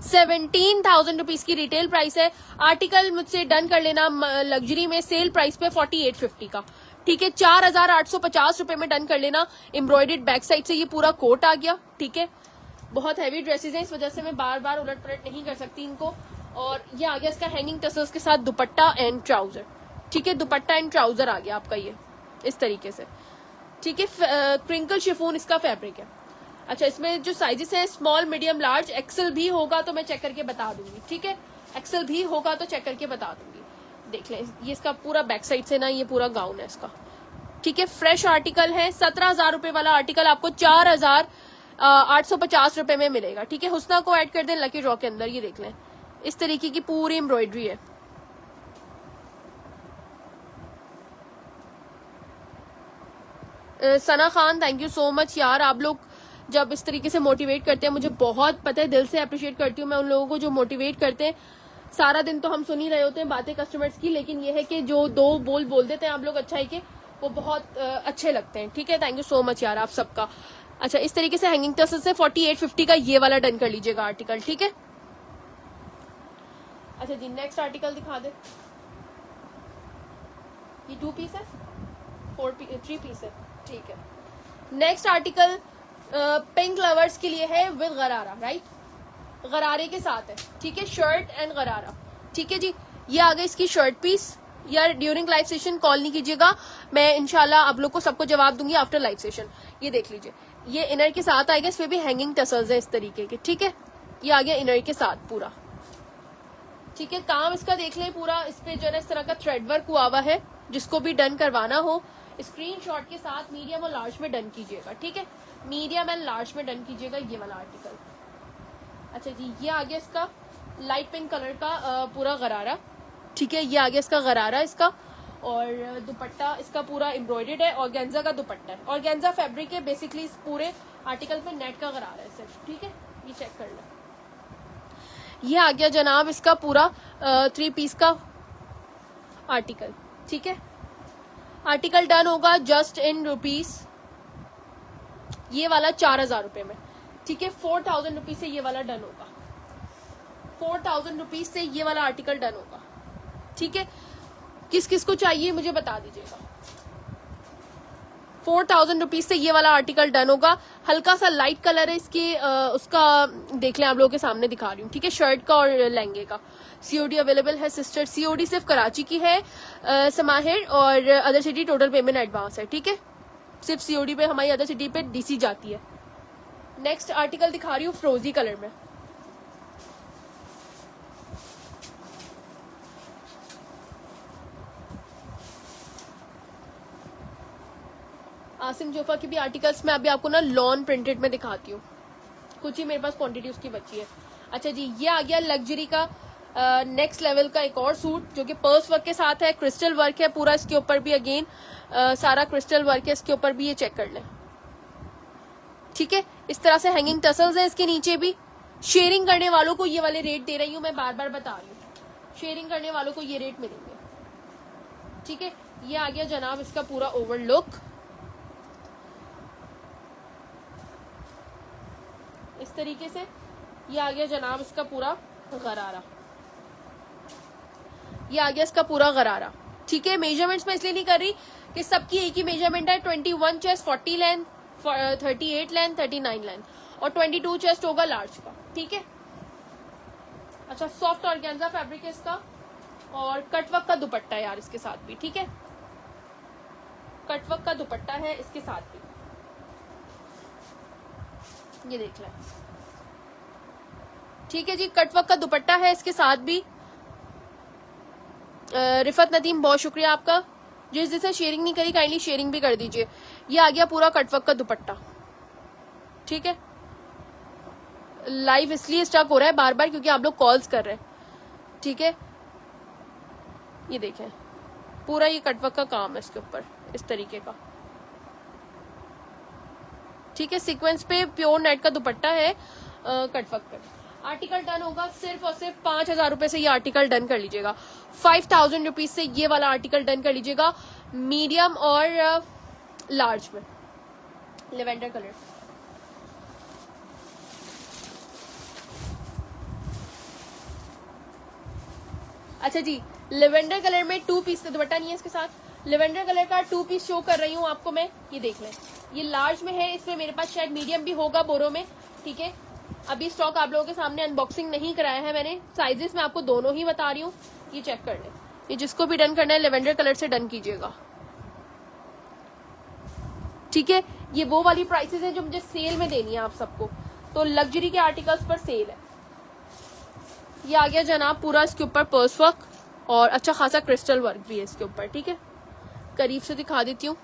17,000 रुपीज की रिटेल प्राइस है। आर्टिकल मुझसे डन कर लेना लग्जरी में सेल प्राइस पे 4850 का। ठीक है, 4,850 रुपए में डन कर लेना। एम्ब्रॉयडर्ड बैक साइड से ये पूरा कोट आ गया। ठीक है, बहुत हैवी ड्रेसेस हैं, इस वजह से मैं बार बार उलट पलट नहीं कर सकती इनको। और ये आ गया इसका हैंगिंग टसल्स के साथ दुपट्टा एंड ट्राउजर। ठीक है, दुपट्टा एंड ट्राउजर आ गया आपका ये इस तरीके से। ठीक है, क्रिंकल शिफॉन इसका फैब्रिक है। अच्छा, इसमें जो साइजेस हैं स्मॉल, मीडियम, लार्ज, एक्सेल भी होगा तो मैं चेक करके बता दूंगी। ठीक है, एक्सेल भी होगा तो चेक करके बता दूंगी। देख लें, ये इसका पूरा बैक साइड से ना ये पूरा गाउन है इसका। ठीक है, फ्रेश आर्टिकल है। 17,000 रुपए वाला आर्टिकल आपको 4,850 रुपए में मिलेगा। ठीक है, हुस्ना को ऐड कर दें लकी ड्रॉ के अंदर। ये देख लें, इस तरीके की पूरी एम्ब्रॉयडरी है। Sana Khan, thank you so much यार, आप लोग जब इस तरीके से मोटिवेट करते हैं मुझे बहुत पता है, दिल से अप्रिशिएट करती हूँ मैं उन लोगों को जो मोटिवेट करते हैं। सारा दिन तो हम सुन ही रहे होते हैं बातें कस्टमर्स की, लेकिन ये है कि जो 2 बोल देते हैं आप लोग अच्छाई के, वो बहुत अच्छे लगते हैं। ठीक है, थैंक यू सो मच यार आप सबका। अच्छा, इस तरीके से हैंगिंग टसल से 4850 का ये वाला डन कर लीजिएगा आर्टिकल। ठीक है, अच्छा जी, नेक्स्ट आर्टिकल दिखा दे। ये 2 पीस है, 3 पीस है। ठीक है, नेक्स्ट आर्टिकल पिंक लवर्स के लिए है विद गरारा, राइट, गरारे के साथ है। ठीक है, शर्ट एंड गरारा। ठीक है जी, ये आ गई इसकी शर्ट पीस। यार ड्यूरिंग लाइव सेशन कॉल नहीं कीजिएगा, मैं इंशाल्लाह आप लोग को सबको जवाब दूंगी आफ्टर लाइव सेशन। ये देख लीजिए, ये इनर के साथ आएगा, इसमें भी हैंगिंग टसल्स है इस तरीके के। ठीक है, ये आ गया इनर के साथ पूरा। ठीक है, काम इसका देख लें पूरा, इस पे जो है इस तरह का थ्रेड वर्क हुआ हुआ है। जिसको भी डन करवाना हो स्क्रीनशॉट के साथ मीडियम और लार्ज में डन कीजिएगा। ठीक है, मीडियम एंड लार्ज में डन कीजिएगा ये वाला आर्टिकल। अच्छा जी, ये आ गया इसका लाइट पिंक कलर का पूरा गरारा। ठीक है, ये आ गया इसका गरारा इसका, और दुपट्टा इसका पूरा एम्ब्रॉयडर्ड है, ऑर्गेन्जा का दुपट्टा है, ऑर्गेन्जा फैब्रिक है बेसिकली। इस पूरे आर्टिकल पे नेट का गरारा है सिर्फ। ठीक है, ये चेक कर लो। ये आ गया जनाब इसका पूरा 3 पीस का आर्टिकल। ठीक है, आर्टिकल डन होगा जस्ट इन रुपीज, ये वाला 4,000 रुपए में। ठीक है, 4,000 रुपीज से ये वाला डन होगा, 4,000 रुपीज से ये वाला आर्टिकल डन होगा। ठीक है, किस किस को चाहिए मुझे बता दीजिएगा। 4,000 रुपीज से ये वाला आर्टिकल डन होगा। हल्का सा लाइट कलर है इसकी, उसका देख लें, आप लोगों के सामने दिखा रही हूँ। ठीक है, शर्ट का और लहंगे का सीओडी अवेलेबल है सिस्टर। सीओडी सिर्फ कराची की है समाहिर, और other city total payment advance है। ठीक है, सिर्फ सीओडी पे हमारी अदर सिटी पे डीसी जाती है। नेक्स्ट आर्टिकल दिखा रही हूँ फ्रोजी कलर में। आसिम जोफा की भी आर्टिकल्स में अभी आपको ना लॉन प्रिंटेड में दिखाती हूँ, कुछ ही मेरे पास क्वांटिटी उसकी बची है। अच्छा जी, ये आ गया लग्जरी का नेक्स्ट लेवल का एक और सूट जो कि पर्स वर्क के साथ है, क्रिस्टल वर्क है पूरा इसके ऊपर भी, अगेन सारा क्रिस्टल वर्क है इसके ऊपर भी, ये चेक कर लें। ठीक है, इस तरह से हैंगिंग टसल्स है इसके नीचे भी। शेयरिंग करने वालों को ये वाले रेट दे रही हूँ मैं, बार बार बता रही हूँ, शेयरिंग करने वालों को ये रेट मिलेंगे। ठीक है, ये आ गया जनाब इसका पूरा ओवरलुक, इस तरीके से। ये आ गया जनाब इसका पूरा गरारा, ये आ गया इसका पूरा गरारा। ठीक है, मेजरमेंट्स में इसलिए नहीं कर रही कि सबकी एक ही मेजरमेंट है। 21 चेस्ट, 40 लेंथ, 38 लेंथ, 39 लेंथ और 22 चेस्ट होगा लार्ज का। ठीक है, अच्छा सॉफ्ट ऑर्गेन्जा फैब्रिक है इसका और कटवर्क का दुपट्टा है यार इसके साथ भी। ठीक है, कटवर्क का दुपट्टा है इसके साथ भी, ये देख लें। ठीक है जी, कटवर्क का दुपट्टा है इसके साथ भी। रिफत नदीम बहुत शुक्रिया आपका, जिस जिसने शेयरिंग नहीं करी काइंडली शेयरिंग भी कर दीजिए। ये आ गया पूरा कटवर्क का दुपट्टा। ठीक है, लाइव इसलिए स्टक हो रहा है बार बार क्योंकि आप लोग कॉल्स कर रहे हैं। ठीक है, ये देखें पूरा ये कटवर्क का काम है इसके ऊपर इस तरीके का। ठीक है, सीक्वेंस पे प्योर नेट का दुपट्टा है कटवर्क पे। आर्टिकल डन होगा सिर्फ और सिर्फ 5,000 रुपए से, ये आर्टिकल डन कर लीजिएगा। 5,000 रुपीज से ये वाला आर्टिकल डन कर लीजिएगा, मीडियम और लार्ज में, लेवेंडर कलर। अच्छा जी, लेवेंडर कलर में 2 पीस का दुपट्टा नहीं है इसके साथ, लेवेंडर कलर का 2 पीस शो कर रही हूँ आपको मैं, ये देख लें। ये लार्ज में है, इसमें मेरे पास शायद मीडियम भी होगा बोरो में। ठीक है, अभी स्टॉक आप लोगों के सामने अनबॉक्सिंग नहीं कराया है मैंने, साइजेस में आपको दोनों ही बता रही हूँ, ये चेक कर लें। ये जिसको भी डन करना है लेवेंडर कलर से डन कीजिएगा। ठीक है, ये वो वाली प्राइसेस है जो मुझे सेल में देनी है आप सबको, तो लग्जरी के आर्टिकल्स पर सेल है। ये आ गया जनाब पूरा इसके ऊपर पर्स वर्क और अच्छा खासा क्रिस्टल वर्क भी है इसके ऊपर। ठीक है, करीब से दिखा देती हूँ,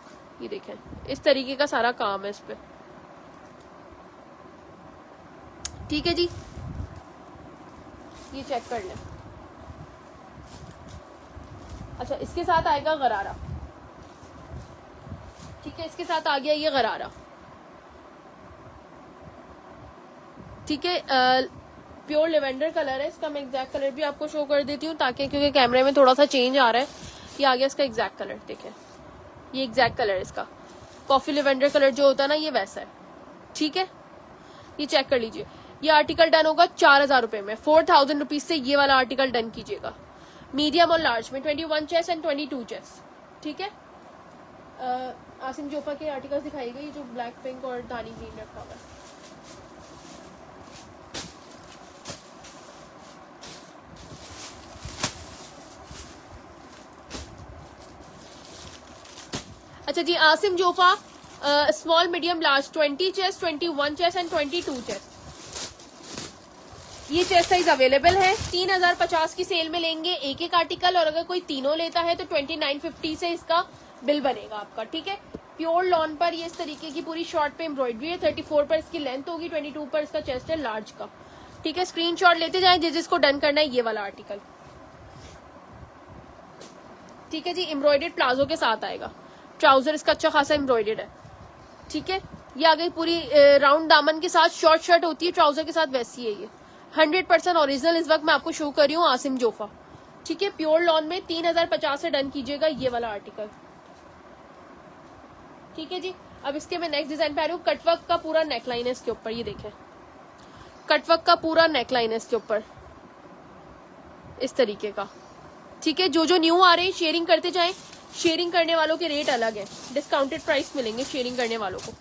ये देखें इस तरीके का सारा काम है इस पे। ठीक है जी, ये चेक कर लें। अच्छा, इसके साथ आएगा गरारा। ठीक है, इसके साथ आ गया ये गरारा। ठीक है, प्योर लेवेंडर कलर है इसका, मैं एग्जैक्ट कलर भी आपको शो कर देती हूँ ताकि, क्योंकि कैमरे में थोड़ा सा चेंज आ रहा है। ये आ गया इसका एग्जैक्ट कलर, देखें ये एग्जैक्ट कलर है इसका, कॉफी लेवेंडर कलर जो होता है ना ये वैसा है। ठीक है, ये चेक कर लीजिए। ये आर्टिकल डन होगा 4,000 रुपए में, 4,000 रुपीज से ये वाला आर्टिकल डन कीजिएगा, मीडियम और लार्ज में, 21 चेस्ट एंड 22 चेस्ट। ठीक है, आसिम जोफा के आर्टिकल्स दिखाई गई जो ब्लैक पिंक और दानी ग्रीन रखा हुआ है। अच्छा जी, Asim Jofa small medium large 20 chest, 21 chest and 22 chest, ये चेस्ट साइज अवेलेबल है। 3,050 की सेल में लेंगे एक एक आर्टिकल, और अगर कोई तीनों लेता है तो 2950 से इसका बिल बनेगा आपका। ठीक है, प्योर लॉन पर ये इस तरीके की पूरी शॉर्ट पे एम्ब्रॉयडरी है, 34 पर इसकी लेंथ होगी, 22 पर इसका चेस्ट है लार्ज का। ठीक है, स्क्रीनशॉट लेते जाएं जिसको डन करना है ये वाला आर्टिकल। ठीक है जी, एम्ब्रॉयडर्ड प्लाजो के साथ आएगा, ट्राउजर इसका अच्छा खासा एम्ब्रॉयडर्ड है। ठीक है, ये आ गई पूरी राउंड दामन के साथ, शॉर्ट शर्ट होती है ट्राउजर के साथ वैसी है ये, 100% ओरिजिनल इस वक्त मैं आपको शो कर रही हूँ आसिम जोफा। ठीक है, प्योर लॉन में 3,050 से डन कीजिएगा ये वाला आर्टिकल। ठीक है जी, अब इसके मैं नेक्स्ट डिजाइन पे आ रही हूँ। कटवर्क का पूरा नेकलाइन है इसके ऊपर, ये देखें कटवर्क का पूरा नेकलाइन है इसके ऊपर इस तरीके का। ठीक है, जो जो न्यू आ रहे हैं शेयरिंग करते जाएं, शेयरिंग करने वालों के रेट अलग है, डिस्काउंटेड प्राइस मिलेंगे शेयरिंग करने वालों को।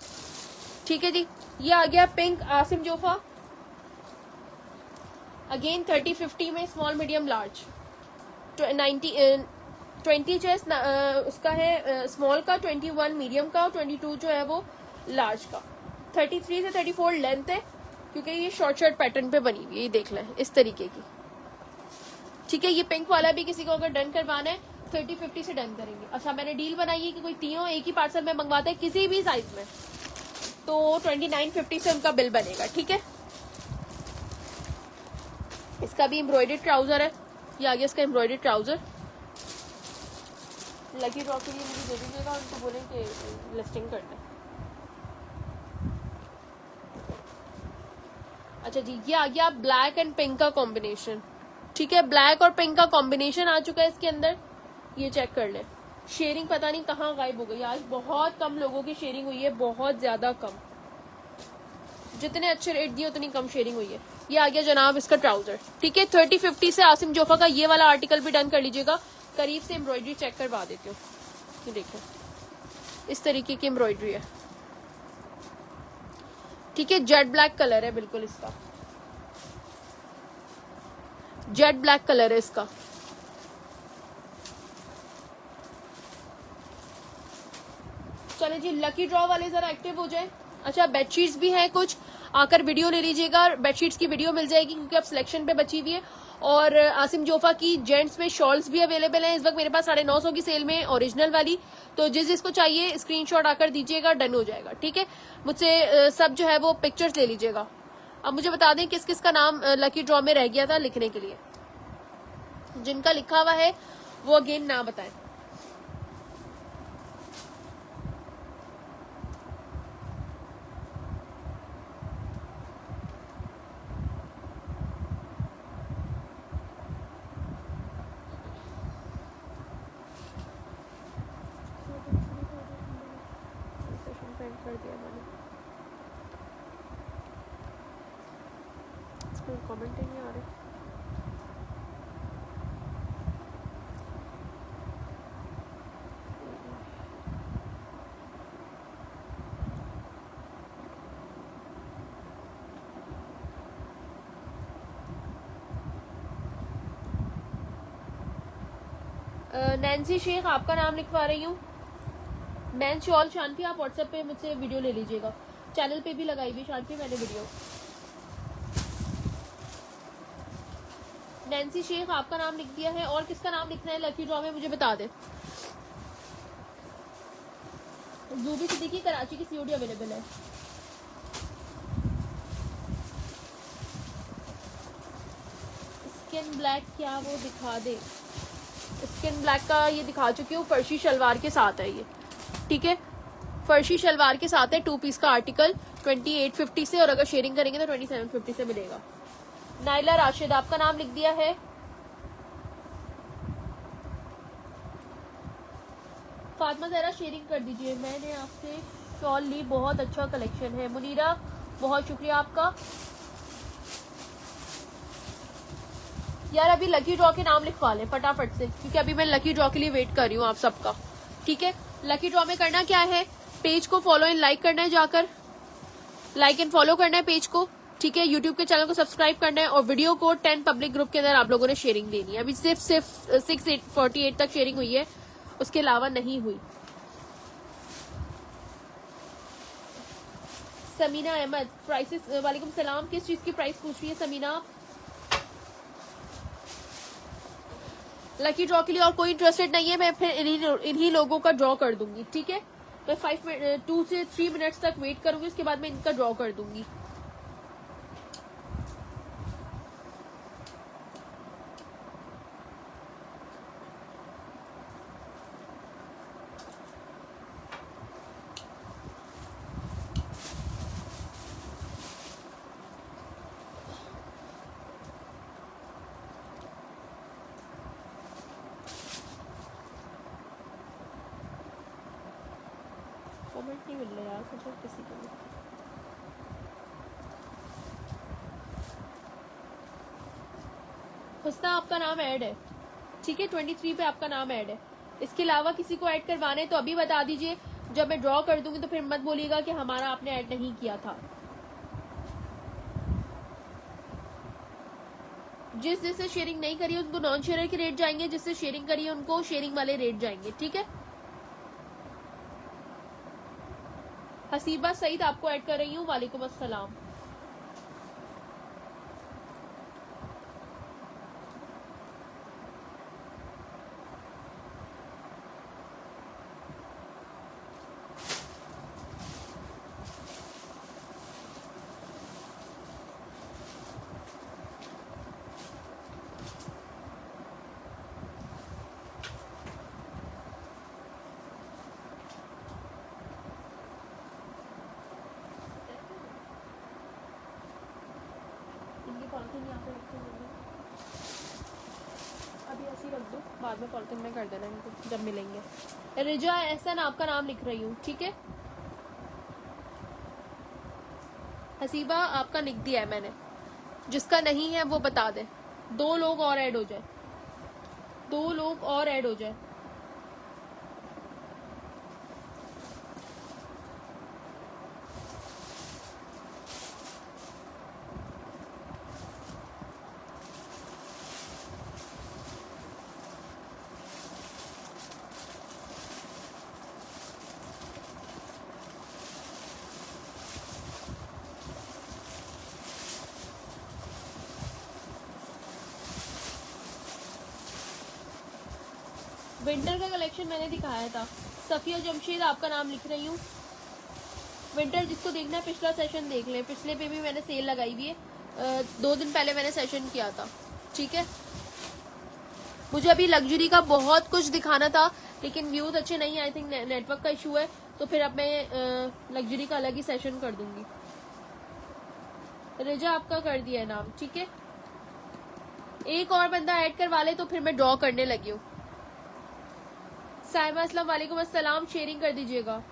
ठीक है जी, ये आ गया पिंक आसिम जोफा, अगेन 30-50 में, स्मॉल मीडियम लार्ज, 20 चेस्ट उसका है स्मॉल का, 21 मीडियम का और 22 जो है वो लार्ज का। 33 से 34 लेंथ है, क्योंकि ये शॉर्ट शर्ट पैटर्न पे बनी हुई है, ये देख लें इस तरीके की। ठीक है, ये पिंक वाला भी किसी को अगर डन करवाना है 30-50 से डन करेंगे। अच्छा, मैंने डील बनाई है कि कोई तीनों एक ही पार्सल में मंगवाते हैं किसी भी साइज में, तो 2950 से उनका बिल बनेगा। ठीक है, इसका भी एम्ब्रॉयडर्ड ट्राउजर है, ये आ गया इसका एम्ब्रॉयडर्ड ट्राउजर। लकी ड्रॉ के लिए मुझे दे दीजिएगा, उनको बोलें कि लिस्टिंग करना है। अच्छा जी, ये आ गया ब्लैक एंड पिंक का कॉम्बिनेशन। ठीक है, ब्लैक और पिंक का कॉम्बिनेशन आ चुका है इसके अंदर, ये चेक कर लें। शेयरिंग पता नहीं कहाँ गायब हो गई, आज बहुत कम लोगों की शेयरिंग हुई है, बहुत ज्यादा कम। जितने अच्छे रेट दिए उतनी कम शेयरिंग हुई है। ये आ गया जनाब इसका ट्राउजर। ठीक है, 30-50 से आसिम जोफा का ये वाला आर्टिकल भी डन कर लीजिएगा। करीब से एम्ब्रॉयडरी चेक करवा देती हूँ, ये देखो इस तरीके की एम्ब्रॉयडरी है। ठीक है, जेट ब्लैक कलर है बिल्कुल, इसका जेट ब्लैक कलर है इसका। चले जी, लकी ड्रॉ वाले जरा एक्टिव हो जाए। अच्छा, बेडशीट्स भी हैं कुछ, आकर वीडियो ले लीजिएगा, बेडशीट्स की वीडियो मिल जाएगी क्योंकि अब सिलेक्शन पे बची हुई है। और आसिम जोफा की जेंट्स में शॉल्स भी अवेलेबल हैं इस वक्त मेरे पास 950 की सेल में, ओरिजिनल वाली। तो जिसको चाहिए स्क्रीनशॉट आकर दीजिएगा, डन हो जाएगा। ठीक है, मुझसे सब जो है वो पिक्चर्स ले लीजिएगा। अब मुझे बता दें किस किस का नाम लकी ड्रॉ में रह गया था लिखने के लिए। जिनका लिखा हुआ है वो अगेन ना बताएं। कर दिया मैंने, इसमें कमेंट ही नहीं आ रहे। नैन्सी शेख आपका नाम लिखवा रही हूँ। नैन शॉल शांति, आप व्हाट्सएप पे मुझसे वीडियो ले लीजिएगा, चैनल पे भी लगाई हुई शांति मैंने वीडियो। नैन्सी शेख आपका नाम लिख दिया है, और किसका नाम लिखना है लकी ड्रॉ में मुझे बता दे। जूबी सिद्दीकी कराची की सीओडी अवेलेबल है। स्किन ब्लैक क्या वो दिखा दे, स्किन ब्लैक का ये दिखा चुकी हूँ, फर्शी शलवार के साथ है ये। ठीक है, फर्शी शलवार के साथ है, 2 पीस का आर्टिकल 2850 से, और अगर शेयरिंग करेंगे तो 2750 से मिलेगा। नाइला राशिद आपका नाम लिख दिया है। फातिमा जहरा शेयरिंग कर दीजिए, मैंने आपसे शॉल ली, बहुत अच्छा कलेक्शन है। मुनीरा बहुत शुक्रिया आपका। यार अभी लकी ड्रॉ के नाम लिखवा लें फटाफट से, क्योंकि अभी मैं लकी ड्रॉ के लिए वेट कर रही हूँ आप सबका। ठीक है, लकी ड्रॉ में करना क्या है, पेज को फॉलो एंड लाइक करना है, जाकर लाइक एंड फॉलो करना है पेज को। ठीक है, यूट्यूब के चैनल को सब्सक्राइब करना है, और वीडियो को 10 पब्लिक ग्रुप के अंदर आप लोगों ने शेयरिंग देनी है। अभी सिर्फ 648 तक शेयरिंग हुई है, उसके अलावा नहीं हुई। समीना अहमद प्राइसेस, वालेकुम सलाम, किस चीज की प्राइस पूछ रही है समीना? लकी ड्रॉ के लिए और कोई इंटरेस्टेड नहीं है, मैं फिर इन्हीं लोगों का ड्रॉ कर दूंगी। ठीक है, मैं 2 से 3 मिनट्स तक वेट करूंगी, उसके बाद मैं इनका ड्रॉ कर दूंगी। कमेंट नहीं मिल रहा यार मुझे किसी के लिए। हुस्ना आपका नाम ऐड है। ठीक है, 23 पे आपका नाम ऐड है। इसके अलावा किसी को ऐड करवाना है तो अभी बता दीजिए, जब मैं ड्रॉ कर दूंगी तो फिर मत बोलिएगा कि हमारा आपने ऐड नहीं किया था। जिससे शेयरिंग नहीं करी उनको नॉन शेयर के रेट जाएंगे, जिससे शेयरिंग करी है उनको शेयरिंग वाले रेट जाएंगे। ठीक है, हसीबा सईद आपको ऐड कर रही हूँ। वालेकुम अस्सलाम। पॉलिथीन यहाँ पे रखे हुए हैं, अभी ऐसे ही रख दो, बाद में पॉलिथीन में कर देना इनको जब मिलेंगे। रिजा एहसन आपका नाम लिख रही हूँ, ठीक है। हसीबा आपका लिख दिया है मैंने, जिसका नहीं है वो बता दे। 2 लोग और ऐड हो जाए, 2 लोग और ऐड हो जाए। विंटर का कलेक्शन मैंने दिखाया था। सफिया जमशेद आपका नाम लिख रही हूँ। विंटर जिसको देखना है पिछला सेशन देख ले, पिछले पे भी मैंने सेल लगाई हुई है। 2 दिन पहले मैंने सेशन किया था, ठीक है। मुझे अभी लग्जरी का बहुत कुछ दिखाना था, लेकिन व्यूज अच्छे नहीं, आई थिंक नेटवर्क का इशू है, तो फिर अब मैं लग्जरी का अलग ही सेशन कर दूंगी। रिजा आपका कर दिया है नाम, ठीक है। एक और बंदा ऐड करवा ले तो फिर मैं ड्रॉ करने लगी हूँ। साहिबा अस्सलाम वालेकुम अस्सलाम, शेयरिंग कर दीजिएगा।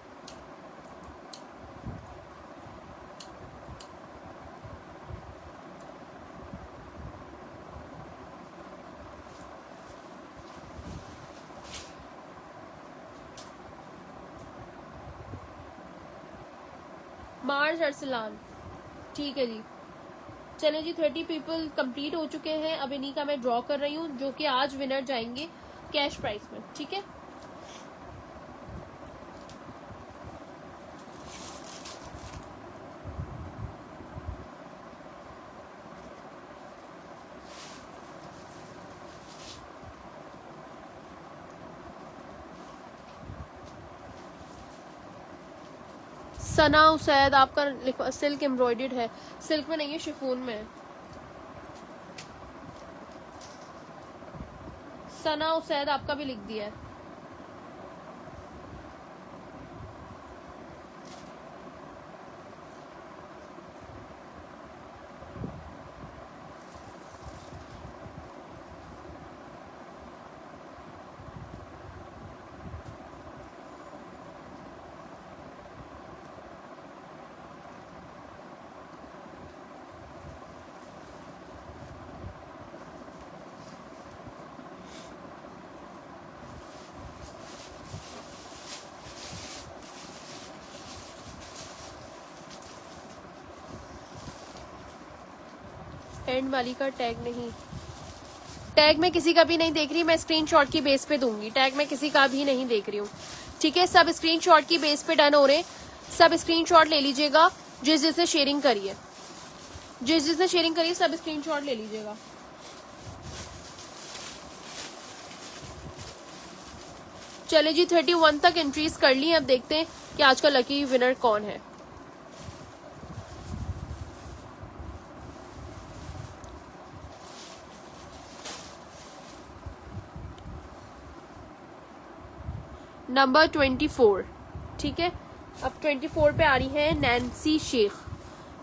मार्ज अरसलान, ठीक है जी। चले जी, 30 पीपल कंप्लीट हो चुके हैं। अब इन्हीं का मैं ड्रॉ कर रही हूँ, जो कि आज विनर जाएंगे कैश प्राइस में, ठीक है। सना उसैद आपका सिल्क एम्ब्रॉयडर्ड है, सिल्क में नहीं है, शिफॉन में है। सना उसैद आपका भी लिख दिया है। एंड वाली का टैग नहीं, टैग मैं किसी का भी नहीं देख रही, मैं स्क्रीनशॉट की बेस पे दूंगी। टैग मैं किसी का भी नहीं देख रही हूँ, ठीक है। सब स्क्रीनशॉट की बेस पे डन हो रहे, सब स्क्रीनशॉट ले लीजिएगा। जिस जिसने शेयरिंग करी है, जिस जिसने शेयरिंग करी है, सब स्क्रीनशॉट ले लीजिएगा। चले जी, 31 तक एंट्रीज कर ली। अब देखते हैं कि आज का लकी विनर कौन है। नंबर 24, ठीक है। अब 24 पे आ रही है नैन्सी शेख।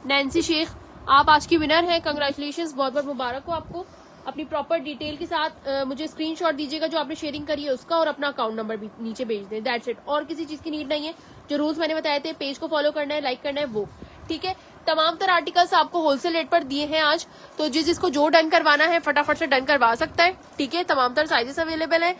नैन्सी शेख आप आज की विनर हैं, कंग्रेचुलेशंस, बहुत बहुत मुबारक हो आपको। अपनी प्रॉपर डिटेल के साथ मुझे स्क्रीनशॉट दीजिएगा जो आपने शेयरिंग करी है उसका, और अपना अकाउंट नंबर भी नीचे भेज दें। दैट्स इट, और किसी चीज की नीड नहीं है। जो रूल्स मैंने बताए थे, पेज को फॉलो करना है, लाइक करना है, वो ठीक है। तमाम तरह आर्टिकल्स आपको होलसेल रेट पर दिए हैं आज, तो जिसको जो डन करवाना है फटाफट से डन करवा सकता है, ठीक है। तमाम तरह साइजेस अवेलेबल है।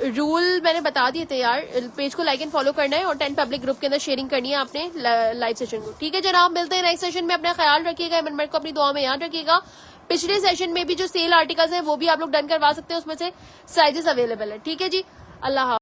रूल मैंने बता दिए थे यार। पेज को लाइक एंड फॉलो करना है और 10 पब्लिक ग्रुप के अंदर शेयरिंग करनी है आपने लाइव सेशन को, ठीक है जनाब। मिलते हैं नेक्स्ट सेशन में, अपना ख्याल रखिएगा, इमन को अपनी दुआ में याद रखिएगा। पिछले सेशन में भी जो सेल आर्टिकल्स हैं वो भी आप लोग डन करवा सकते हैं, उसमें से साइजेस अवेलेबल है, ठीक है जी। अल्लाह।